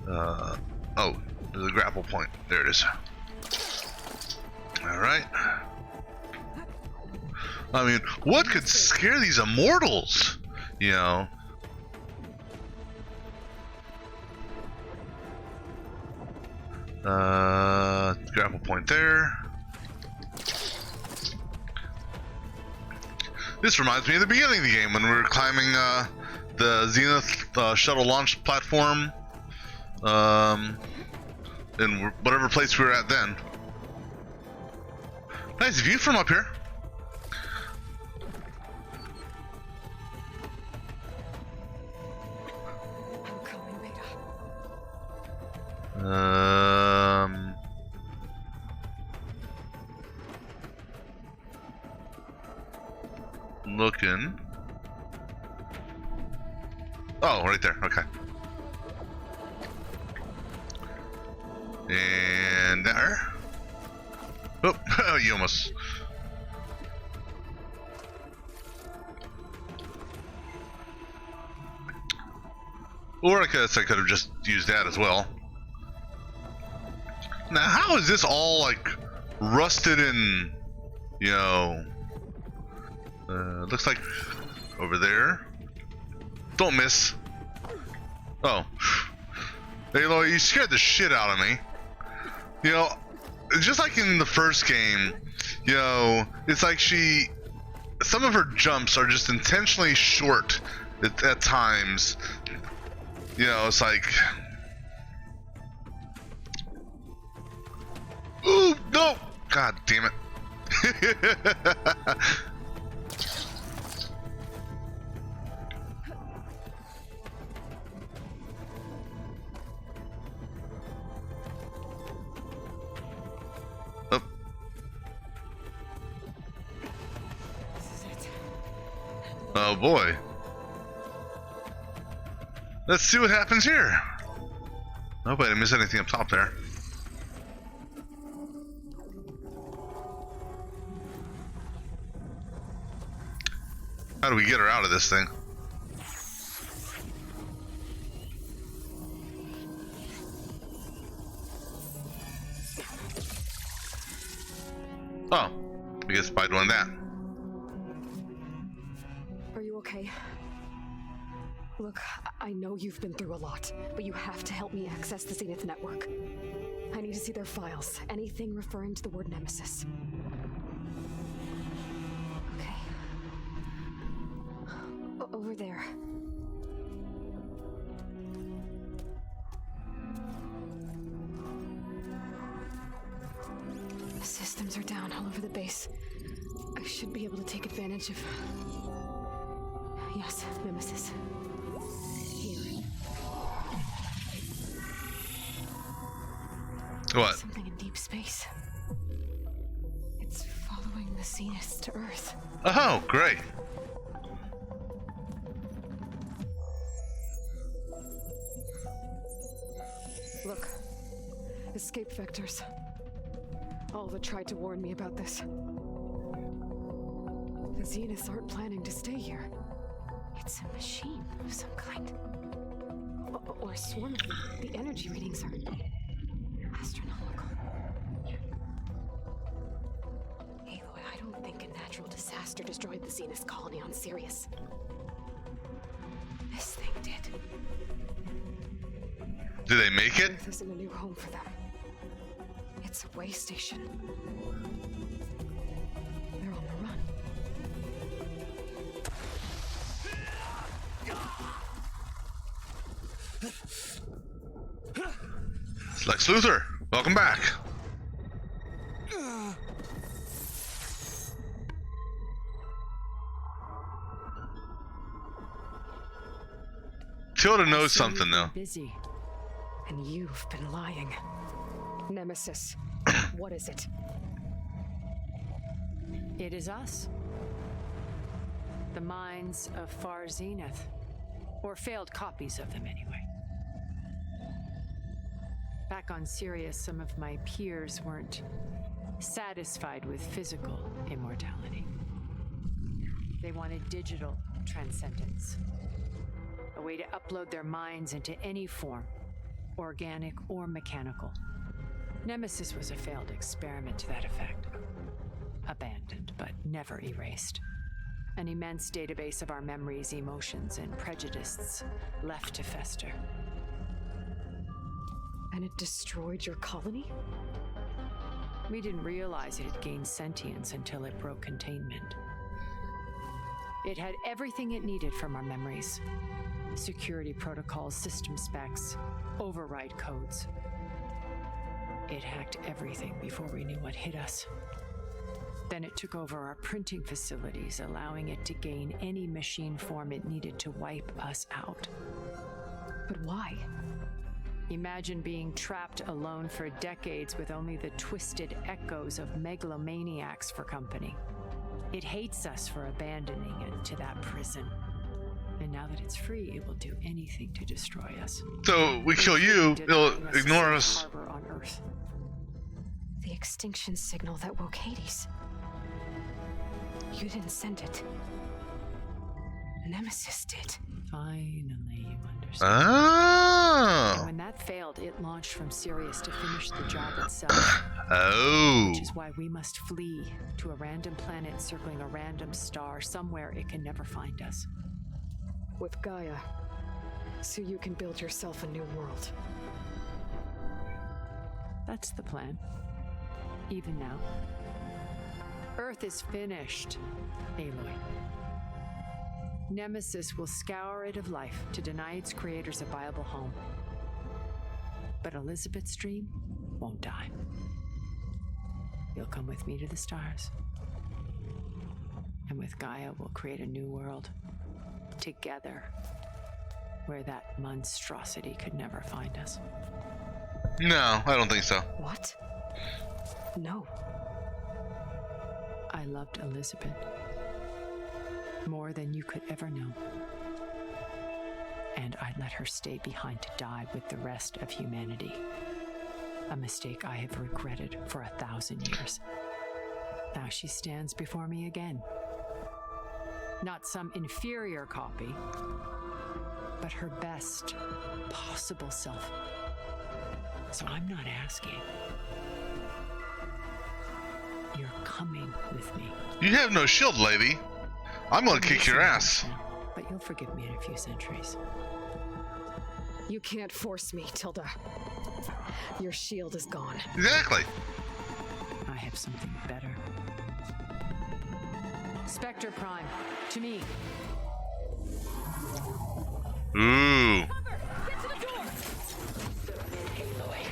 Oh, there's a grapple point. There it is. All right. I mean, what could scare these immortals? You know. Grapple point there. This reminds me of the beginning of the game when we were climbing the Zenith shuttle launch platform in whatever place we were at then. Nice view from up here. Looking. Oh, right there. Okay. And there. Oh, you almost. Or I guess I could have just used that as well. Now, how is this all like rusted and, you know, looks like over there. Don't miss. Oh, Aloy, you scared the shit out of me. You know, just like in the first game, you know, it's like some of her jumps are just intentionally short at times. You know, it's like, ooh, no! God damn it. Oh. Oh boy. Let's see what happens here. Hope I didn't miss anything up top there. How do we get her out of this thing? Oh, I guess by doing that. Are you okay? Look, I know you've been through a lot, but you have to help me access the Zenith network. I need to see their files, anything referring to the word Nemesis. Okay. Over there. The systems are down all over the base. I should be able to take advantage of... Yes, Nemesis. Here. What? Something in deep space. It's following the Zeniths to Earth. Oh, great. Look. Escape vectors. Alva tried to warn me about this. The Zeniths aren't planning to stay here. It's a machine of some kind. Or a swarm of them. The energy readings are astronomical. Aloy, I don't think a natural disaster destroyed the Zenith colony on Sirius. This thing did. Do they make it? Earth isn't a new home for them. It's a way station. They're on the run. It's Lex Luthor. Welcome back. Tilda knows something though. Busy. And you've been lying. Nemesis, what is it? It is us. The minds of Far Zenith. Or failed copies of them, anyway. Back on Sirius, some of my peers weren't satisfied with physical immortality. They wanted digital transcendence. A way to upload their minds into any form, organic or mechanical. Nemesis was a failed experiment to that effect. Abandoned, but never erased. An immense database of our memories, emotions, and prejudices left to fester. And it destroyed your colony? We didn't realize it had gained sentience until it broke containment. It had everything it needed from our memories. Security protocols, system specs, override codes. It hacked everything before we knew what hit us. Then it took over our printing facilities, allowing it to gain any machine form it needed to wipe us out. But why? Imagine being trapped alone for decades with only the twisted echoes of megalomaniacs for company. It hates us for abandoning it to that prison. And now that it's free, it will do anything to destroy us. So we kill you, it'll ignore us. Harbor on Earth. The extinction signal that woke Hades. You didn't send it. Nemesis did. Finally, you understand. Oh. And when that failed, it launched from Sirius to finish the job itself. Oh. Which is why we must flee to a random planet circling a random star, somewhere it can never find us. With Gaia, so you can build yourself a new world. That's the plan. Even now. Earth is finished, Aloy. Nemesis will scour it of life to deny its creators a viable home. But Elizabeth's dream won't die. You'll come with me to the stars. And with Gaia, we'll create a new world. Together. Where that monstrosity could never find us. No, I don't think so. What? No. I loved Elizabeth. More than you could ever know. And I'd let her stay behind to die with the rest of humanity. A mistake I have regretted for 1,000 years. Now she stands before me again. Not some inferior copy, but her best possible self. So I'm not asking. You're coming with me. You have no shield, lady. I'm gonna kick your ass. But you'll forgive me in a few centuries. You can't force me, Tilda. Your shield is gone. Exactly. I have something better. Spectre Prime, to me. Ooh.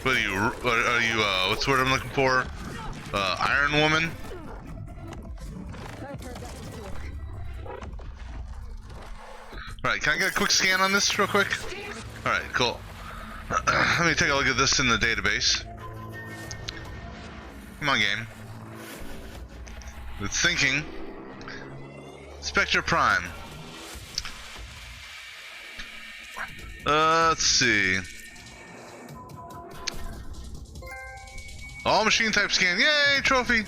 What are you, what's the word I'm looking for? Iron Woman? Alright, can I get a quick scan on this real quick? Alright, cool. Let me take a look at this in the database. Come on, game. It's thinking. Spectre Prime. Let's see. All machine type scan. Yay, trophy.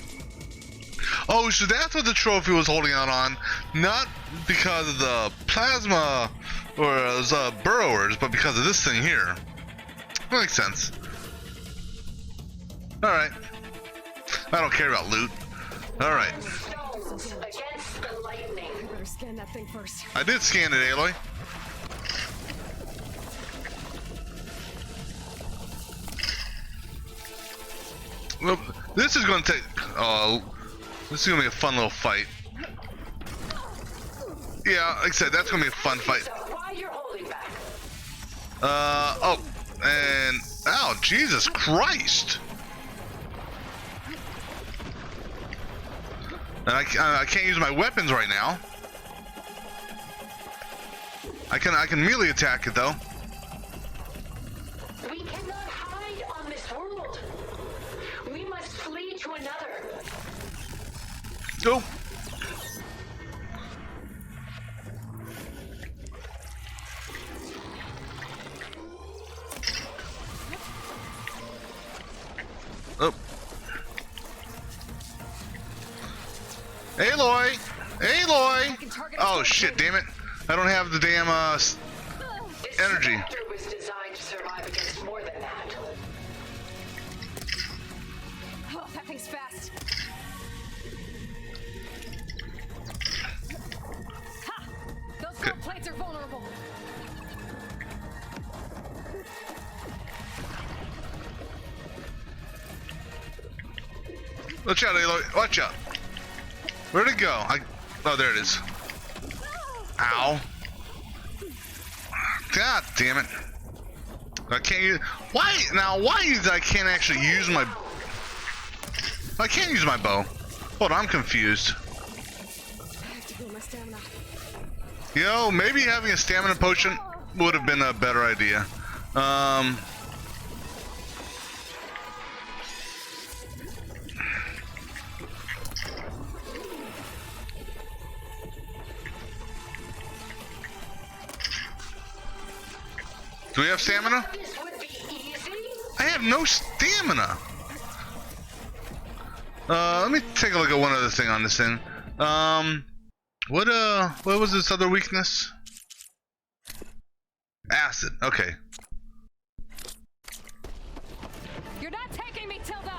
Oh, so that's what the trophy was holding out on. Not because of the plasma or burrowers, but because of this thing here. That makes sense. Alright. I don't care about loot. Alright. You better scan that thing first. I did scan it, Aloy. Well, this is going to take... this is going to be a fun little fight. Yeah, like I said, that's going to be a fun fight. Oh, and... Ow, Jesus Christ! And I can't use my weapons right now. I can melee attack it, though. We cannot hide on this world. We must flee to another. Go. Oh. Aloy! Aloy! Oh shit, damn it. I don't have the damn energy. It was designed to survive against more than that. Oh, that thing's fast. Ha! Those gold plates are vulnerable. Watch out, Aloy. Watch out. Where'd it go? Oh, there it is. Ow. God damn it. I can't use... Why I can't actually use my... I can't use my bow. Hold on, I'm confused. I have to build my stamina. Yo, maybe having a stamina potion would have been a better idea. Do we have stamina? I have no stamina. Let me take a look at one other thing on this thing. What was this other weakness? Acid. Okay. You're not taking me, Tilda.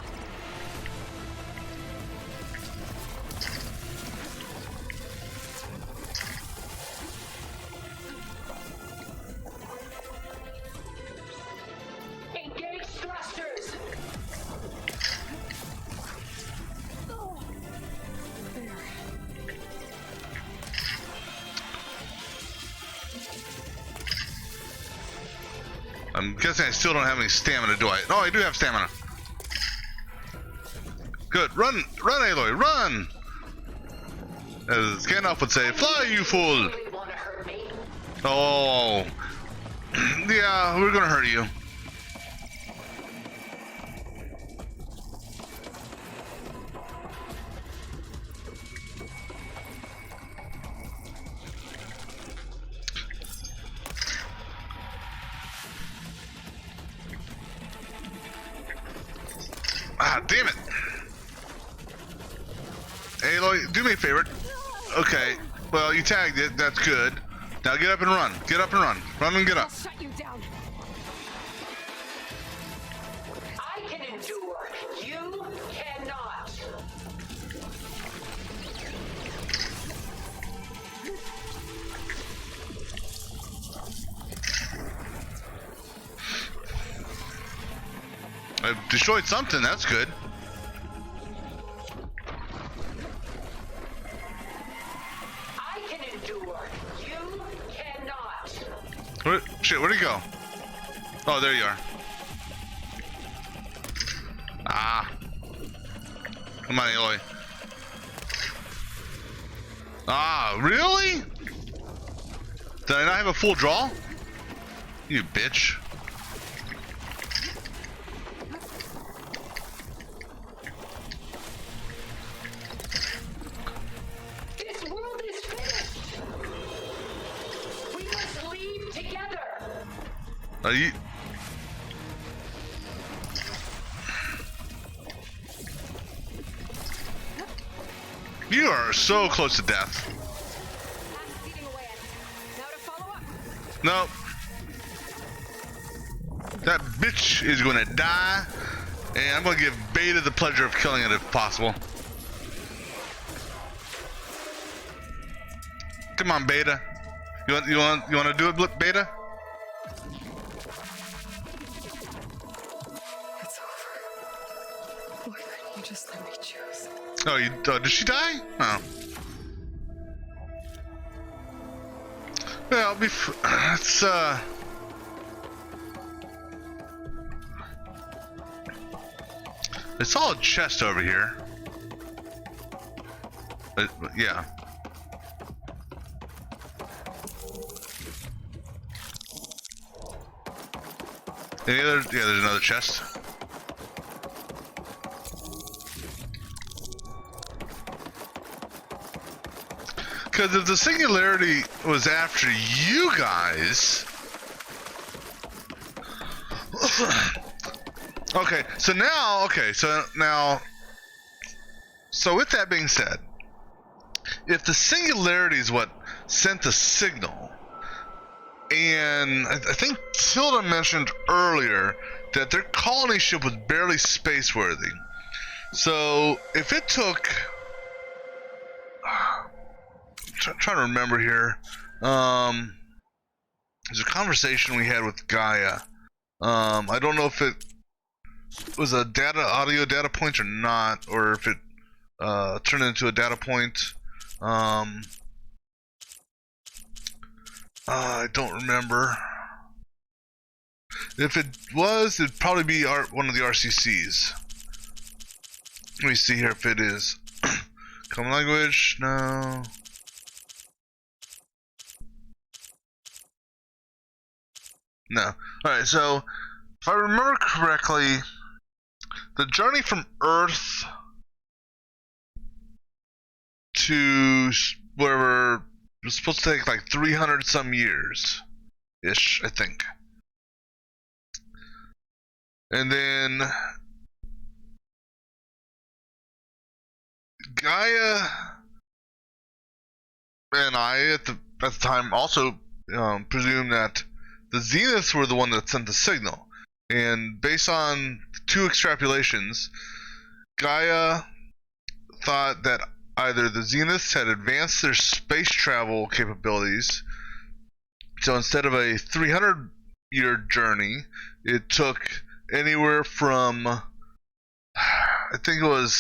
Engage thrusters. I'm guessing I still don't have any stamina, do I? Oh, I do have stamina. Good. Run, Aloy, run! As Gandalf would say, fly, you fool! Oh. Yeah, we're gonna hurt you. Ah, damn it! Aloy, do me a favor. Okay, well, you tagged it. That's good. Now get up and run. Get up and run. Run and get up. Shut you down. I can endure. You cannot. I've destroyed something. That's good. I can endure. You cannot. Where, shit, where'd he go? Oh, there you are. Ah. Come on, Aloy. Ah, really? Did I not have a full draw? You bitch. This world is finished. We must leave together. Are you... You are so close to death. Nope. That bitch is gonna die, and I'm gonna give Beta the pleasure of killing it if possible. Come on, Beta. You want to do it, Beta? It's over. Why couldn't you just let me choose? Oh, did she die? Oh. Well, it's it's all a chest over here. Yeah. Any other? Yeah, there's another chest. Because if the Singularity was after you guys... Okay, so now... So with that being said, if the singularity is what sent the signal, and I think Tilda mentioned earlier that their colony ship was barely space-worthy. So if it took, trying to remember here, there's a conversation we had with Gaia. I don't know if it was a audio data point or not, or if it turned into a data point. I don't remember. If it was, it'd probably be one of the RCCs. Let me see here if it is. Common language? No. No. Alright, so if I remember correctly, the journey from Earth to wherever was supposed to take like 300 some years ish, I think. And then Gaia and I at the time also presumed that the Zeniths were the one that sent the signal. And based on two extrapolations, Gaia thought that either the Zeniths had advanced their space travel capabilities, so instead of a 300-year journey, it took anywhere from, I think it was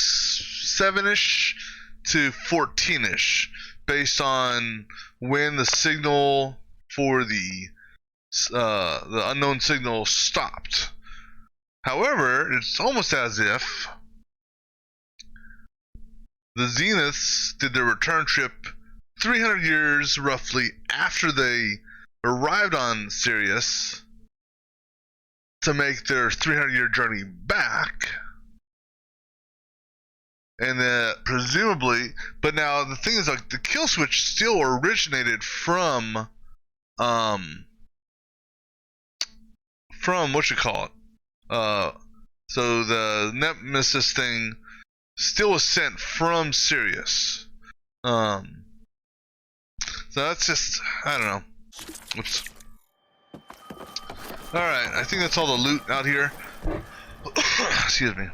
7-ish to 14-ish, based on when the signal for the unknown signal stopped. However, it's almost as if the Zeniths did their return trip 300 years roughly after they arrived on Sirius to make their 300-year journey back. And then presumably, but now the thing is, like, the kill switch still originated from what you call it. So the Nemesis thing still was sent from Sirius. So that's just, I don't know. Oops. Alright, I think that's all the loot out here. Excuse me.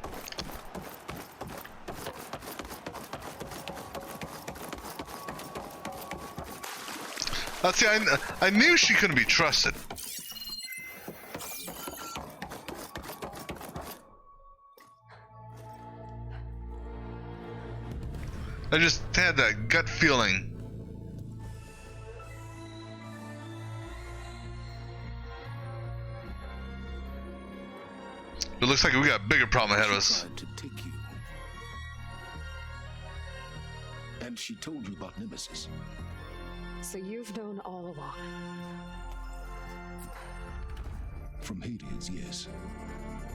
See, I knew she couldn't be trusted. I just had that gut feeling. It looks like we got a bigger problem ahead of us. To take you. And she told you about Nemesis. So you've known all along. From Hades, yes.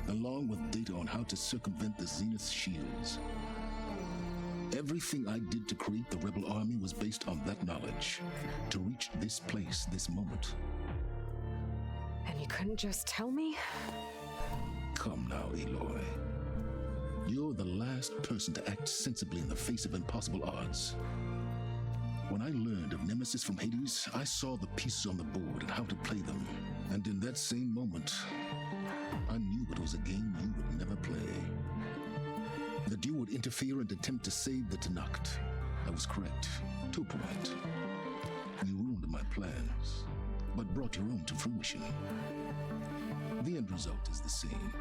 Along with data on how to circumvent the Zenith shields. Everything I did to create the Rebel Army was based on that knowledge. To reach this place, this moment. And you couldn't just tell me? Come now, Aloy. You're the last person to act sensibly in the face of impossible odds. When I learned of Nemesis from Hades, I saw the pieces on the board and how to play them. And in that same moment, I knew it was a game you would never play. That you would interfere and attempt to save the Tenakth. I was correct, to a point. You ruined my plans, but brought your own to fruition. The end result is the same.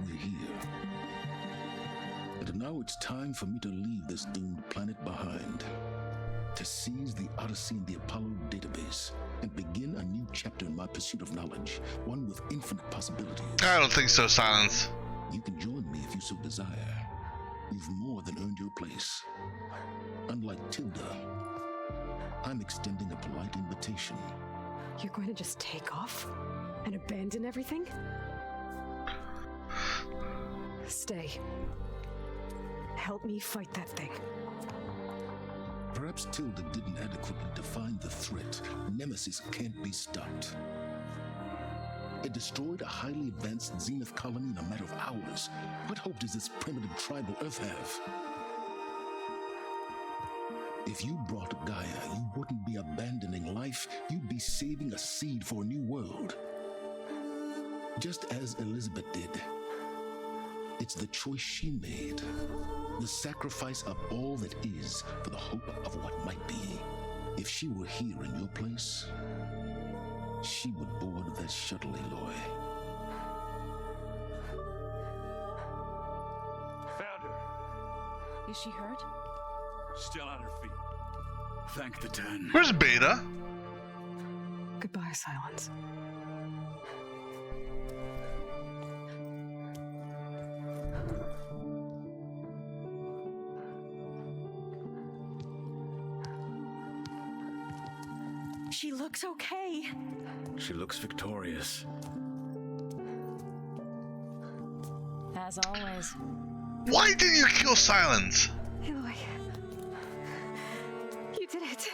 We're here. And now it's time for me to leave this doomed planet behind. To seize the Odyssey and the Apollo database and begin a new chapter in my pursuit of knowledge, one with infinite possibilities. I don't think so, Silence. You can join me if you so desire. You've more than earned your place. Unlike Tilda, I'm extending a polite invitation. You're going to just take off? And abandon everything? Stay. Help me fight that thing. Perhaps Tilda didn't adequately define the threat. Nemesis can't be stopped. It destroyed a highly advanced Zenith colony in a matter of hours. What hope does this primitive tribal Earth have? If you brought Gaia, you wouldn't be abandoning life, you'd be saving a seed for a new world. Just as Elizabeth did. It's the choice she made. The sacrifice of all that is for the hope of what might be. If she were here in your place, she would board that shuttle, Aloy. Found her. Is she hurt? Still on her feet. Thank the 10. Where's Beta? Goodbye, Silence. She looks okay. She looks victorious. As always. Why didn't you kill Silence? Aloy. You did it.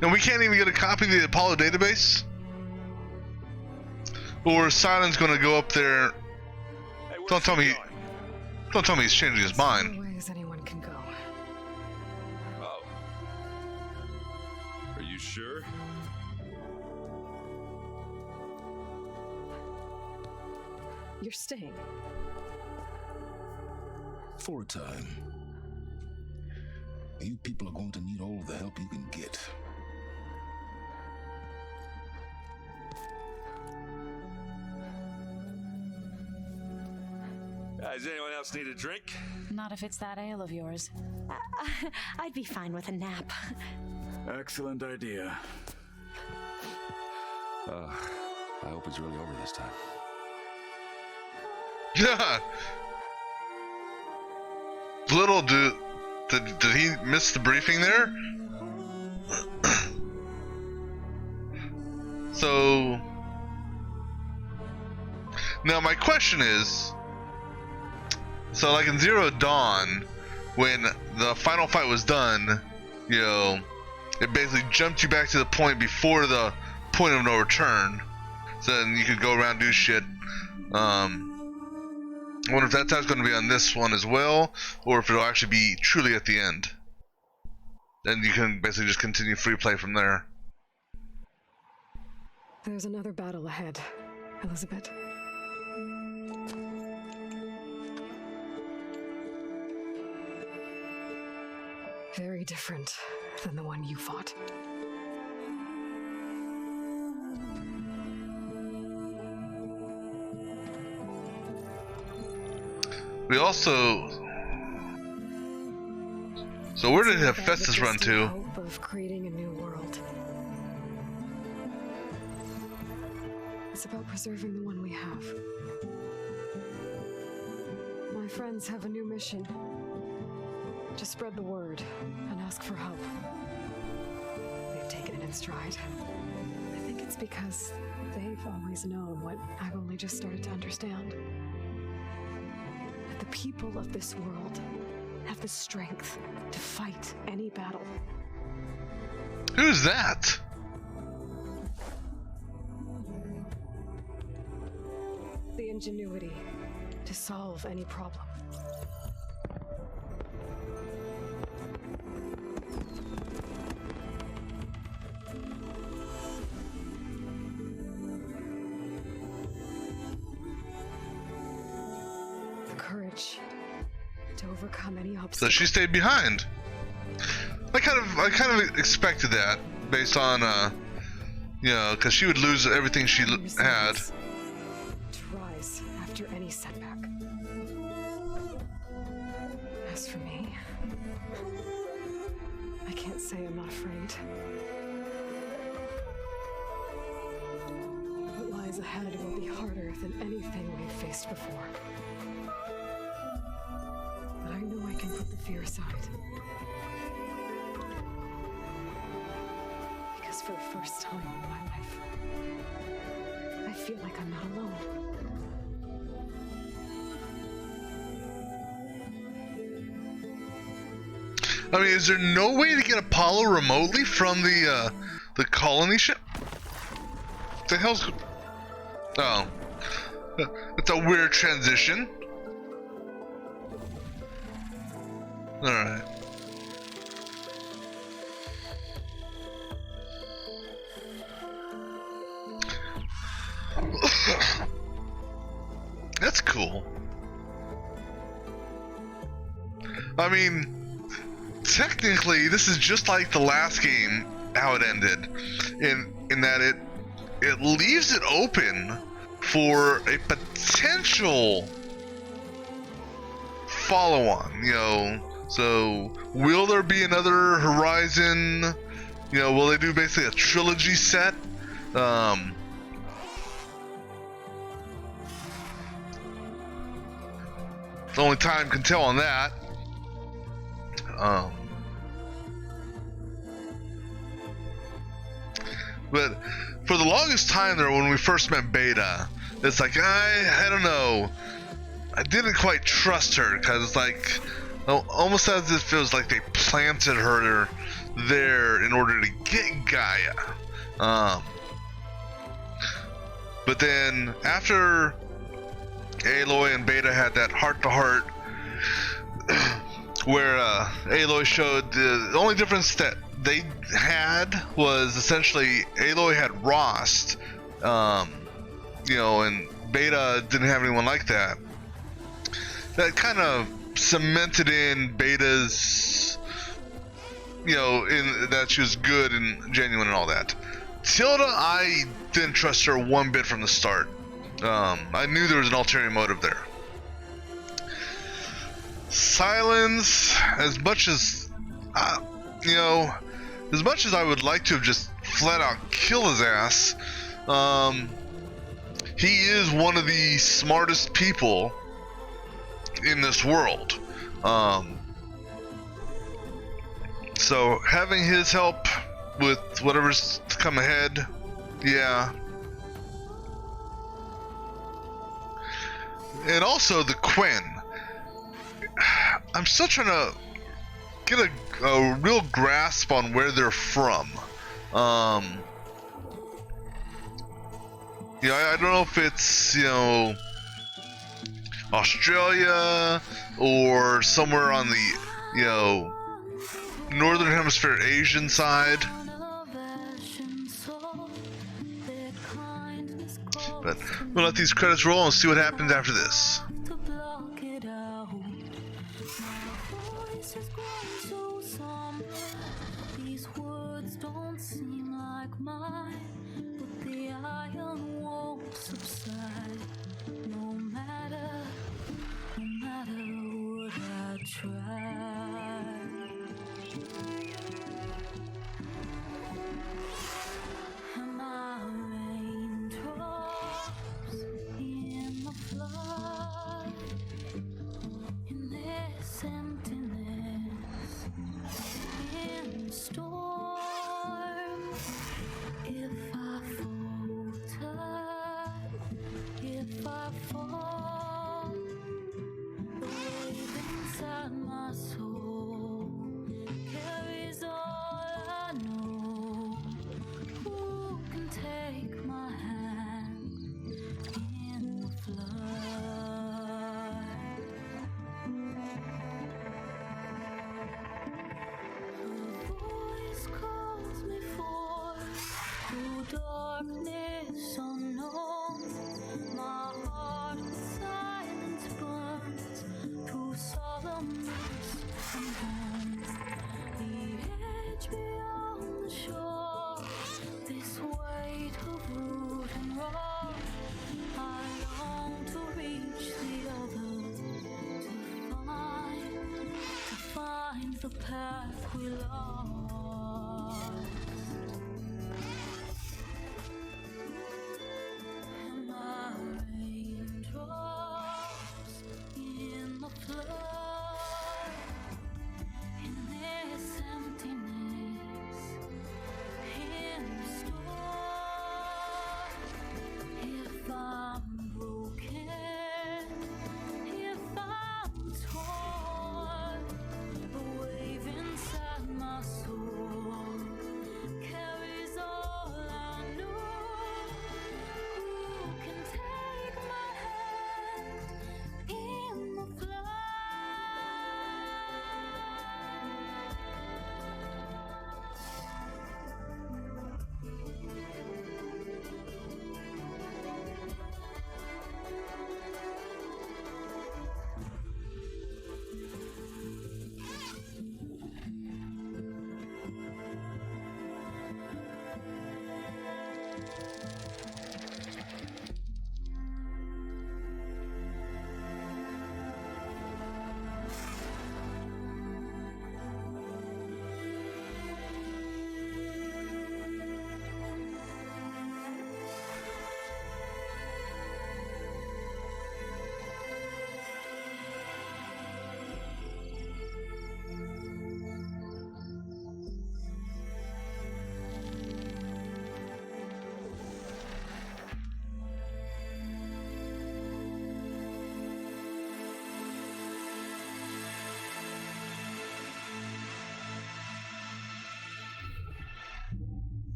And we can't even get a copy of the Apollo database? Or is Silence gonna go up there? Don't tell me he's changing his mind. As far away as anyone can go. Oh. Are you sure? You're staying. For a time. You people are going to need all of the help you can get. Does anyone else need a drink? Not if it's that ale of yours. I'd be fine with a nap. Excellent idea. I hope it's really over this time. Yeah. Little did he miss the briefing there? So now my question is, so like in Zero Dawn, when the final fight was done, you know, it basically jumped you back to the point before the point of no return. So then you could go around and do shit. I wonder if that's how it's going to be on this one as well, or if it'll actually be truly at the end. Then you can basically just continue free play from there. There's another battle ahead, Elizabeth. Very different than the one you fought. We also... So where did Hephaestus run to? Hope of creating a new world. It's about preserving the one we have. My friends have a new mission. To spread the word and ask for help. They've taken it in stride. I think it's because they've always known what I've only just started to understand. That the people of this world have the strength to fight any battle. Who's that? The ingenuity to solve any problem. The courage to overcome any obstacle. So she stayed behind. I kind of expected that based on you know, because she would lose everything she had. To rise after any setback. As for me, I can't say I'm not afraid. What lies ahead will be harder than anything we've faced before. But I know I can put the fear aside. Because for the first time in my life, I feel like I'm not alone. I mean, is there no way to get Apollo remotely from the The colony ship? The hell's... Oh. It's a weird transition. Alright. That's cool. I mean, technically, this is just like the last game, how it ended, in that it leaves it open for a potential follow-on. You know, so will there be another Horizon? You know, will they do basically a trilogy set? Only time can tell on that. But for the longest time there, when we first met Beta, it's like I don't know. I didn't quite trust her because it's like almost as if it was like they planted her there in order to get Gaia. But then after Aloy and Beta had that heart-to-heart where Aloy showed the only difference that they had was essentially Aloy had Rost, you know, and Beta didn't have anyone like that. That kind of cemented in Beta's, you know, in that she was good and genuine and all that. Tilda, I didn't trust her one bit from the start. I knew there was an ulterior motive there. Silence, as much as, you know, as much as I would like to have just flat out killed his ass, he is one of the smartest people in this world. So having his help with whatever's to come ahead, yeah. And also the Quen. I'm still trying to get a real grasp on where they're from. You know, I don't know if it's, you know, Australia or somewhere on the, you know, Northern Hemisphere Asian side. But we'll let these credits roll and see what happens after this. These words don't seem like mine, but the iron won't subside. No matter what I try. Am I raindrops in the flood? In this emptiness, in the storm. If I falter, if I fall, the wave inside my soul carries all I know. Who can take my hand in the flood? Her voice calls me forth through darkness unknown. My heart in silence burns through solemnness and home. The edge beyond the shore, this weight of root and rock. I long to reach the other, to find the path we lost. Am I raindrops in the flood? In this emptiness, in the storm. If I'm broken, if I'm torn, the wave inside my soul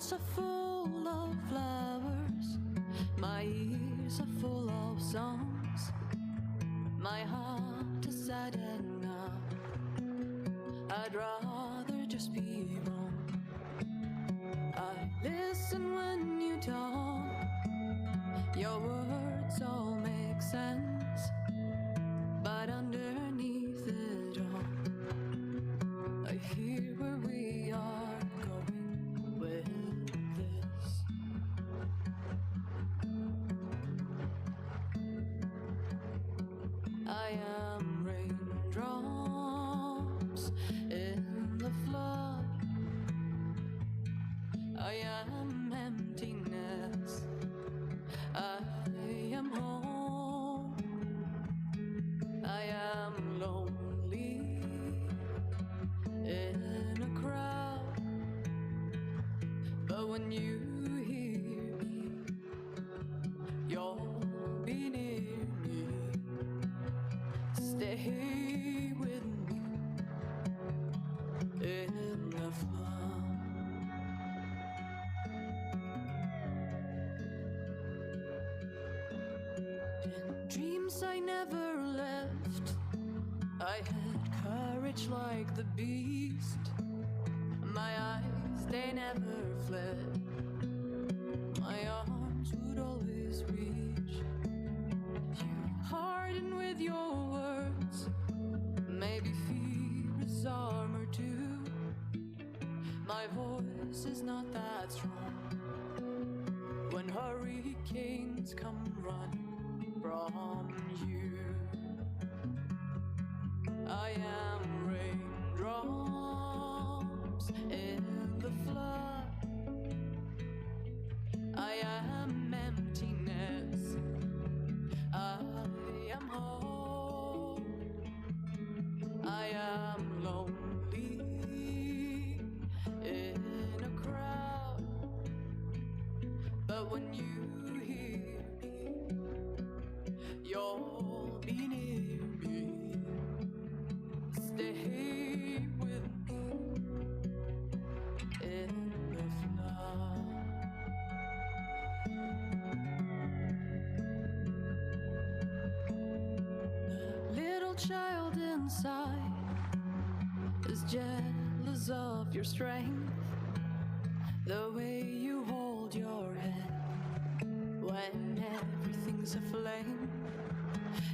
hearts are full of flowers, my ears are full of songs, my heart is sad and numb. I'd rather just be wrong. I listen when you talk, your words all make sense, but underneath it all, I hear where we are going with this. I am raindrops in the flood. I am emptiness. I am home. I am lonely in a crowd. But when you hear me, you'll be near me. Stay with me in the flood. In dreams I never left, I had courage like the beast. My eyes, they never fled. My arms would always reach. You harden with your words. Maybe fear is armor too. My voice is not that strong. When hurricanes come running from you, I am raindrops in the flood. I am emptiness. I am home. I am lonely in a crowd. But when you hear me, you'll be near me. Stay with me in the flood. The little child inside is jealous of your strength, the way you hold your head when everything's aflame.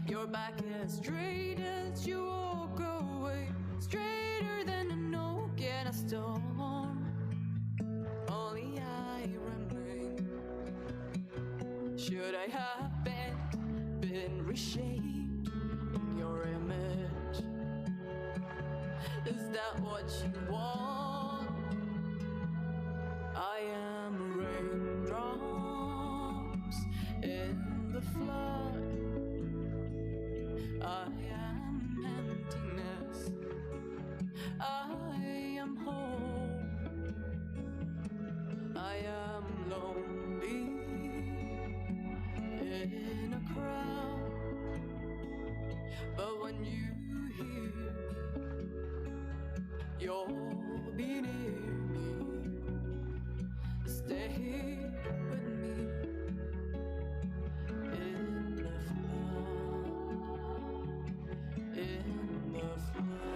Your back as straight as you walk away, straighter than an oak in a storm. Only I remain. Should I have been reshaped in your image? Is that what you want? I am raindrops in the flood. I am emptiness. I am home. I am lonely in a crowd. But when you hear me, you'll be near me. Stay with me in the flood. In the flood.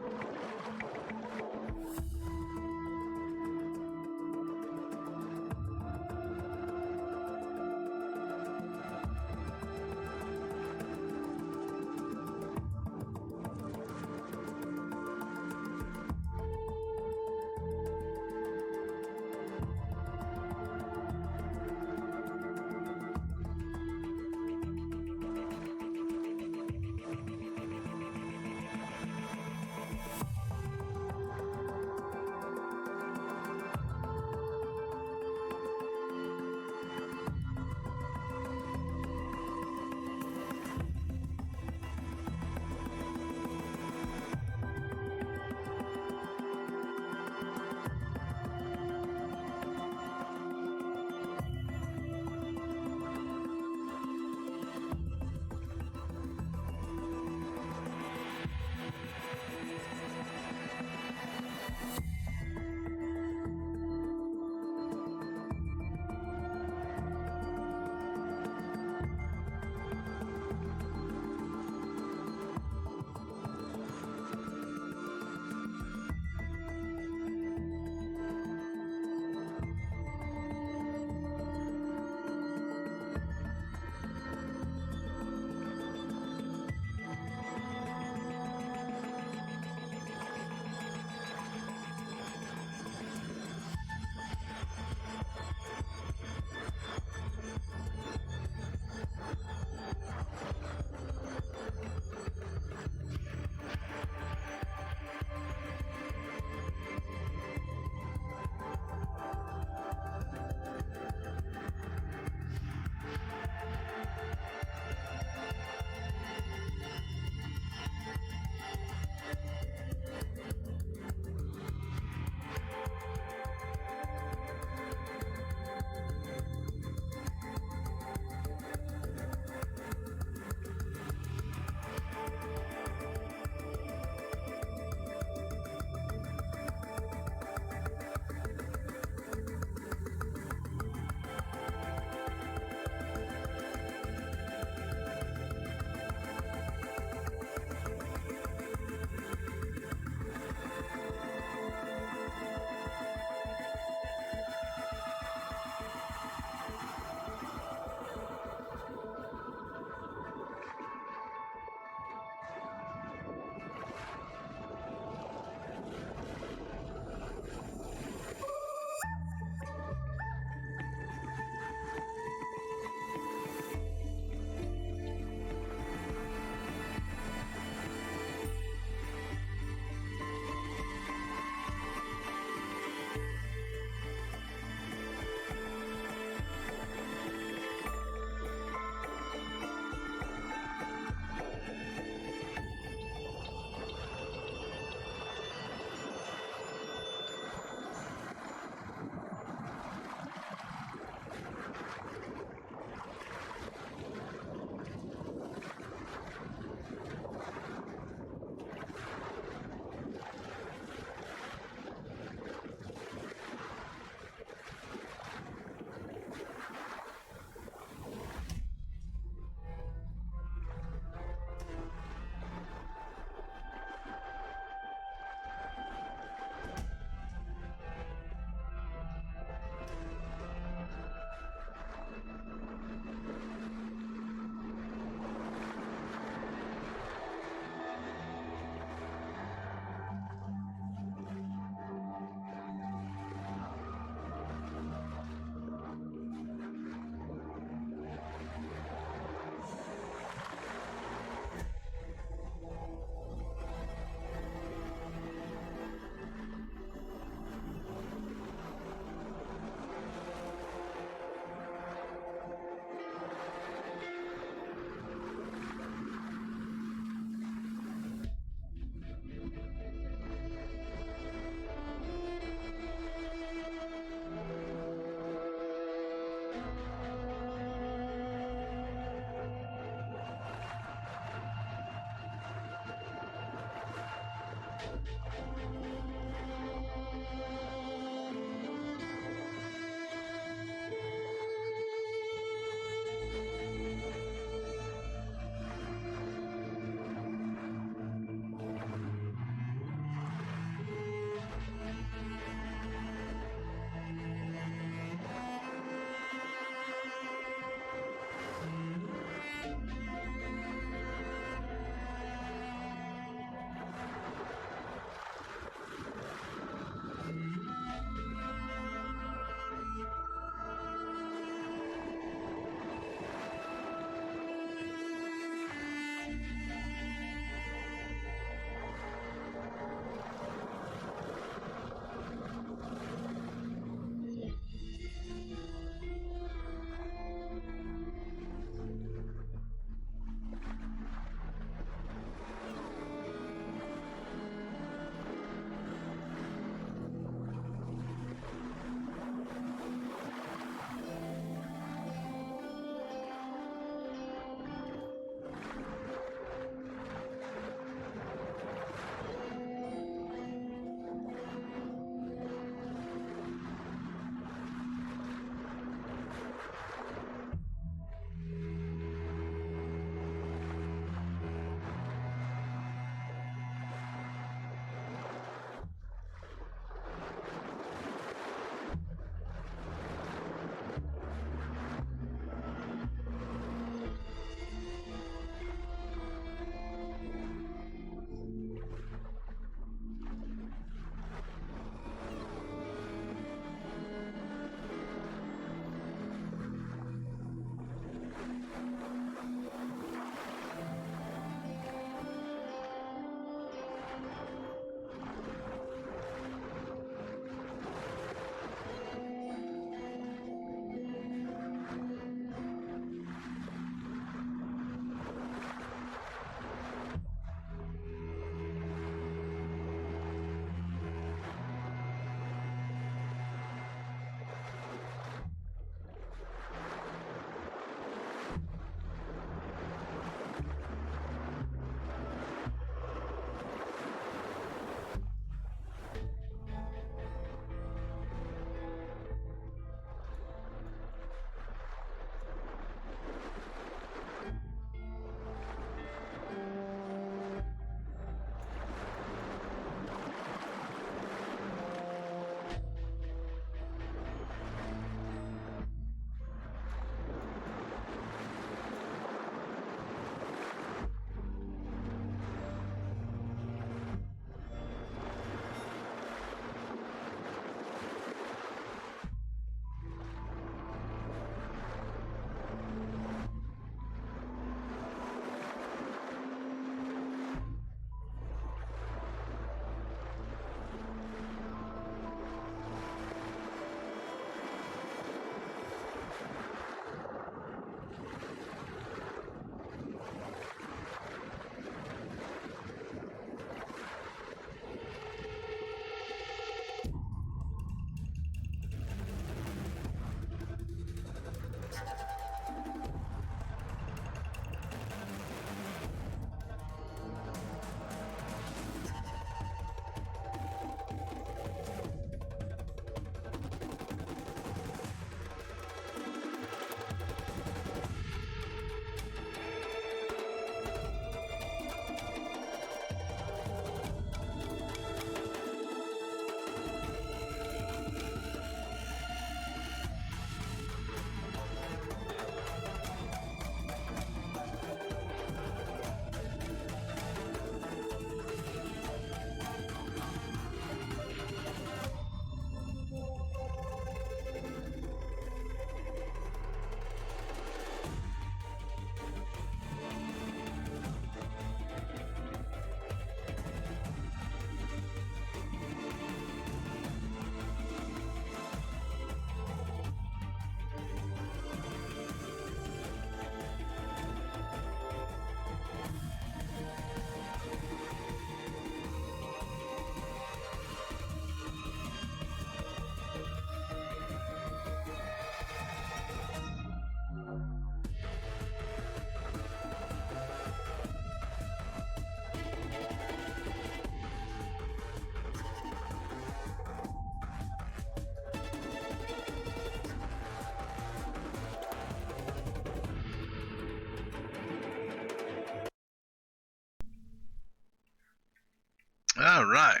Alright.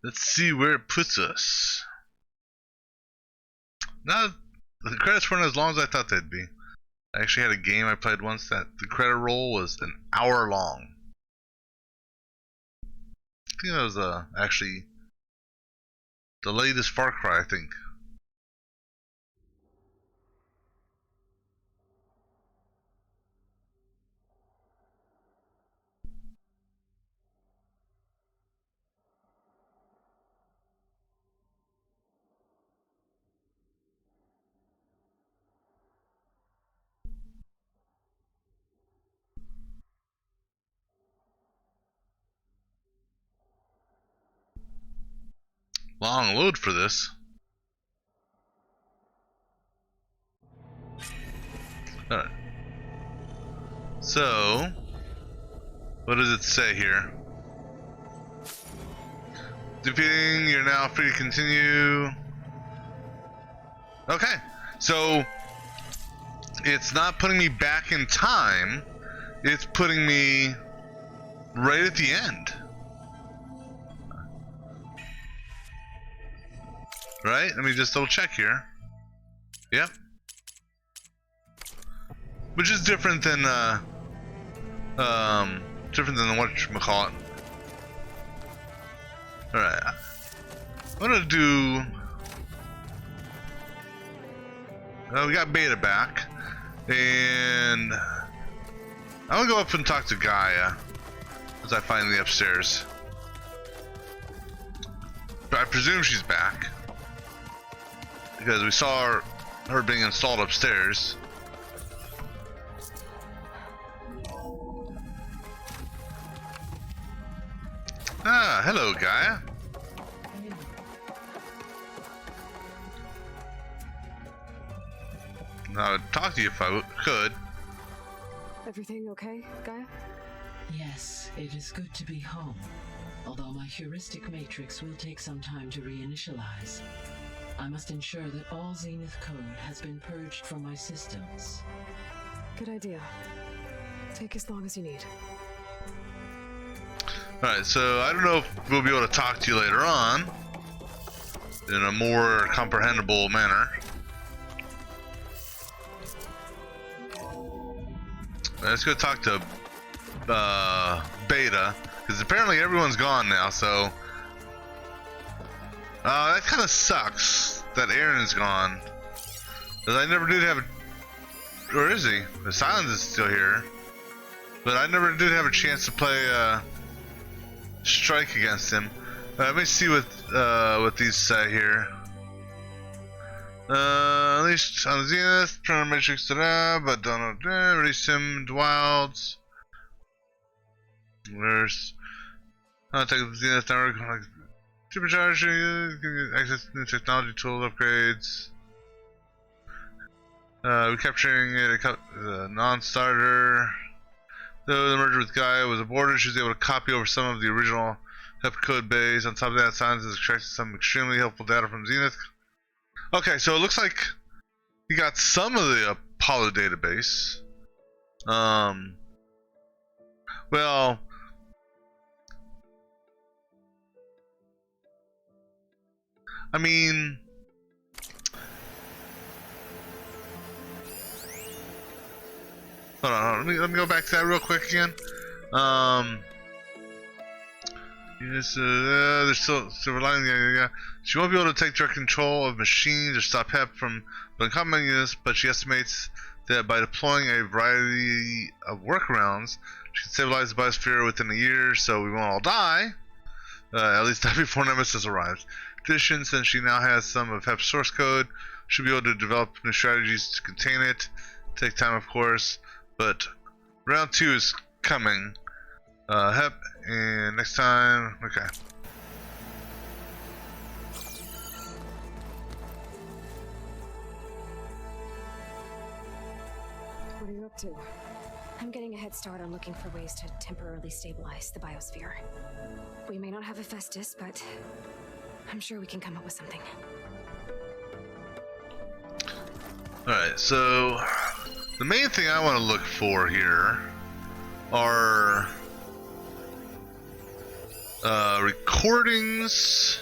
Let's see where it puts us. Now, the credits weren't as long as I thought they'd be. I actually had a game I played once that the credit roll was an hour long. I think that was actually the latest Far Cry, I think. Long load for this. Alright. So, what does it say here? Defeating, you're now free to continue. Okay, so it's not putting me back in time, it's putting me right at the end. Right? Let me just double check here. Yep. Which is different than whatchamacallit. Alright. I'm gonna do... Well, we got Beta back. And... I'm gonna go up and talk to Gaia. As I find the upstairs. But I presume she's back. Because we saw her being installed upstairs. Ah, hello, Gaia. I would talk to you if I could. Everything okay, Gaia? Yes, it is good to be home. Although my heuristic matrix will take some time to reinitialize. I must ensure that all Zenith code has been purged from my systems. Good idea. Take as long as you need. Alright, so I don't know if we'll be able to talk to you later on in a more comprehensible manner. Let's go talk to Beta, because apparently everyone's gone now, so that kind of sucks that Aaron's gone. Because I never did have a... Or is he? The Silence is still here. But I never did have a chance to play Strike against him. Let me see what these say here. At least on Zenith, trying to matrix but don't release him to Wilds. Where's take the Zenith network, like supercharge, access to new technology tool upgrades. Recapturing it, a non-starter. Though the merger with Gaia was aborted, she was able to copy over some of the original HEP code base. On top of that, Science has extracted some extremely helpful data from Zenith. Okay, so it looks like he got some of the Apollo database. Well, I mean, hold on, let me go back to that real quick again. Yes, they're still relying. Yeah. She won't be able to take direct control of machines or stop HEP from becoming units, but she estimates that by deploying a variety of workarounds, she can stabilize the biosphere within a year, so we won't all die. At least not before Nemesis arrives. In addition, since she now has some of HEP's source code, she'll be able to develop new strategies to contain it. Take time, of course, but round 2 is coming. HEP, and next time, okay. What are you up to? I'm getting a head start on looking for ways to temporarily stabilize the biosphere. We may not have Hephaestus, but I'm sure we can come up with something. Alright, so the main thing I want to look for here are recordings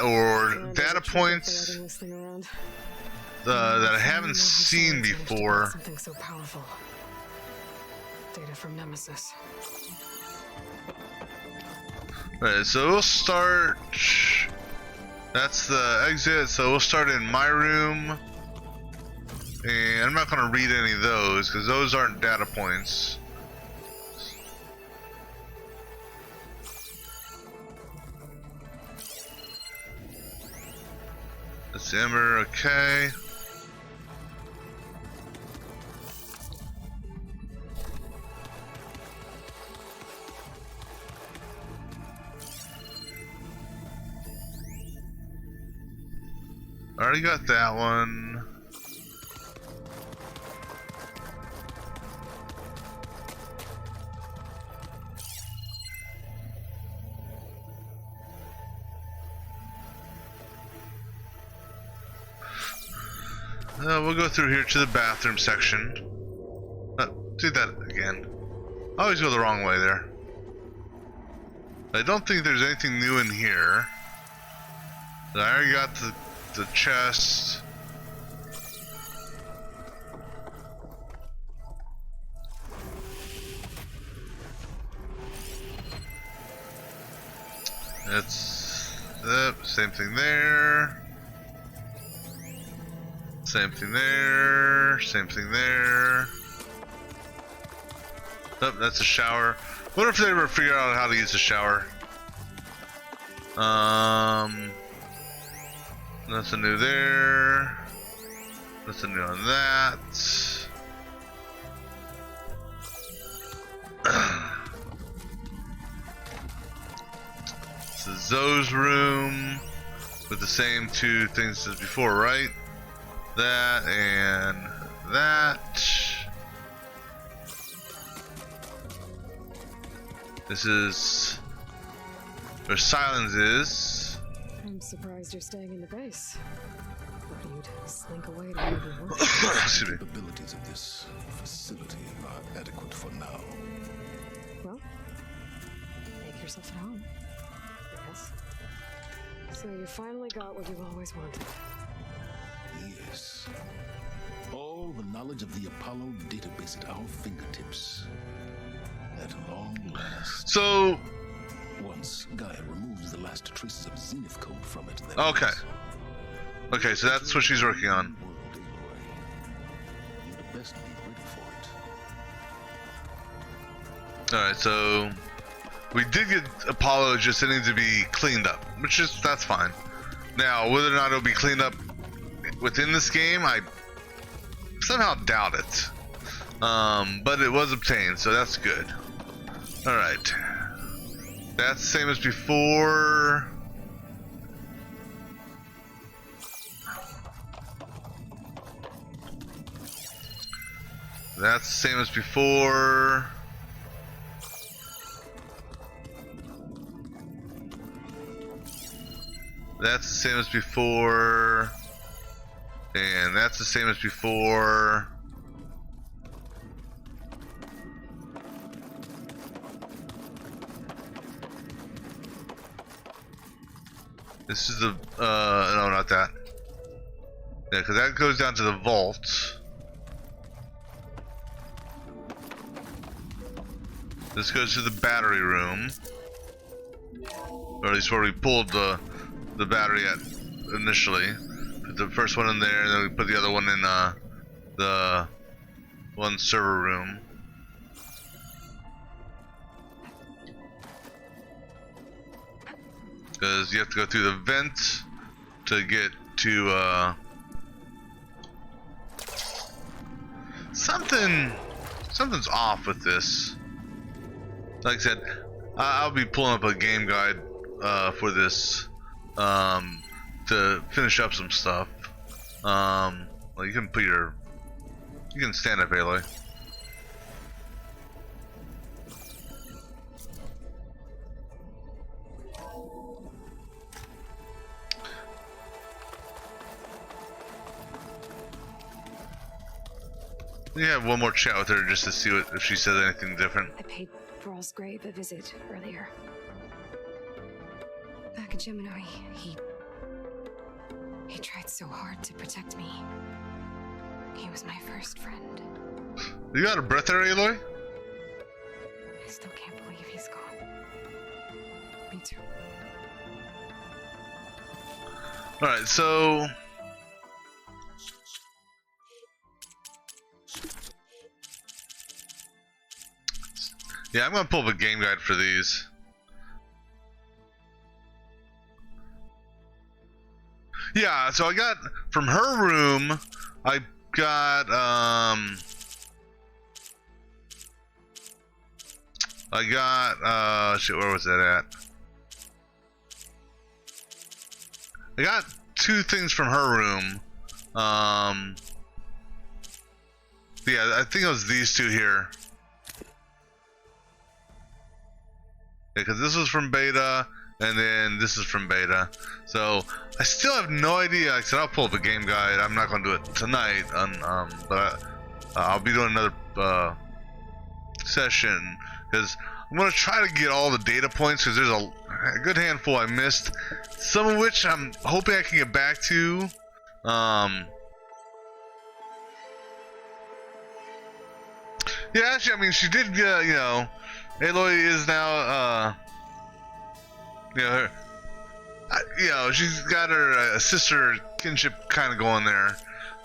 or data points that I haven't seen before. Something so powerful. Data from Nemesis. Alright, so we'll start. That's the exit, so we'll start in my room. And I'm not going to read any of those because those aren't data points. That's Emmer, okay. Already got that one. We'll go through here to the bathroom section. Do that again. I always go the wrong way there. I don't think there's anything new in here. I already got the chest. It's same thing there. Same thing there. Same thing there. Oh, that's a shower. Wonder if they ever figure out how to use a shower. Nothing new there. Nothing new on that. This is Zoe's room with the same two things as before, right? That and that. This is where Silence is. I'm surprised you're staying in the base. Thought you'd slink away to move your work. The capabilities of this facility are adequate for now. Well, make yourself at home. Yes. So you finally got what you've always wanted. Yes. All the knowledge of the Apollo database at our fingertips. At long last. So once Gaia removes the last traces of Zenith code from it, then okay. Okay, so that's what she's working on. you'd best be ready for it. Alright, so we did get Apollo, just it needs to be cleaned up, which is that's fine. Now, whether or not it'll be cleaned up within this game, I somehow doubt it. But it was obtained, so that's good. Alright. That's the same as before. That's the same as before. That's the same as before. And that's the same as before. This is the, no, not that. Yeah, because that goes down to the vault. This goes to the battery room. Or at least where we pulled the battery at initially. Put the first one in there, and then we put the other one in the one server room. Because you have to go through the vent to get to something's off with this. Like I said, I'll be pulling up a game guide for this to finish up some stuff. Well, you can stand up, Aloy. We have one more chat with her just to see if she says anything different. I paid Ross Grave a visit earlier. Gemini, he tried so hard to protect me. He was my first friend. You got a breath there, Aloy? I still can't believe he's gone. Me too. Alright, so... yeah, I'm gonna pull up a game guide for these. Yeah, so I got from her room, I got shit, where was that at? I got 2 things from her room. Yeah, I think it was these 2 here. Yeah, because this was from beta, and then this is from beta. So I still have no idea. Like I said, I'll pull up a game guide. I'm not going to do it tonight, but I'll be doing another session because I'm going to try to get all the data points because there's a good handful I missed. Some of which I'm hoping I can get back to. Yeah, actually, I mean, she did. You know, Aloy is now. You know, she's got her sister kinship kind of going there.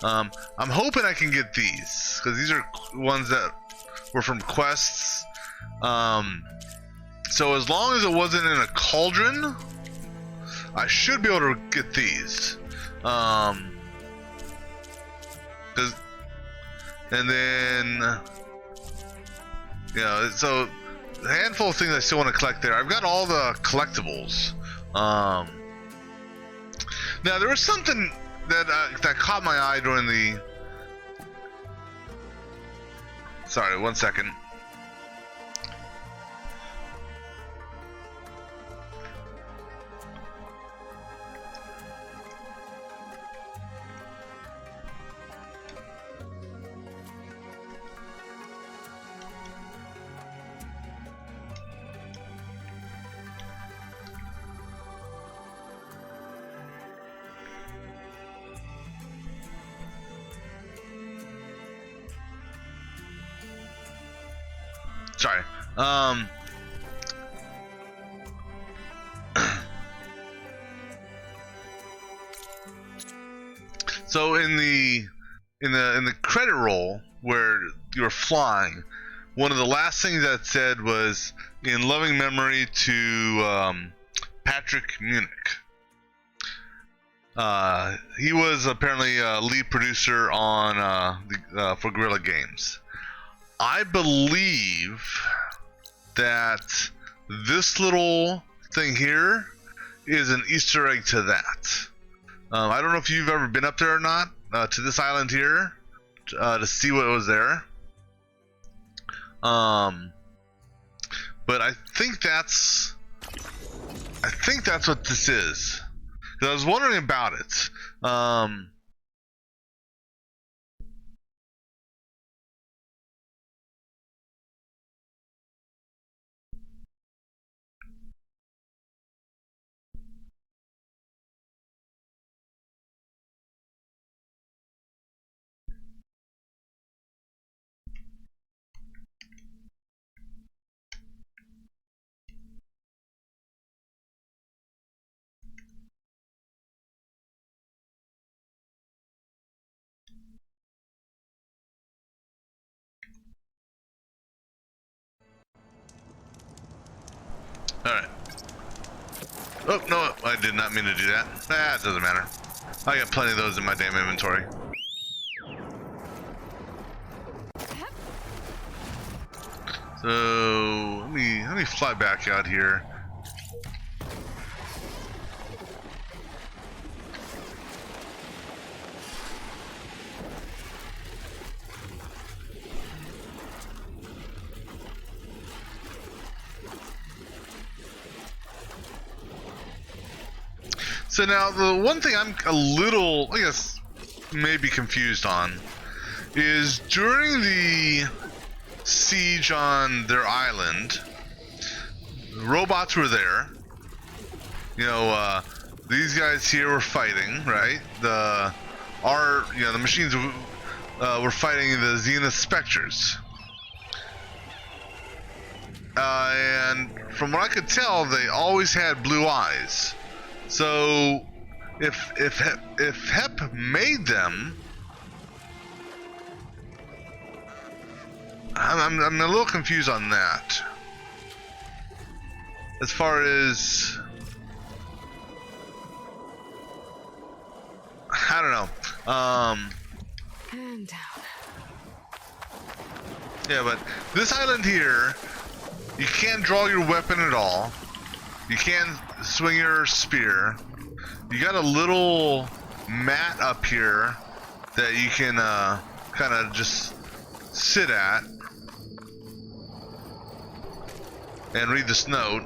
I'm hoping I can get these because these are ones that were from quests. So as long as it wasn't in a cauldron, I should be able to get these. And then, you know, so a handful of things I still want to collect there. I've got all the collectibles. Now there was something that caught my eye during the. Sorry, 1 second. Sorry. So in the credit roll where you were flying, one of the last things that said was in loving memory to Patrick Munich. He was apparently a lead producer on for Guerrilla Games. I believe that this little thing here is an Easter egg to that. I don't know if you've ever been up there or not, to this island here, to see what was there. But I think that's what this is. 'Cause I was wondering about it. Alright. Oh, no, I did not mean to do that. It doesn't matter. I got plenty of those in my damn inventory. So, let me fly back out here. So now, the one thing I'm a little, I guess, maybe confused on is during the siege on their island, robots were there, these guys here were fighting, right? The machines were fighting the Zenith Spectres. And from what I could tell, they always had blue eyes. So if Hep made them, I'm a little confused on that. As far as I don't know. And down. Yeah, but this island here, you can't draw your weapon at all. You can't swing your spear. You got a little mat up here that you can kind of just sit at and read this note.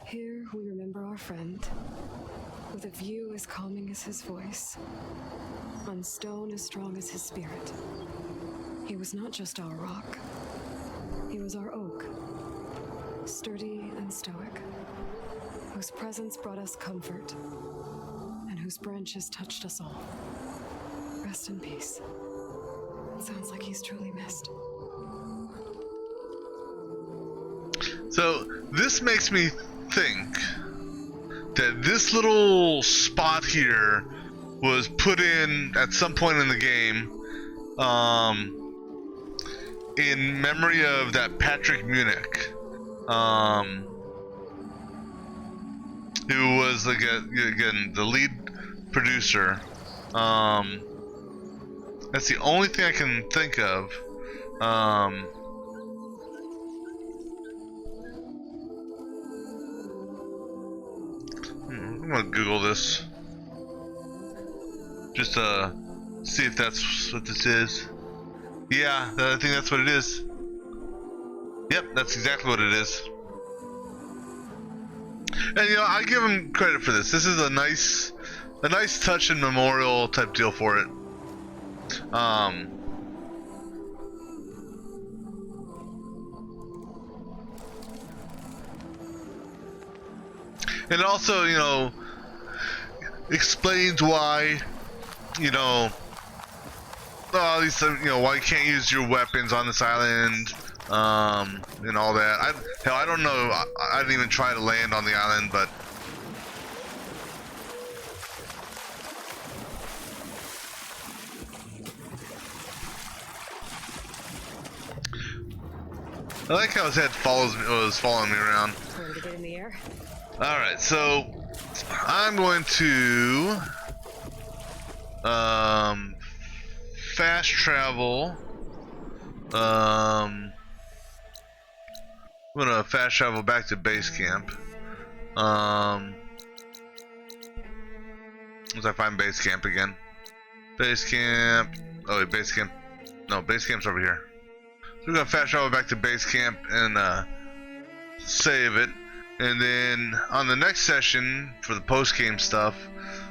Here we remember our friend, with a view as calming as his voice, on stone as strong as his spirit. He was not just our rock, he was our oak, sturdy and stoic, whose presence brought us comfort, and whose branches touched us all. Rest in peace. It sounds like he's truly missed. So this makes me think that this little spot here was put in at some point in the game in memory of that Patrick Munich, who was like again the lead producer. That's the only thing I can think of. I'm gonna Google this just to see if that's what this is. Yeah, I think that's what it is. Yep, that's exactly what it is. And I give him credit for this. This is a nice touch and memorial type deal for it. And it also, explains why, why you can't use your weapons on this island, and all that. I don't know. I didn't even try to land on the island, but I like how his head was following me around. Time to get in the air. Alright, so I'm going to fast travel. I'm gonna fast travel back to base camp. Once I find base camp again. Base camp. Oh wait, base camp. No, base camp's over here. So we're gonna fast travel back to base camp and save it. And then on the next session for the post-game stuff,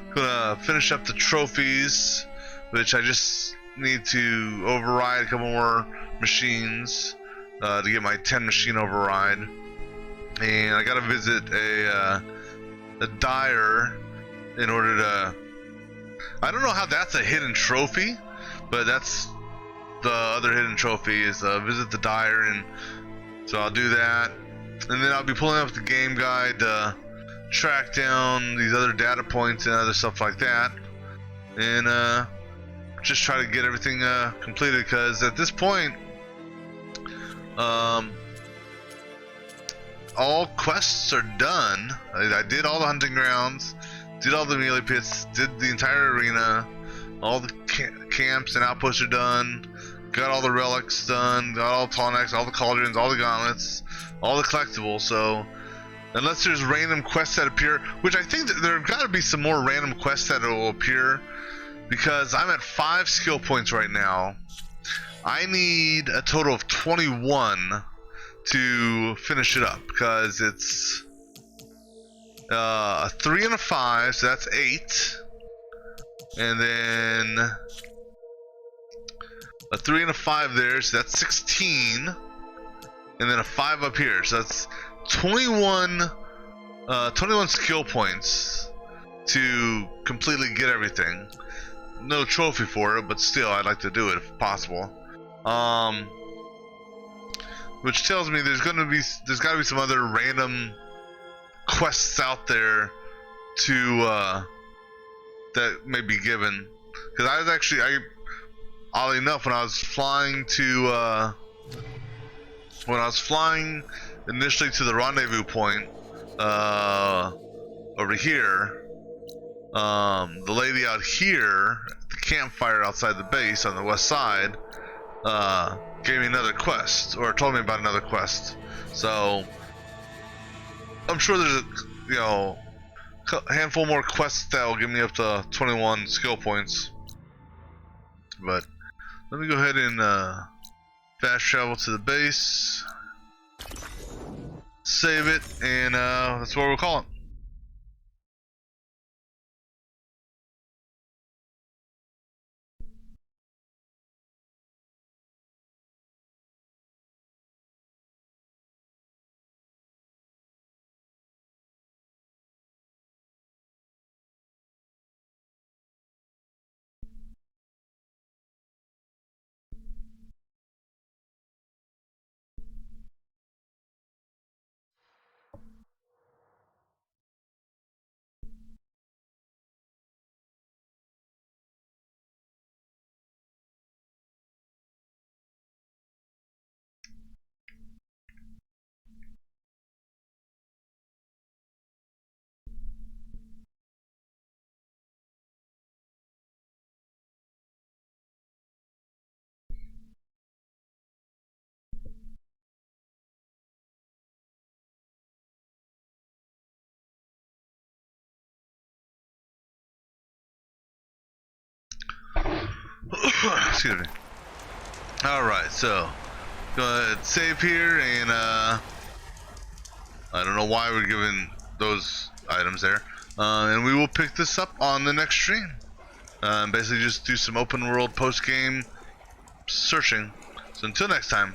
I'm gonna finish up the trophies, which I just need to override a couple more machines to get my 10 machine override. And I gotta visit a dyer in order to. I don't know how that's a hidden trophy, but that's the other hidden trophy is visit the dyer, and so I'll do that. And then I'll be pulling up the game guide to track down these other data points and other stuff like that, and just try to get everything completed. Because at this point, all quests are done. I did all the hunting grounds, did all the melee pits, did the entire arena, all the camps and outposts are done. Got all the relics done, got all the tonics, all the cauldrons, all the gauntlets, all the collectibles. So unless there's random quests that appear, which I think that there have got to be some more random quests that will appear, because I'm at 5 skill points right now. I need a total of 21 to finish it up, because it's a 3 and a 5, so that's 8. and then a 3 and a 5 there, so that's 16, and then a 5 up here, so that's 21 skill points to completely get everything. No trophy for it, but still I'd like to do it if possible. Which tells me there's gotta be some other random quests out there to that may be given. Because I was actually, oddly enough, when I was flying initially to the rendezvous point over here, the lady out here at the campfire outside the base on the west side gave me another quest, or told me about another quest. So I'm sure there's a handful more quests that will give me up to 21 skill points. But let me go ahead and fast travel to the base, save it, and that's what we'll call it. Excuse me. Alright, so go ahead, save here, and I don't know why we're given those items there. And we will pick this up on the next stream. Basically just do some open world post game searching. So until next time.